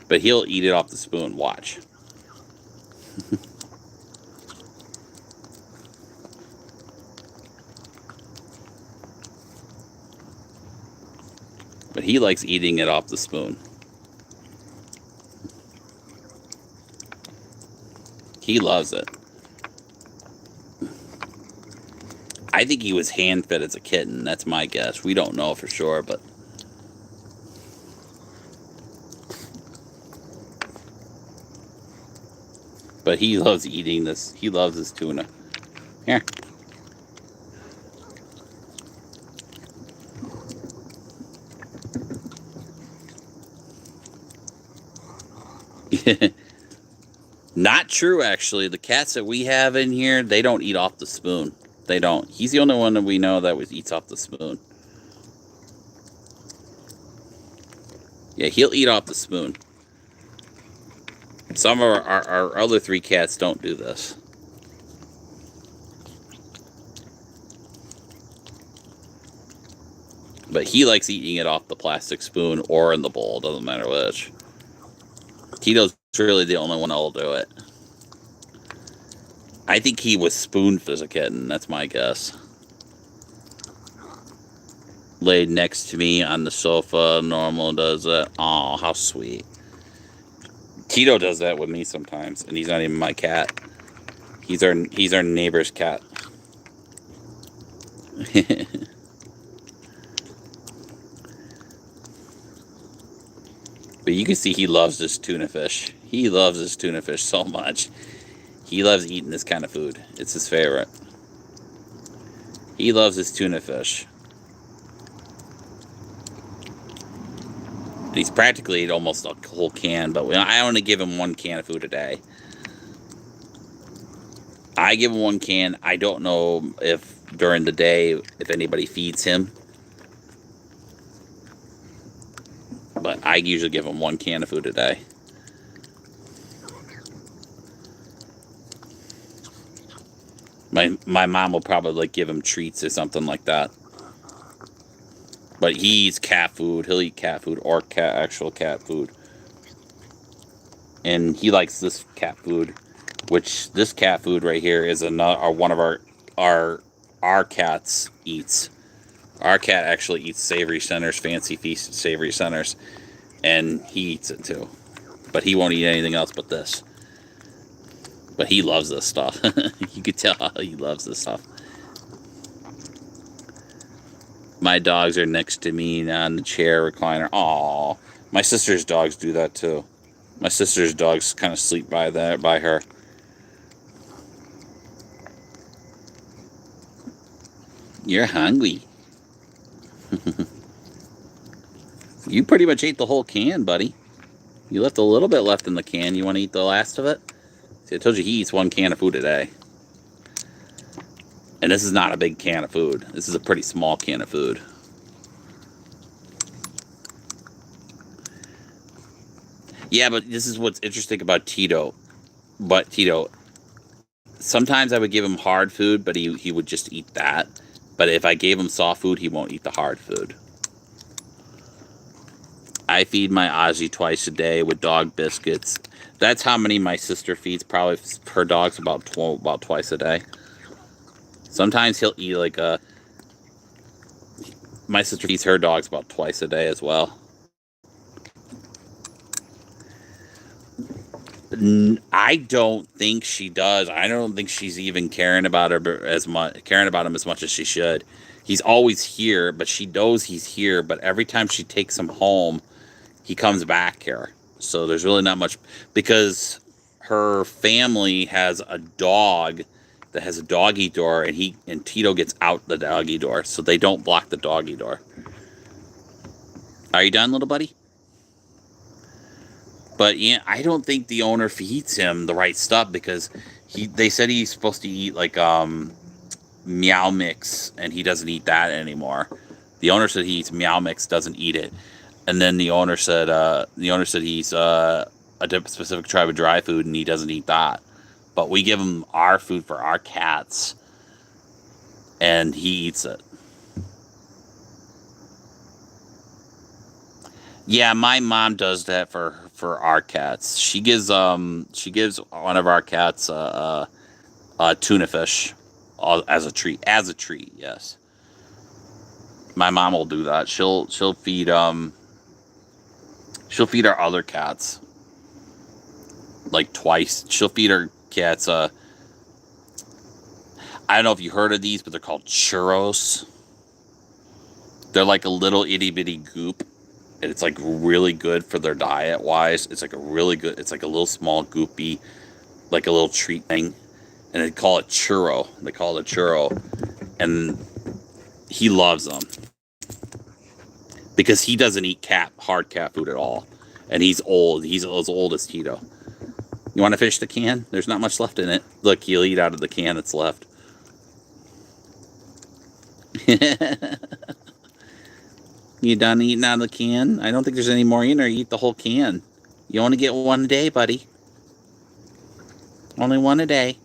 But he'll eat it off the spoon. Watch. But he likes eating it off the spoon. He loves it. I think he was hand-fed as a kitten. That's my guess. We don't know for sure, but... But he loves eating this. He loves his tuna. Here. Not true, actually. The cats that we have in here, they don't eat off the spoon. They don't. He's the only one that we know that eats off the spoon. Yeah, he'll eat off the spoon. Some of our other 3 cats don't do this. But he likes eating it off the plastic spoon or in the bowl. Doesn't matter which. Tito's really the only one that'll do it. I think he was spooned as a kitten. That's my guess. Laid next to me on the sofa. Normal does it. Aw, how sweet. Tito does that with me sometimes, and he's not even my cat. He's our neighbor's cat. But you can see he loves this tuna fish. He loves this tuna fish so much. He loves eating this kind of food. It's his favorite. He loves his tuna fish. He's practically ate almost a whole can, but I only give him 1 can of food a day. I give him 1 can. I don't know if during the day, if anybody feeds him. But I usually give him 1 can of food a day. My mom will probably give him treats or something like that. But he eats cat food. He'll eat cat food or actual cat food. And he likes this cat food, which this cat food right here is one of our cats eats. Our cat actually eats Savory Centers, Fancy Feast Savory Centers, and he eats it too. But he won't eat anything else but this. But he loves this stuff. You could tell how he loves this stuff. My dogs are next to me on the chair recliner. Aww. My sister's dogs do that too. My sister's dogs kind of sleep by her. You're hungry. You pretty much ate the whole can, buddy. You left a little bit left in the can. You want to eat the last of it? See, I told you he eats 1 can of food a day. And this is not a big can of food. This is a pretty small can of food. Yeah, but this is what's interesting about Tito. But Tito, sometimes I would give him hard food, but he would just eat that. But if I gave him soft food, he won't eat the hard food. I feed my Ozzy twice a day with dog biscuits. That's how many my sister feeds. Probably her dog's about twice a day. Sometimes he'll eat like a... My sister feeds her dogs about twice a day as well. I don't think she does. I don't think she's even caring about him as much as she should. He's always here, but she knows he's here. But every time she takes him home, he comes back here. So there's really not much, because her family has a dog that has a doggy door, and Tito gets out the doggy door, so they don't block the doggy door. Are you done, little buddy? But yeah, I don't think the owner feeds him the right stuff, because they said he's supposed to eat like Meow Mix, and he doesn't eat that anymore. The owner said he eats Meow Mix, doesn't eat it, and then the owner said he's a specific tribe of dry food, and he doesn't eat that. But we give him our food for our cats, and he eats it. Yeah, my mom does that for our cats. She gives one of our cats a tuna fish as a treat. As a treat, yes. My mom will do that. She'll feed our other cats like twice. She'll feed her cats I don't know if you heard of these, but they're called churros. They're like a little itty bitty goop. And it's like really good for their diet wise. It's like a little small goopy like a little treat thing, and they call it churro. They call it churro, and he loves them because he doesn't eat hard cat food at all, and he's old. He's as old as Tito. You want to finish the can? There's not much left in it. Look, he'll eat out of the can that's left. You done eating out of the can? I don't think there's any more in there. You eat the whole can. You only get one a day, buddy. Only one a day.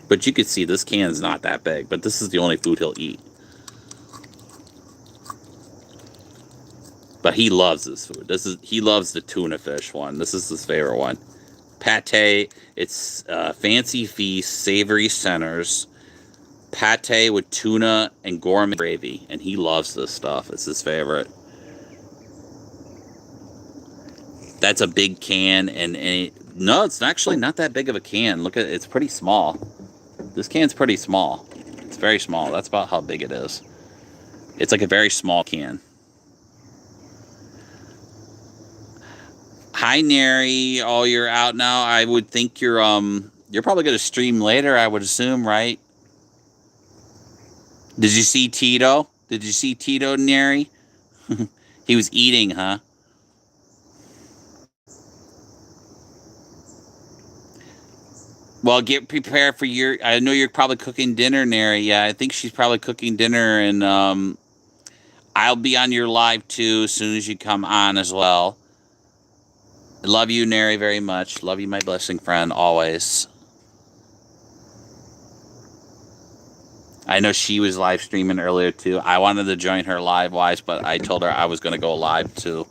But you could see this can's not that big, but this is the only food he'll eat. But he loves this food. He loves the tuna fish one. This is his favorite one. Pate. It's fancy feast, savory centers. Pate with tuna and gourmet gravy, and he loves this stuff. It's his favorite. That's a big can, and no, it's actually not that big of a can. Look at it, it's pretty small. This can's pretty small. It's very small. That's about how big it is. It's like a very small can. Hi, Neri. Oh, you're out now. I would think you're probably gonna stream later, I would assume, right? Did you see Tito? Did you see Tito, Neri? He was eating, huh? Well, get prepared for your... I know you're probably cooking dinner, Neri. Yeah, I think she's probably cooking dinner, and I'll be on your live, too, as soon as you come on as well. I love you, Neri, very much. Love you, my blessing friend, always. I know she was live streaming earlier, too. I wanted to join her live-wise, but I told her I was going to go live, too.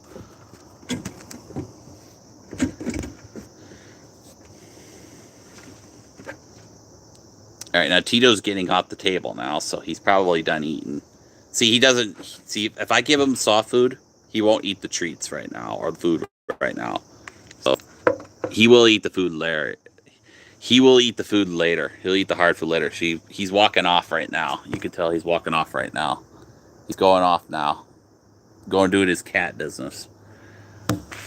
All right, now Tito's getting off the table now, so he's probably done eating. See, he doesn't... See, if I give him soft food, he won't eat the treats right now, or the food right now. So, he will eat the food later. He will eat the food later. He'll eat the hard food later. He's walking off right now. You can tell he's walking off right now. He's going off now. Going doing his cat business.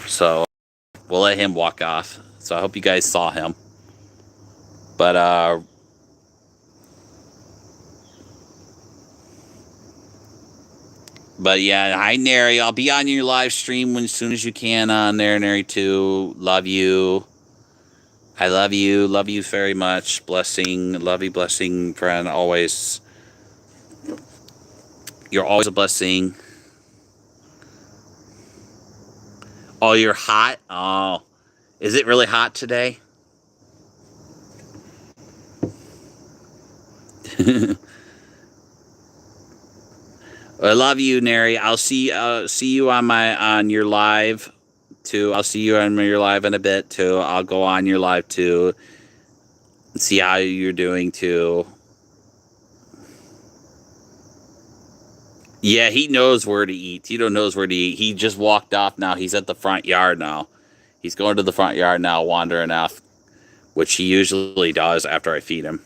So, we'll let him walk off. So, I hope you guys saw him. But, yeah, hi, Neri. I'll be on your live stream as soon as you can on there, Neri, too. Love you. I love you. Love you very much. Blessing. Love you, blessing, friend. Always. You're always a blessing. Oh, you're hot? Oh. Is it really hot today? I love you, Neri. I'll see you on your live too. I'll see you on your live in a bit too. I'll go on your live too. See how you're doing too. Yeah, he knows where to eat. Tito knows where to eat. He just walked off now. He's at the front yard now. He's going to the front yard now, wandering off, which he usually does after I feed him.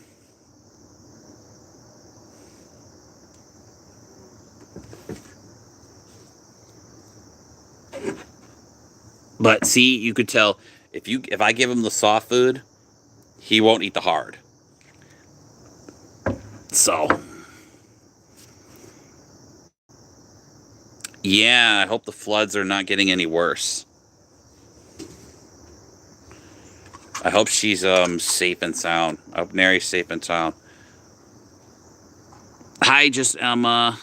But see, you could tell if I give him the soft food, he won't eat the hard. So, yeah, I hope the floods are not getting any worse. I hope she's safe and sound. I hope Neri's safe and sound. Hi, just Emma.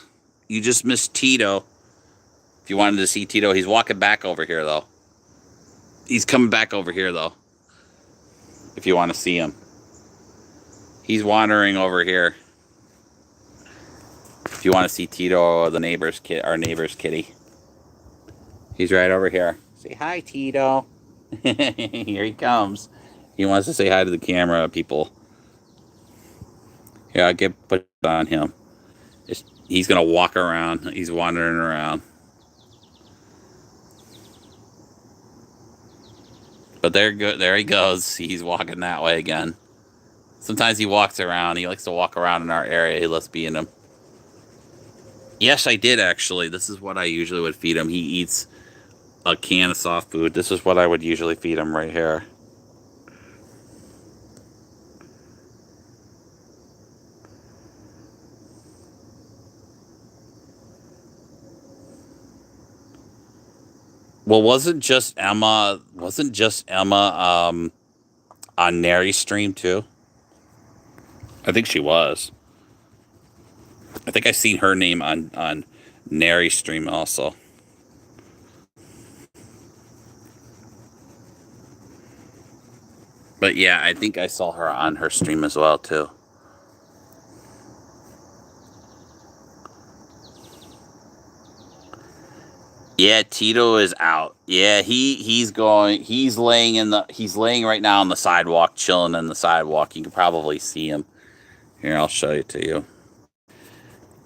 You just missed Tito. If you wanted to see Tito, he's walking back over here though. He's coming back over here, though. If you want to see him. He's wandering over here. If you want to see Tito or our neighbor's kitty. He's right over here. Say hi, Tito. Here he comes. He wants to say hi to the camera, people. Here, I'll put it on him. He's going to walk around. He's wandering around. But there he goes. He's walking that way again. Sometimes he walks around. He likes to walk around in our area. He loves being him. Yes, I did, actually. This is what I usually would feed him. He eats a can of soft food. This is what I would usually feed them right here. Well, wasn't just Emma on Nary's stream too? I think she was. I think I've seen her name on Nary's stream also. But yeah, I think I saw her on her stream as well too. Yeah, Tito is out. Yeah, he's going. He's laying right now on the sidewalk, chilling on the sidewalk. You can probably see him. Here, I'll show it to you.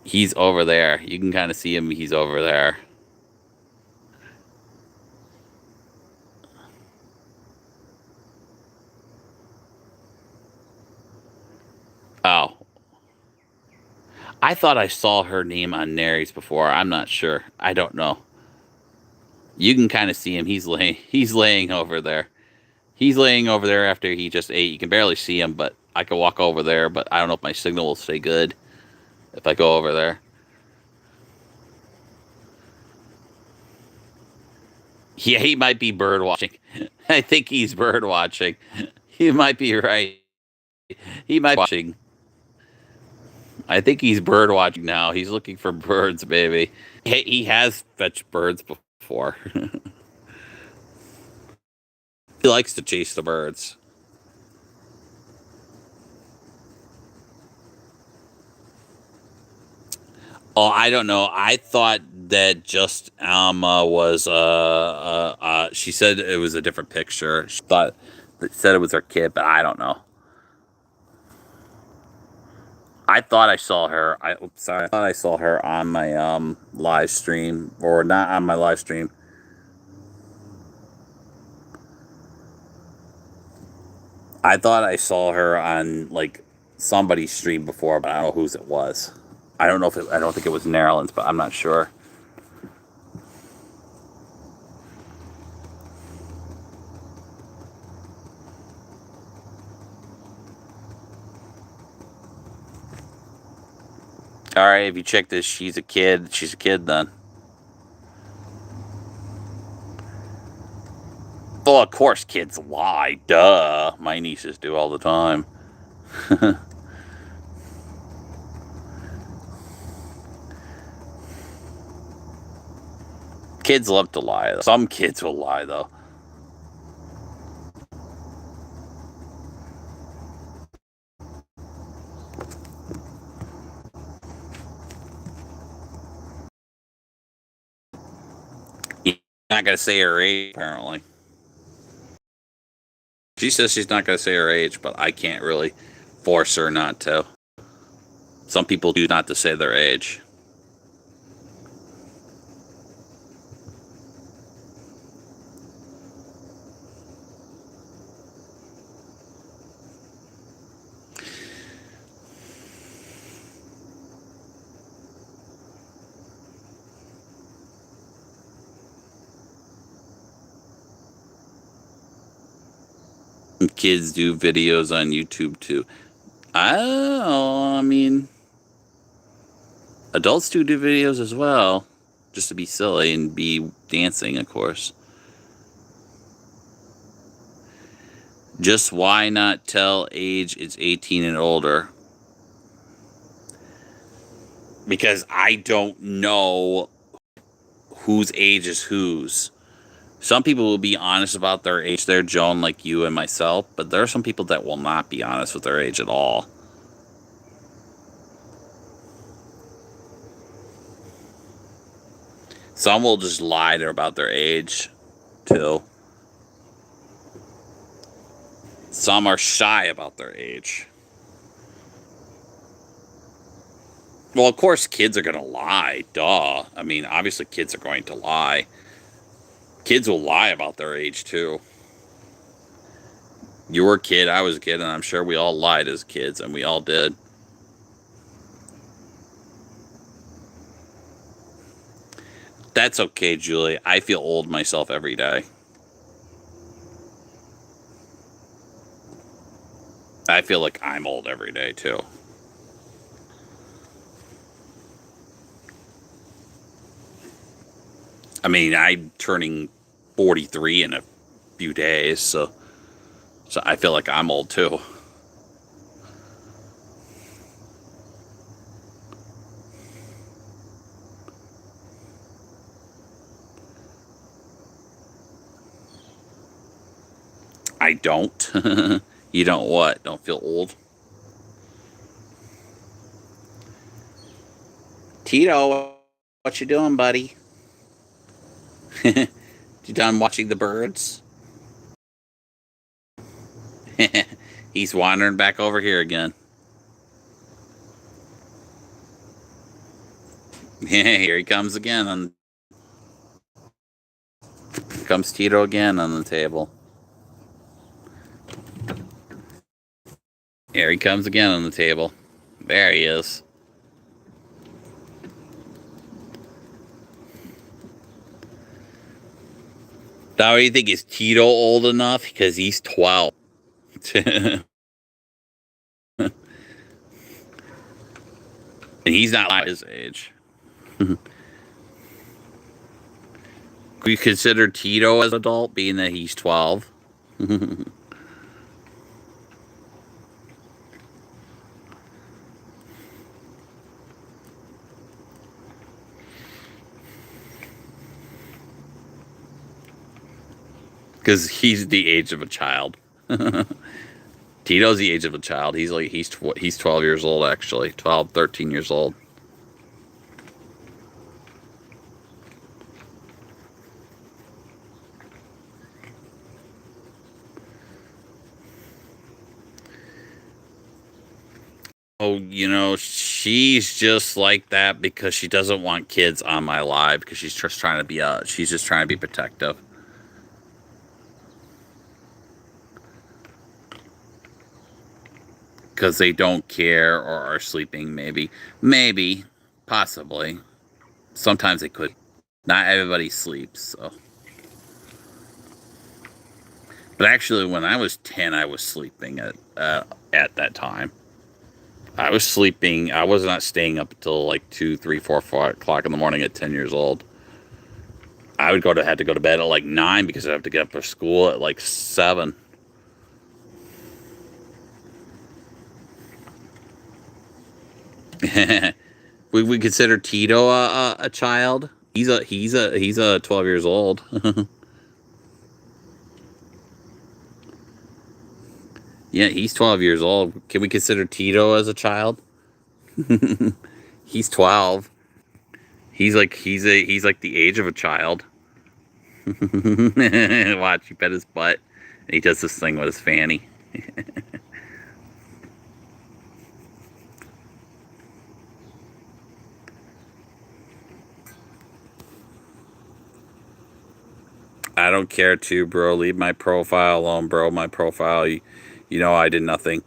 He's over there. You can kind of see him. He's over there. Oh, I thought I saw her name on Nary's before. I'm not sure. I don't know. You can kind of see him. He's laying over there. He's laying over there after he just ate. You can barely see him, but I can walk over there. But I don't know if my signal will stay good if I go over there. Yeah, he might be bird watching. I think he's bird watching. You might be right. He might be watching. I think he's bird watching now. He's looking for birds, baby. He has fetched birds before. He likes to chase the birds. Oh, I don't know. I thought that just Alma was she said it was a different picture. She thought that said it was her kid, but I don't know. I thought I saw her. I thought I saw her on my live stream, or not on my live stream. I thought I saw her on like somebody's stream before, but I don't know whose it was. I don't know if I don't think it was Maryland's, but I'm not sure. All right, if you check this, she's a kid. She's a kid then. Well, of course, kids lie. Duh. My nieces do all the time. Kids love to lie. Some kids will lie, though. You're not going to say her age, apparently. She says she's not going to say her age, but I can't really force her not to. Some people do not to say their age. Kids do videos on YouTube too. I mean, adults do videos as well, just to be silly and be dancing, of course. Just why not tell age it's 18 and older? Because I don't know whose age is whose. Some people will be honest about their age there, Joan, like you and myself, but there are some people that will not be honest with their age at all. Some will just lie about their age, too. Some are shy about their age. Well, of course, kids are going to lie. Duh. I mean, obviously, kids are going to lie. Kids will lie about their age, too. You were a kid, I was a kid, and I'm sure we all lied as kids, and we all did. That's okay, Julie. I feel old myself every day. I feel like I'm old every day, too. I mean, I'm turning 43 in a few days, so I feel like I'm old, too. I don't. You don't what? Don't feel old? Tito, what you doing, buddy? You done watching the birds? He's wandering back over here again. Here he comes again. Here comes Tito again on the table. Here he comes again on the table. There he is. Now, you think is Tito old enough? Because he's 12. And he's not his age. Could you consider Tito as an adult, being that he's 12? Because he's the age of a child. Tito's the age of a child. He's 12 years old, actually. 12, 13 years old. Oh, she's just like that because she doesn't want kids on my live, because she's just trying to be protective. Because they don't care or are sleeping, maybe, possibly. Sometimes they could. Not everybody sleeps, so. But actually, when I was 10, I was sleeping at that time. I was sleeping. I was not staying up until like 2, 3, 4, 5 o'clock in the morning at 10 years old. I would had to go to bed at like 9 because I'd have to get up for school at like 7. we consider Tito a child. He's a 12 years old. Yeah, he's 12 years old. Can we consider Tito as a child? He's 12. He's like the age of a child. Watch, you pet his butt, and he does this thing with his fanny. I don't care too, bro. Leave my profile alone, bro. My profile, you know I did nothing.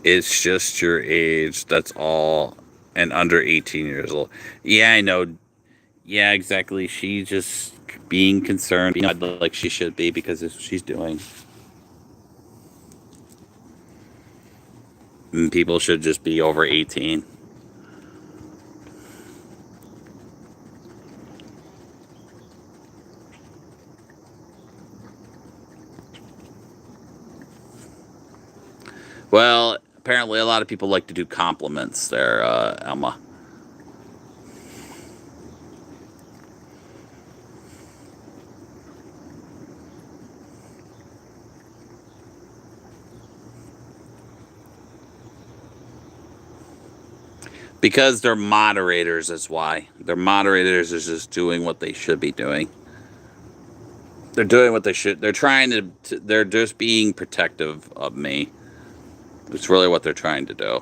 It's just your age, that's all. And under 18 years old. Yeah, I know. Yeah, exactly. She's just being concerned, like she should be, because it's what she's doing. And people should just be over 18. Well, apparently a lot of people like to do compliments there, Emma. Because they're moderators, that's why. They're moderators is just doing what they should be doing. They're doing what they should. They're trying to they're just being protective of me. It's really what they're trying to do.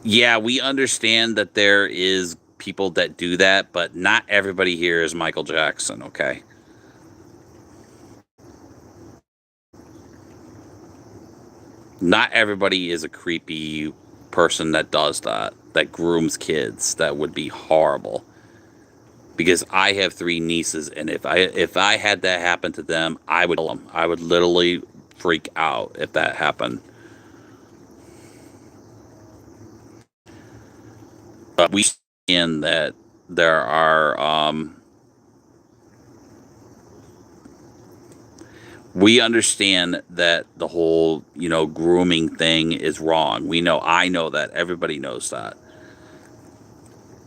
Yeah, we understand that there is people that do that, but not everybody here is Michael Jackson, okay? Not everybody is a creepy person that does that, that grooms kids. That would be horrible. Because I have three nieces, and if I had that happen to them, I would kill them. I would literally freak out if that happened. But we understand that there are we understand that the whole grooming thing is wrong. I know that, everybody knows that,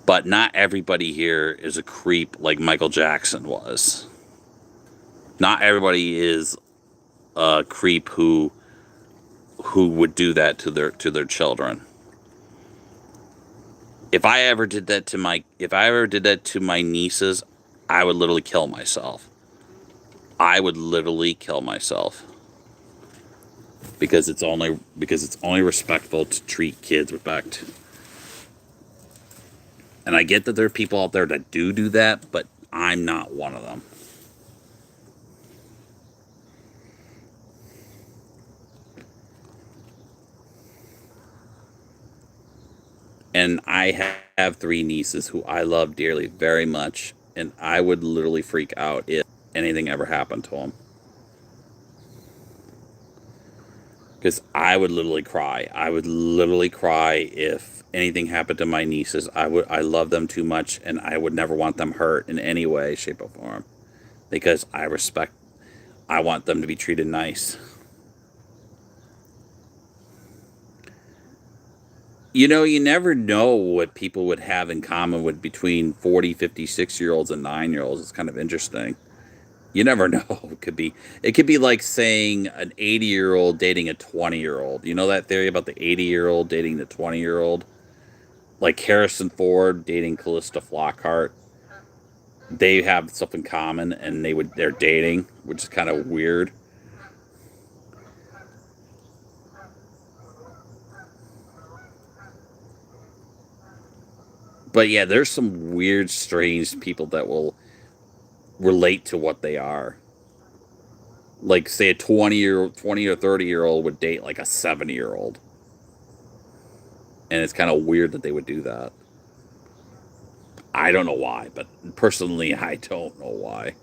but not everybody here is a creep like Michael Jackson was. Not everybody is a creep who would do that to their children. If I ever did that to my nieces, I would literally kill myself. I would literally kill myself because it's only respectful to treat kids with respect. And I get that there are people out there that do that, but I'm not one of them. And I have three nieces who I love dearly, very much, and I would literally freak out if anything ever happened to them. Because I would literally cry. I would literally cry if anything happened to my nieces. I love them too much, and I would never want them hurt in any way, shape, or form. Because I want them to be treated nice. You never know what people would have in common with between 40, 56 year olds and 9 year olds. It's kind of interesting. You never know. It could be like saying an 80-year-old dating a 20-year-old. You know that theory about the 80-year-old dating the 20-year-old? Like Harrison Ford dating Callista Flockhart. They have stuff in common and they're dating, which is kind of weird. But yeah, there's some weird, strange people that will relate to what they are. Like say a 20 or 30-year-old would date like a 70-year-old. And it's kind of weird that they would do that. I don't know why, but personally I don't know why.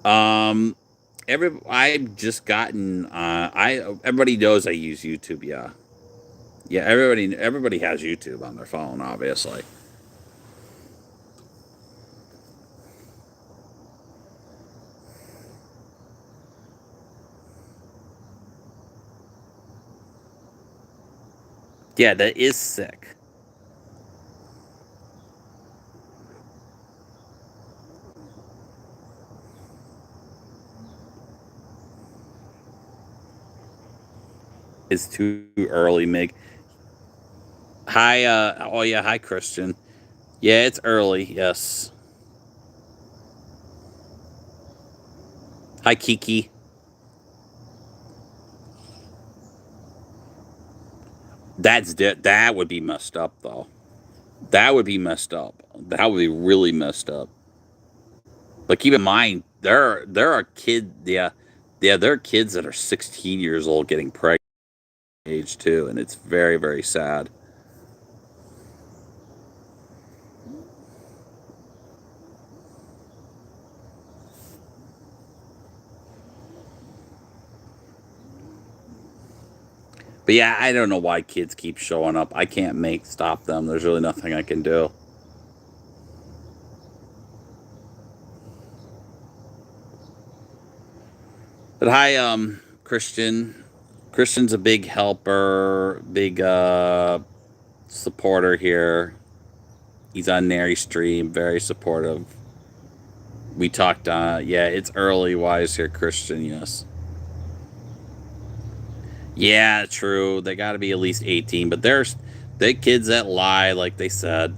Um I've just gotten I everybody knows I use YouTube, yeah. Yeah, everybody has YouTube on their phone, obviously. Yeah, that is sick. It's too early, Mig. Hi, oh yeah, hi Christian. Yeah, it's early, yes. Hi Kiki. That would be messed up though. That would be messed up. That would be really messed up. But keep in mind, there are kids, yeah, there are kids that are 16 years old getting pregnant age too, and it's very, very sad. But yeah, I don't know why kids keep showing up. I can't make stop them. There's really nothing I can do. But hi, Christian. Christian's a big helper, big supporter here. He's on Nary stream, very supportive. We talked yeah, it's early wise here, Christian, yes. Yeah, true. They got to be at least 18, but there's the kids that lie, like they said.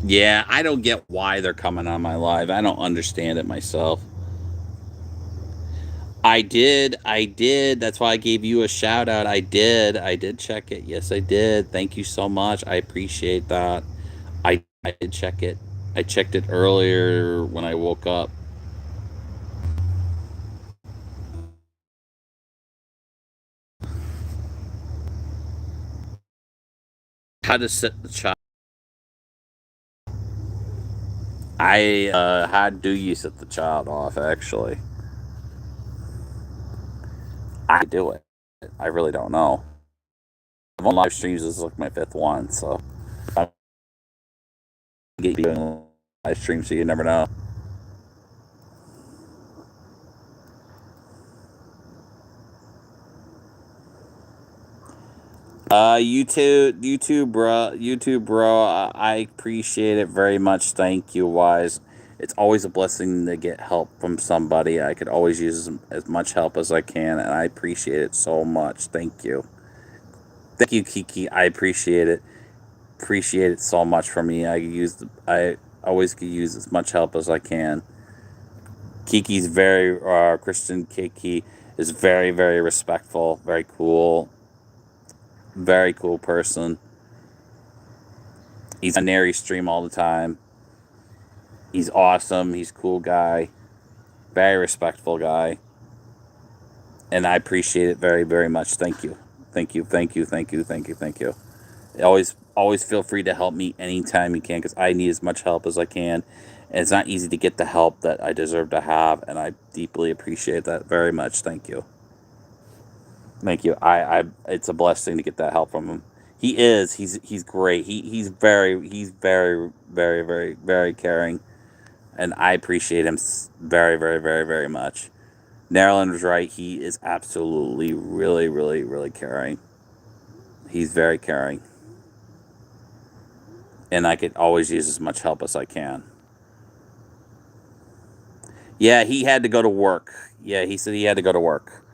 Yeah, I don't get why they're coming on my live. I don't understand it myself. I did. That's why I gave you a shout out. I did check it. Yes, I did. Thank you so much. I appreciate that. I did check it. I checked it earlier when I woke up. How to set the child. How do you set the child off? Actually, I do it. I really don't know. I'm on live streams. This is like my fifth one, so I get you doing live streams, so you never know. YouTube, bro. I appreciate it very much. Thank you, Wise. It's always a blessing to get help from somebody. I could always use as much help as I can, and I appreciate it so much. Thank you. Thank you, Kiki. I appreciate it. Appreciate it so much for me. I always could use as much help as I can. Kiki's very Christian. Kiki is very, very respectful, very cool person. He's on Nary stream all the time. He's awesome. He's a cool guy. Very respectful guy. And I appreciate it very, very much. Thank you. Thank you. Thank you. Thank you. Thank you. Thank you. Always feel free to help me anytime you can because I need as much help as I can. And it's not easy to get the help that I deserve to have. And I deeply appreciate that very much. Thank you. Thank you. It's a blessing to get that help from him. He's great. He's very, very, very, very caring. And I appreciate him very, very, very, very much. Marilyn was right. He is absolutely, really, really, really caring. He's very caring. And I could always use as much help as I can. Yeah, he had to go to work. Yeah, he said he had to go to work.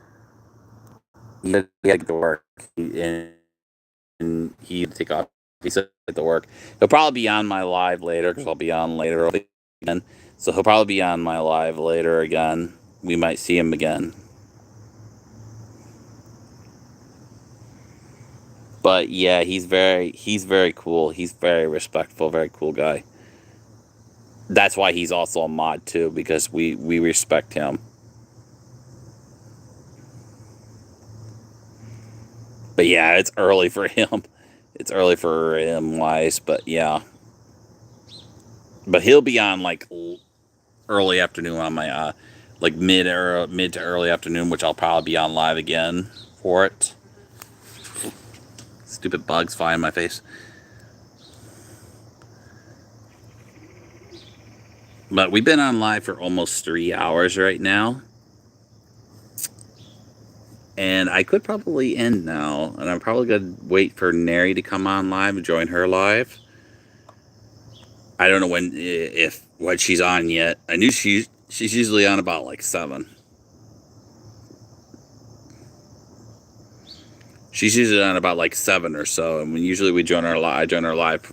He had to go to work. And he had to take off. He said he had to work. He'll probably be on my live later because I'll be on later again. So he'll probably be on my live later again. We might see him again. But yeah, he's very cool. He's very respectful, very cool guy. That's why he's also a mod too, because we respect him. But yeah, it's early for him. It's early for him, Wise. But yeah, but he'll be on like early afternoon on my like mid to early afternoon, which I'll probably be on live again for it. Stupid bugs flying in my face. But we've been on live for almost 3 hours right now. And I could probably end now. And I'm probably going to wait for Neri to come on live and join her live. I don't know when she's on yet. I knew she's usually on about like 7. She's usually on about like 7 or so. And usually we join her live. I join her live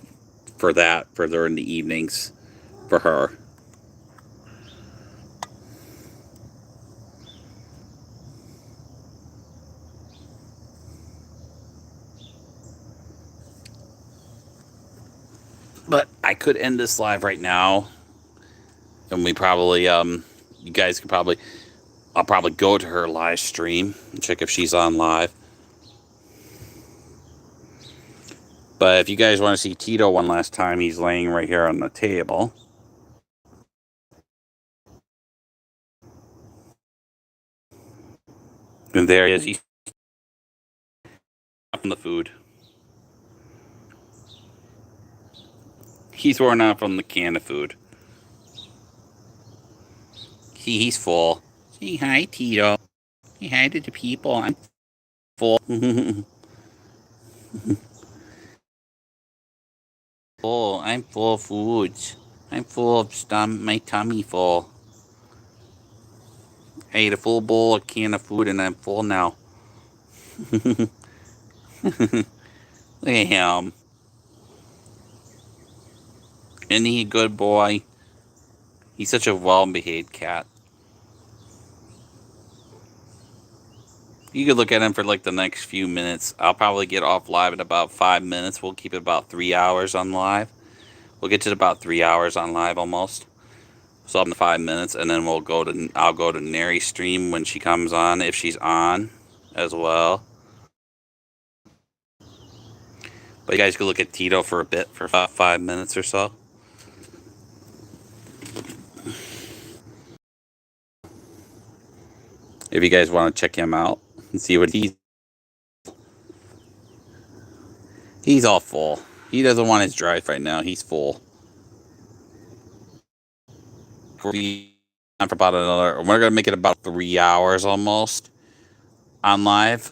for that, for during the evenings for her. But I could end this live right now. And we probably, you guys could probably, I'll probably go to her live stream and check if she's on live. But if you guys want to see Tito one last time, he's laying right here on the table. And there he is. He's from the food. He's worn out from the can of food. He's full. Say hi, Tito. Say hi to the people. I'm full. Full. I'm full of foods. I'm full of my tummy full. I ate a full bowl of can of food and I'm full now. Look at him. Isn't he a good boy? He's such a well-behaved cat. You could look at him for like the next few minutes. I'll probably get off live in about 5 minutes. We'll keep it about 3 hours on live. We'll get to about 3 hours on live almost. So up to 5 minutes, and then I'll go to Nary's stream when she comes on, if she's on as well. But you guys could look at Tito for a bit, for about 5 minutes or so. If you guys want to check him out and see what he's all full. He doesn't want his drive right now. He's full. We're gonna make it about 3 hours almost on live.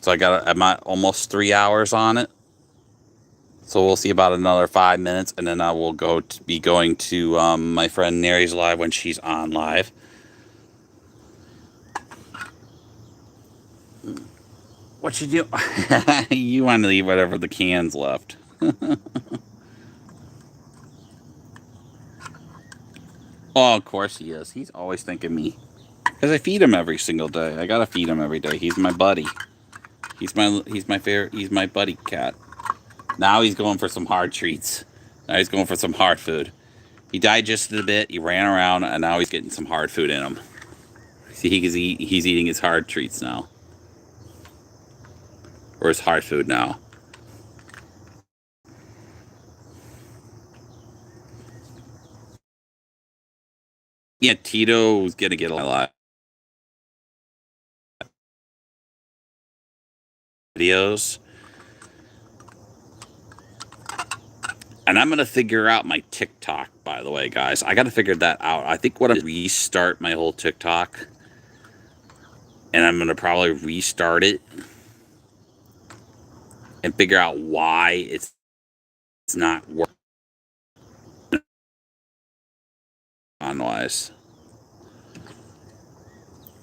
So I'm at almost 3 hours on it. So we'll see about another 5 minutes, and then I will be going to my friend Nary's live when she's on live. What you do? You want to leave whatever the can's left. Oh, of course he is. He's always thinking me. Because I feed him every single day. I gotta feed him every day. He's my buddy. He's my favorite. He's my buddy cat. Now he's going for some hard treats. Now he's going for some hard food. He digested a bit. He ran around, and now he's getting some hard food in him. See, he's eating his hard treats now, or his hard food now. Yeah, Tito's gonna get a lot of videos. And I'm going to figure out my TikTok, by the way, guys. I got to figure that out. I think what I'm going to restart my whole TikTok. And I'm going to probably restart it. And figure out why it's not working. On-wise.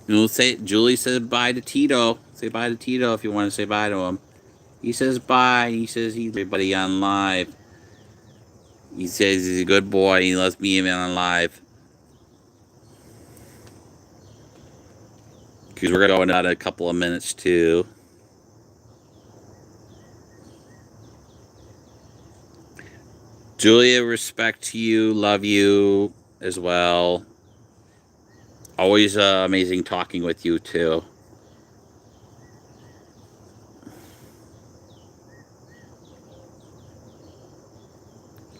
Julie said bye to Tito. Say bye to Tito if you want to say bye to him. He says bye. He says he's everybody on live. He says he's a good boy. He lets me in on live. Because we're going out a couple of minutes too. Julia, respect to you. Love you as well. Always amazing talking with you too.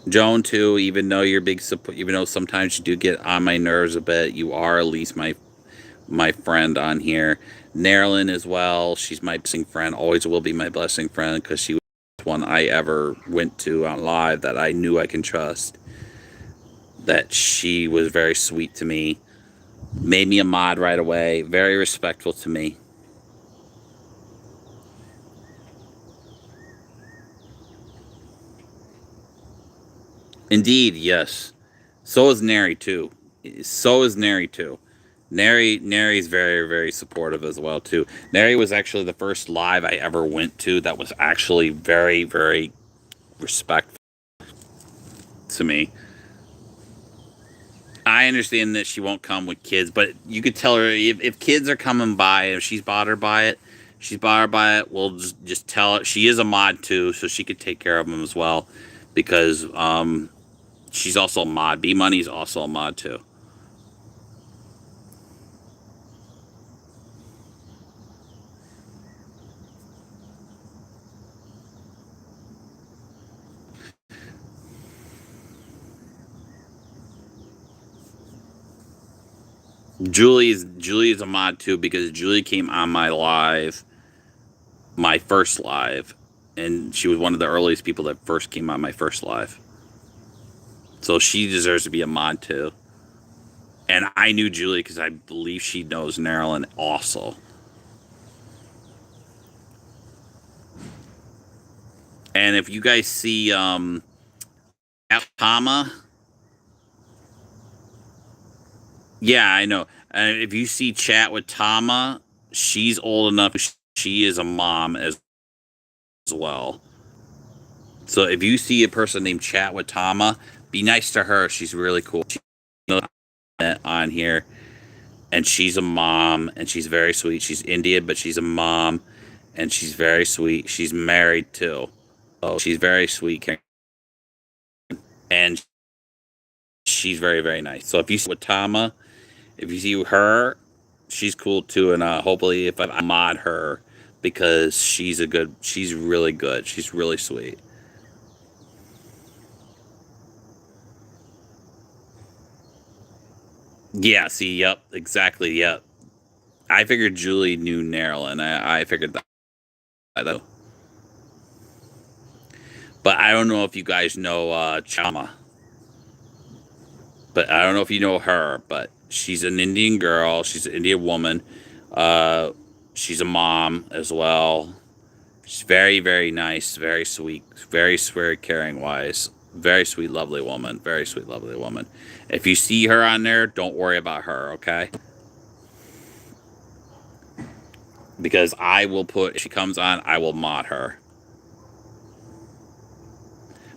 Joan too, even though you're big support, even though sometimes you do get on my nerves a bit, you are at least my friend on here. Nerlin as well, she's my blessing friend, always will be my blessing friend, because she was the one I ever went to on live that I knew I can trust. That she was very sweet to me, made me a mod right away, very respectful to me. Indeed, yes. So is Nary too. Nary's very, very supportive as well too. Nary was actually the first live I ever went to that was actually very, very respectful to me. I understand that she won't come with kids, but you could tell her if kids are coming by, if she's bothered by it, we'll just tell her. She is a mod too, so she could take care of them as well, because she's also a mod. B Money's also a mod too. Julie's a mod too, because Julie came on my first live, and she was one of the earliest people that first came on my first live. So she deserves to be a mod too. And I knew Julie because I believe she knows Nerlin also. And if you guys see Tama, yeah, I know. If you see chat with Tama, she's old enough. She is a mom as well. So if you see a person named Chat with Tama, be nice to her. She's really cool. She's on here. and she's a mom, and she's very sweet. She's Indian, but she's a mom, and she's very sweet. She's married too, so she's very sweet, and she's very very nice. So if you see Watama, if you see her, she's cool too, and hopefully if I mod her because she's really good. She's really sweet. Yeah. See. Yep. Exactly. Yep. I figured Julie knew Neryl, and I figured that. Though. But I don't know if you guys know Chama. But I don't know if you know her. But she's an Indian girl. She's an Indian woman. Uh, she's a mom as well. She's very, very nice, very sweet, very caring wise. Very sweet, lovely woman. Very sweet, lovely woman. If you see her on there, don't worry about her, okay? Because I will put, if she comes on, I will mod her.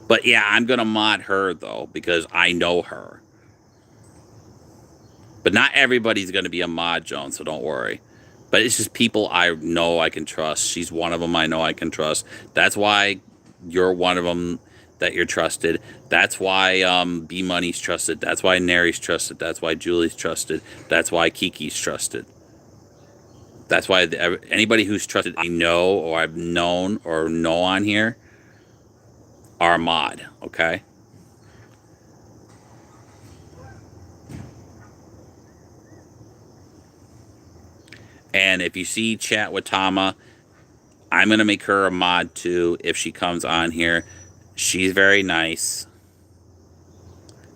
But yeah, I'm going to mod her though, because I know her. But not everybody's going to be a mod, Joan, so don't worry. But it's just people I know I can trust. She's one of them I know I can trust. That's why you're one of them that you're trusted. That's why B Money's trusted. That's why Nary's trusted. That's why Julie's trusted. That's why Kiki's trusted. That's why anybody who's trusted I know or I've known or know on here are a mod, okay? And if you see Chat with Tama, I'm going to make her a mod too if she comes on here. She's very nice.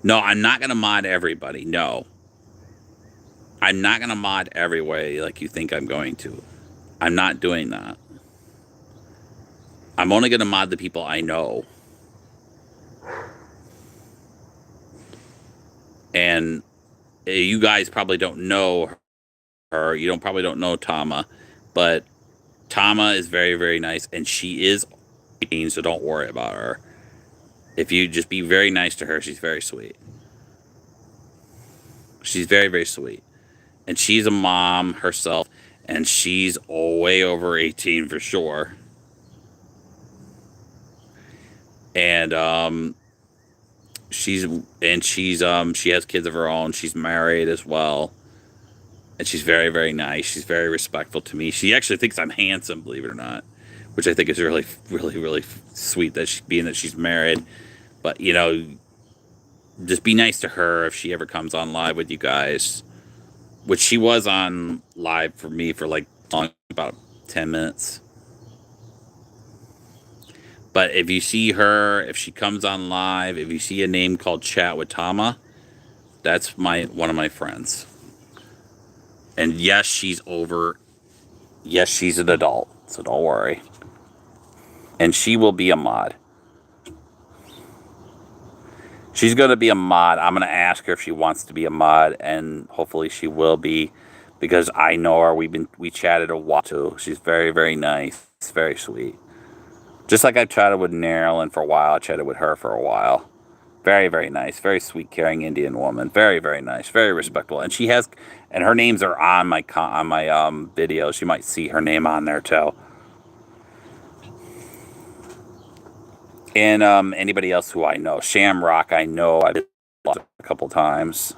No, I'm not going to mod everybody. No. I'm not going to mod everybody like you think I'm going to. I'm not doing that. I'm only going to mod the people I know. And you guys probably don't know her. You probably don't know Tama. But Tama is very, very nice. And she is 18, so don't worry about her. If you just be very nice to her, she's very sweet. She's very, very sweet. And she's a mom herself. And she's way over 18 for sure. And she has kids of her own. She's married as well. And she's very, very nice. She's very respectful to me. She actually thinks I'm handsome, believe it or not, which I think is really, really, really sweet that being that she's married. But just be nice to her if she ever comes on live with you guys. Which she was on live for me for like about 10 minutes. But if you see her, if she comes on live, if you see a name called Chat with Tama, that's one of my friends. And yes, she's over. Yes, she's an adult, so don't worry. And she will be a mod. She's going to be a mod. I'm going to ask her if she wants to be a mod, and hopefully she will be, because I know her. We chatted a while too. She's very, very nice. Very sweet. Just like I chatted with Nerilyn for a while, I chatted with her for a while. Very, very nice. Very sweet, caring Indian woman. Very, very nice. Very respectful. And her names are on my videos. You might see her name on there too. And anybody else who I know, Shamrock, I know I've been a couple times.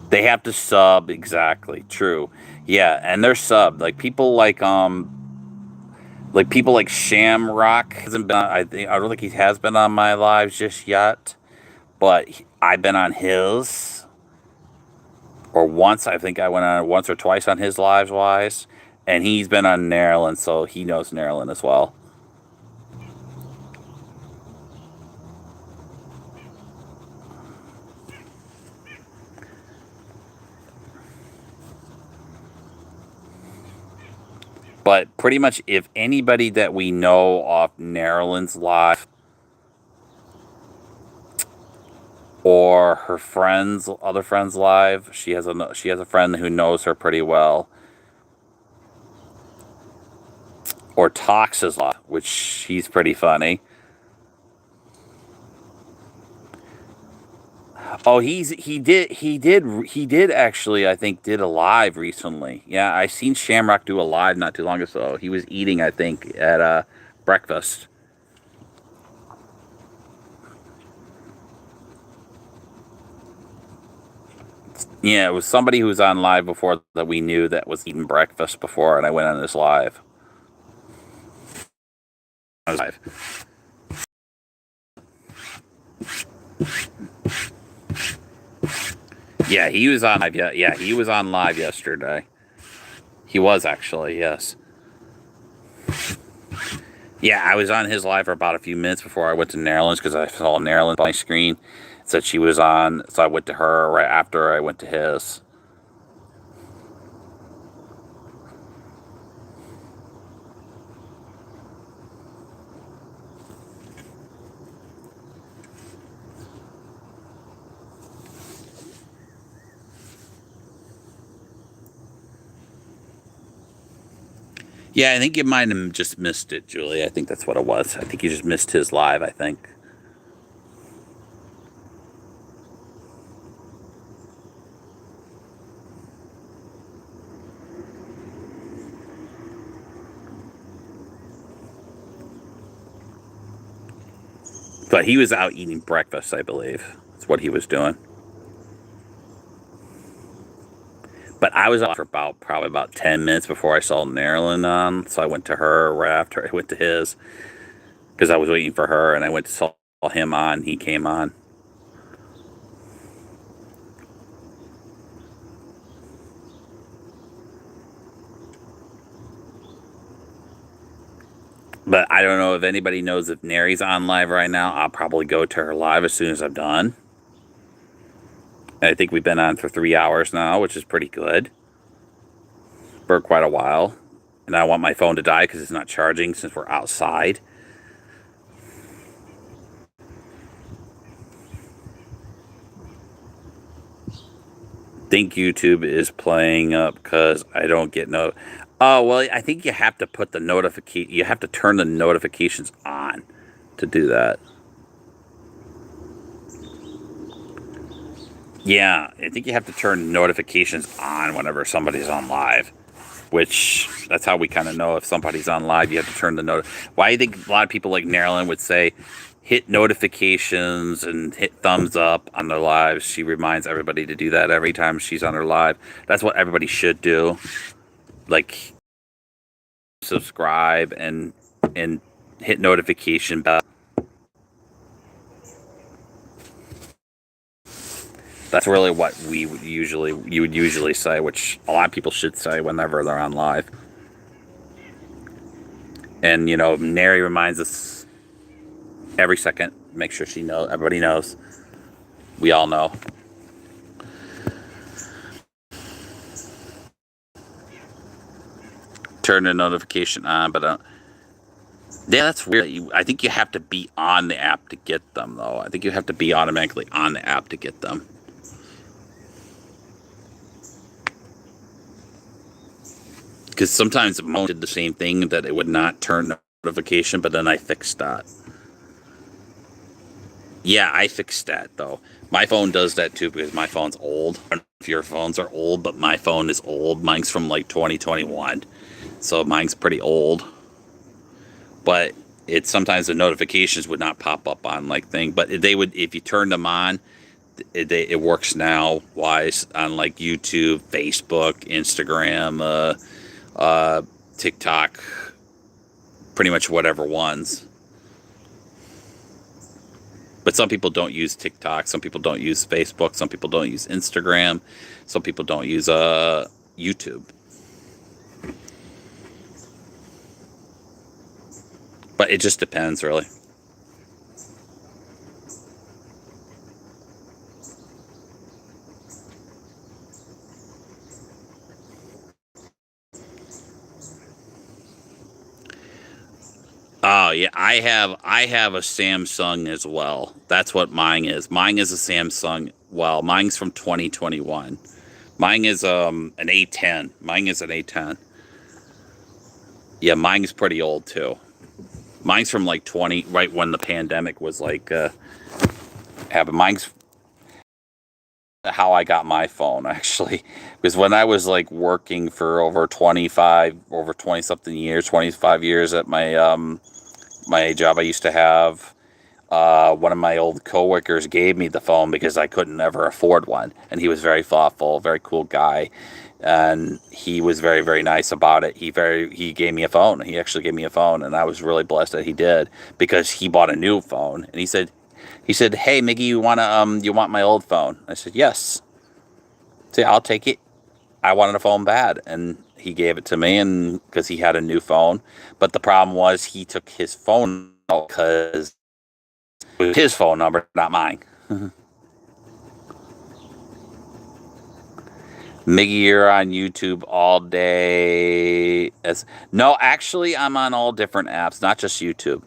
They have to sub, exactly. True. Yeah, and they're subbed. Like people like Shamrock hasn't been. I don't think he has been on my lives just yet, but I've been on his, or once. I think I went on once or twice on his lives wise, and he's been on Nerilyn, so he knows Nerilyn as well. But pretty much, if anybody that we know off Nerilyn's live or her friends, other friends live, she has a friend who knows her pretty well. or talks a lot, which he's pretty funny. Oh, he did actually. I think did a live recently. Yeah, I seen Shamrock do a live not too long ago. He was eating, I think, at breakfast. Yeah, it was somebody who was on live before that we knew that was eating breakfast before, and I went on this live. Live. Yeah, he was on live. Yeah, he was on live yesterday. He was actually, yes. Yeah, I was on his live for about a few minutes before I went to Maryland's because I saw Maryland on my screen. It said she was on, so I went to her right after I went to his. Yeah, I think you might have just missed it, Julie. I think that's what it was. I think you just missed his live, I think. But he was out eating breakfast, I believe. That's what he was doing. But I was out for probably about 10 minutes before I saw Marilyn on. So I went to her right after I went to his because I was waiting for her, and I went to saw him on. He came on. But I don't know if anybody knows if Nary's on live right now. I'll probably go to her live as soon as I'm done. And I think we've been on for 3 hours now, which is pretty good for quite a while. And I don't want my phone to die because it's not charging since we're outside. I think YouTube is playing up because I don't get no. Oh well, I think you have to put the notification. You have to turn the notifications on to do that. Yeah, I think you have to turn notifications on whenever somebody's on live, which that's how we kind of know if somebody's on live. You have to turn the note. Why I think a lot of people like Marilyn would say hit notifications and hit thumbs up on their lives. She reminds everybody to do that every time she's on her live. That's what everybody should do. Like subscribe and hit notification bell. That's really what you would usually say, which a lot of people should say whenever they're on live. And Neri reminds us every second. Make sure she knows. Everybody knows. We all know. Turn the notification on, but yeah, that's weird. I think you have to be on the app to get them, though. I think you have to be automatically on the app to get them. Because sometimes it did the same thing, that it would not turn notification, but then I fixed that. Yeah, I fixed that, though. My phone does that too because my phone's old. I don't know if your phones are old, but my phone is old. Mine's from like 2021. So mine's pretty old. But it's sometimes the notifications would not pop up on like thing, but they would if you turn them on. It works now wise on like YouTube, Facebook, Instagram, TikTok, pretty much whatever ones. But some people don't use TikTok. Some people don't use Facebook. Some people don't use Instagram. Some people don't use YouTube. But it just depends, really. Oh yeah, I have a Samsung as well. That's what mine is. Mine is a Samsung. Well, mine's from 2021. Mine is an A10. Mine is an A10. Yeah, mine's pretty old too. Mine's from like 20, right when the pandemic was like happened. Mine's how I got my phone actually, because when I was like working for over 20 something years, 25 years at my job I used to have, one of my old coworkers gave me the phone because I couldn't ever afford one, and he was very thoughtful, very cool guy, and he was very nice about it. He gave me a phone. He actually gave me a phone, and I was really blessed that he did, because he bought a new phone, and he said, "Hey, Miggy, you want my old phone?" I said, "Yes." Say, "I'll take it." I wanted a phone bad, and he gave it to me, and because he had a new phone. But the problem was he took his phone out because it was his phone number, not mine. Miggy, you're on YouTube all day. No, actually, I'm on all different apps, not just YouTube.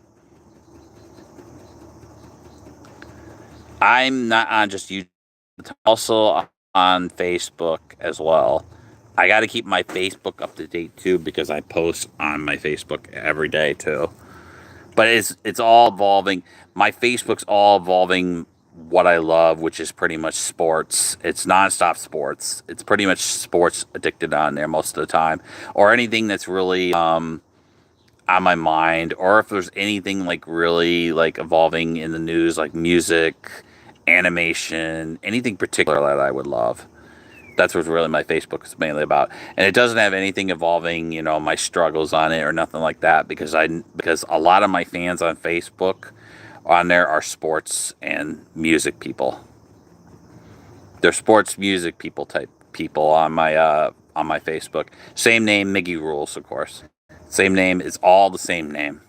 I'm not on just YouTube. Also on Facebook as well. I got to keep my Facebook up to date too, because I post on my Facebook every day too. But it's all evolving. My Facebook's all evolving what I love, which is pretty much sports. It's nonstop sports. It's pretty much sports addicted on there most of the time, or anything that's really on my mind, or if there's anything like really like evolving in the news, like music, animation, anything particular that I would love. That's what really my Facebook is mainly about, and it doesn't have anything involving my struggles on it or nothing like that, because a lot of my fans on Facebook on there are sports and music people. They're sports music people type people on my Facebook. Same name, Miggy Rules, of course. Same name, is all the same name.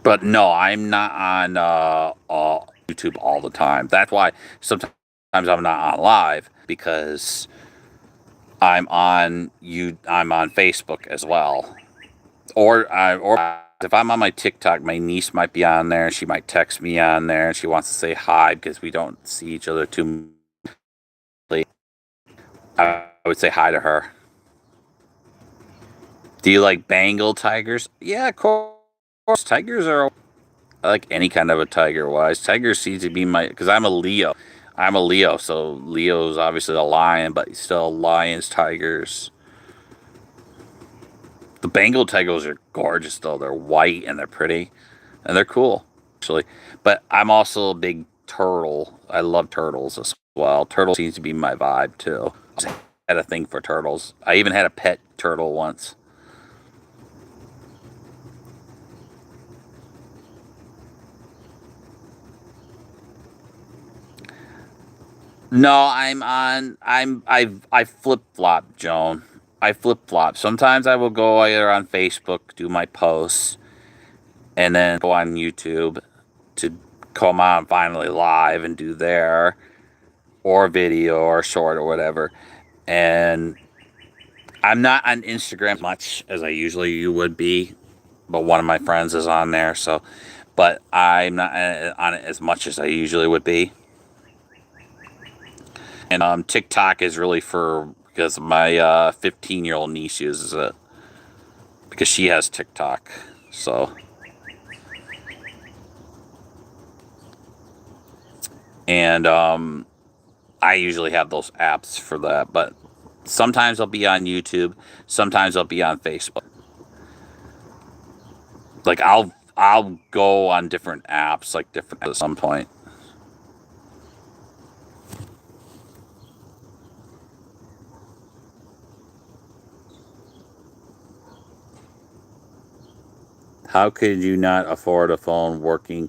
But no, I'm not on YouTube all the time. That's why sometimes I'm not on live, because I'm on Facebook as well. Or if I'm on my TikTok, my niece might be on there. She might text me on there, and she wants to say hi because we don't see each other too much. I would say hi to her. Do you like Bengal tigers? Yeah, of course. Tigers are. I like any kind of a tiger. Wise tigers seems to be my, because I'm a Leo. I'm a Leo, so Leo's obviously a lion, but still lions, tigers. The Bengal tigers are gorgeous though. They're white and they're pretty and they're cool actually. But I'm also a big turtle. I love turtles as well. Turtle seems to be my vibe too. I had a thing for turtles. I even had a pet turtle once. No, I flip flop, Joan. I flip flop. Sometimes I will go either on Facebook, do my posts, and then go on YouTube to come on finally live and do there, or video or short or whatever. And I'm not on Instagram as much as I usually would be, but one of my friends is on there, so but I'm not on it as much as I usually would be. And TikTok is really for, because my 15-year-old niece uses it because she has TikTok. So, and I usually have those apps for that, but sometimes I'll be on YouTube, sometimes I'll be on Facebook. Like I'll go on different apps, like different at some point. How could you not afford a phone working?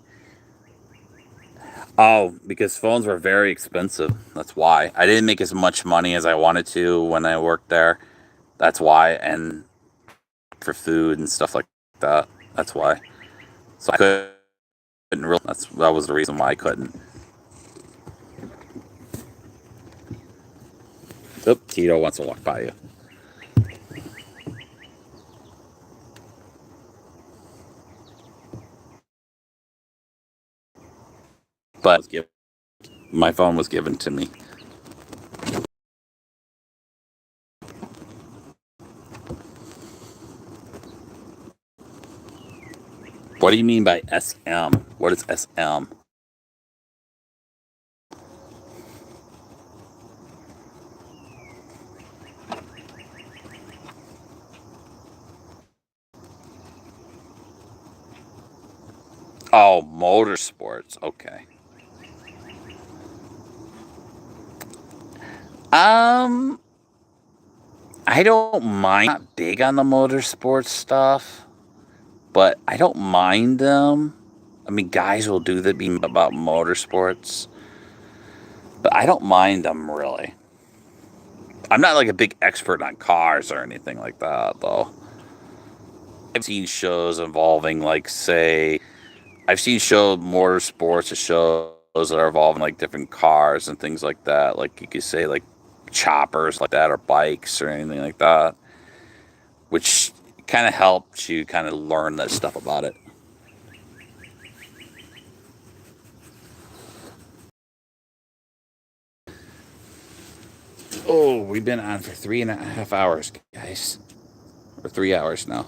Oh, because phones were very expensive. That's why. I didn't make as much money as I wanted to when I worked there. That's why. And for food and stuff like that. That's why. So I couldn't really. That was the reason why I couldn't. Oop, Tito wants to walk by you. But my phone was given to me. What do you mean by SM? What is SM? Oh, motorsports. Okay. Um, I don't mind. I'm not big on the motorsports stuff, but I don't mind them. I mean, guys will do that being about motorsports, but I don't mind them really. I'm not like a big expert on cars or anything like that, though. I've seen shows involving, like, say, I've seen motorsports, shows that are involving like different cars and things like that. Like you could say, like choppers like that, or bikes or anything like that, which kind of helps you kind of learn that stuff about it. Oh, we've been on for 3.5 hours, guys. Or 3 hours now.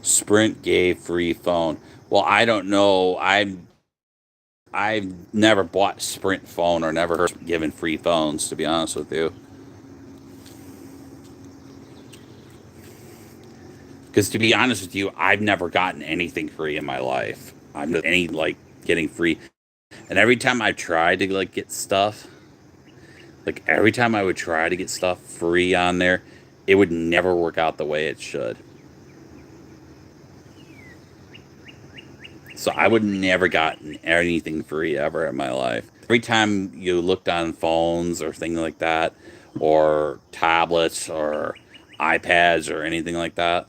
Sprint gave free phone. Well, I don't know. I've never bought Sprint phone or never heard given free phones, to be honest with you. Because to be honest with you, I've never gotten anything free in my life. I'm not any like getting free. And every time I tried to like get stuff, like every time I would try to get stuff free on there, it would never work out the way it should. So I would never gotten anything free ever in my life. Every time you looked on phones or things like that, or tablets or iPads or anything like that,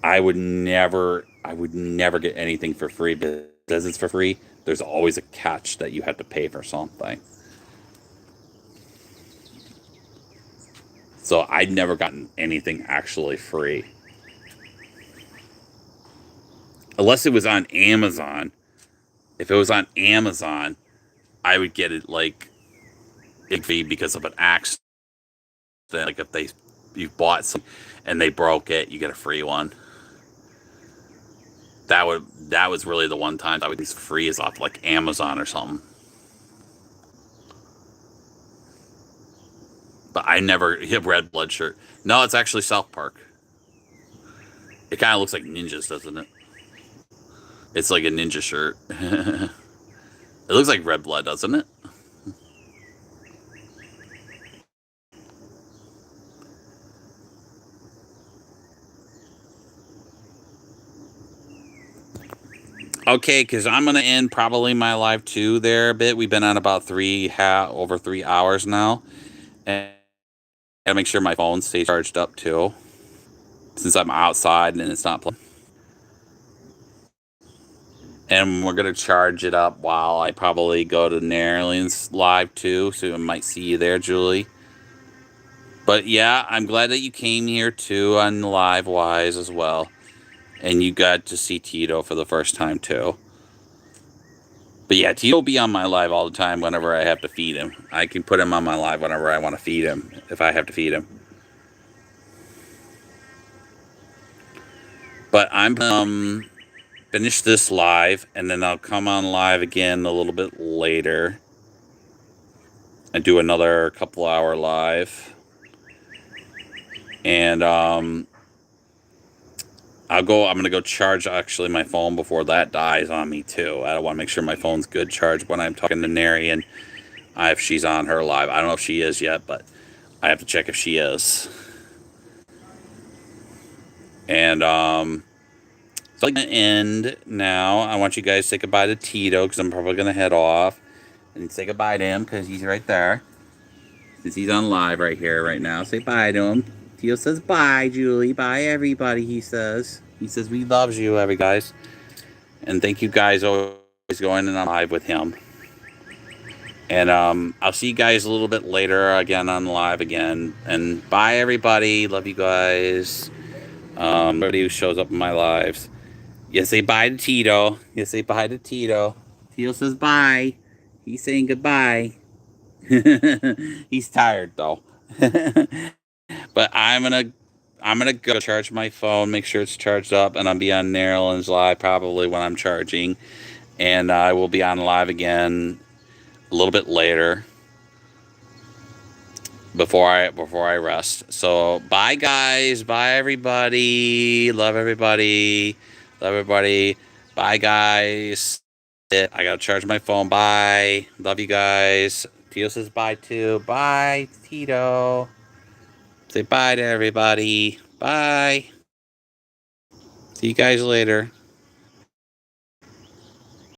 I would never get anything for free because it's for free. There's always a catch that you have to pay for something. So I'd never gotten anything actually free. Unless it was on Amazon. If it was on Amazon, I would get it like it'd be because of an accident. Like if you bought some and they broke it, you get a free one. That was really the one time I would get free is off like Amazon or something. But I never hit Red Blood shirt. No, it's actually South Park. It kind of looks like ninjas, doesn't it? It's like a ninja shirt. It looks like Red Blood, doesn't it? Okay, because I'm gonna end probably my live too there a bit. We've been on about over 3 hours now, and I gotta make sure my phone stays charged up too, since I'm outside and it's not playing. And we're gonna charge it up while I probably go to Nerling's live too, so I might see you there, Julie. But yeah, I'm glad that you came here too on Live Wise as well, and you got to see Tito for the first time too. But yeah, Tito will be on my live all the time whenever I have to feed him. I can put him on my live whenever I want to feed him, if I have to feed him. But I'm finish this live, and then I'll come on live again a little bit later and do another couple hour live. And I'm gonna go charge actually my phone before that dies on me too. I want to make sure my phone's good charge when I'm talking to Neri, and if she's on her live. I don't know if she is yet, but I have to check if she is. And so I'm gonna end now. I want you guys to say goodbye to Tito because I'm probably gonna head off and say goodbye to him because he's right there. Since he's on live right here right now, say bye to him. Tito says bye, Julie. Bye, everybody. He says we loves you, every guys, and thank you guys always going on live with him. And I'll see you guys a little bit later again on live again. And bye, everybody. Love you guys. Everybody who shows up in my lives. You say bye to Tito. You say bye to Tito. Tito says bye. He's saying goodbye. He's tired though. But I'm gonna go charge my phone, make sure it's charged up, and I'll be on Maryland's live probably when I'm charging, and I will be on live again a little bit later before I rest. So bye guys, bye everybody, love everybody, love everybody, bye guys. I gotta charge my phone. Bye, love you guys. Tito says bye too. Bye, Tito. Say bye to everybody. Bye. See you guys later.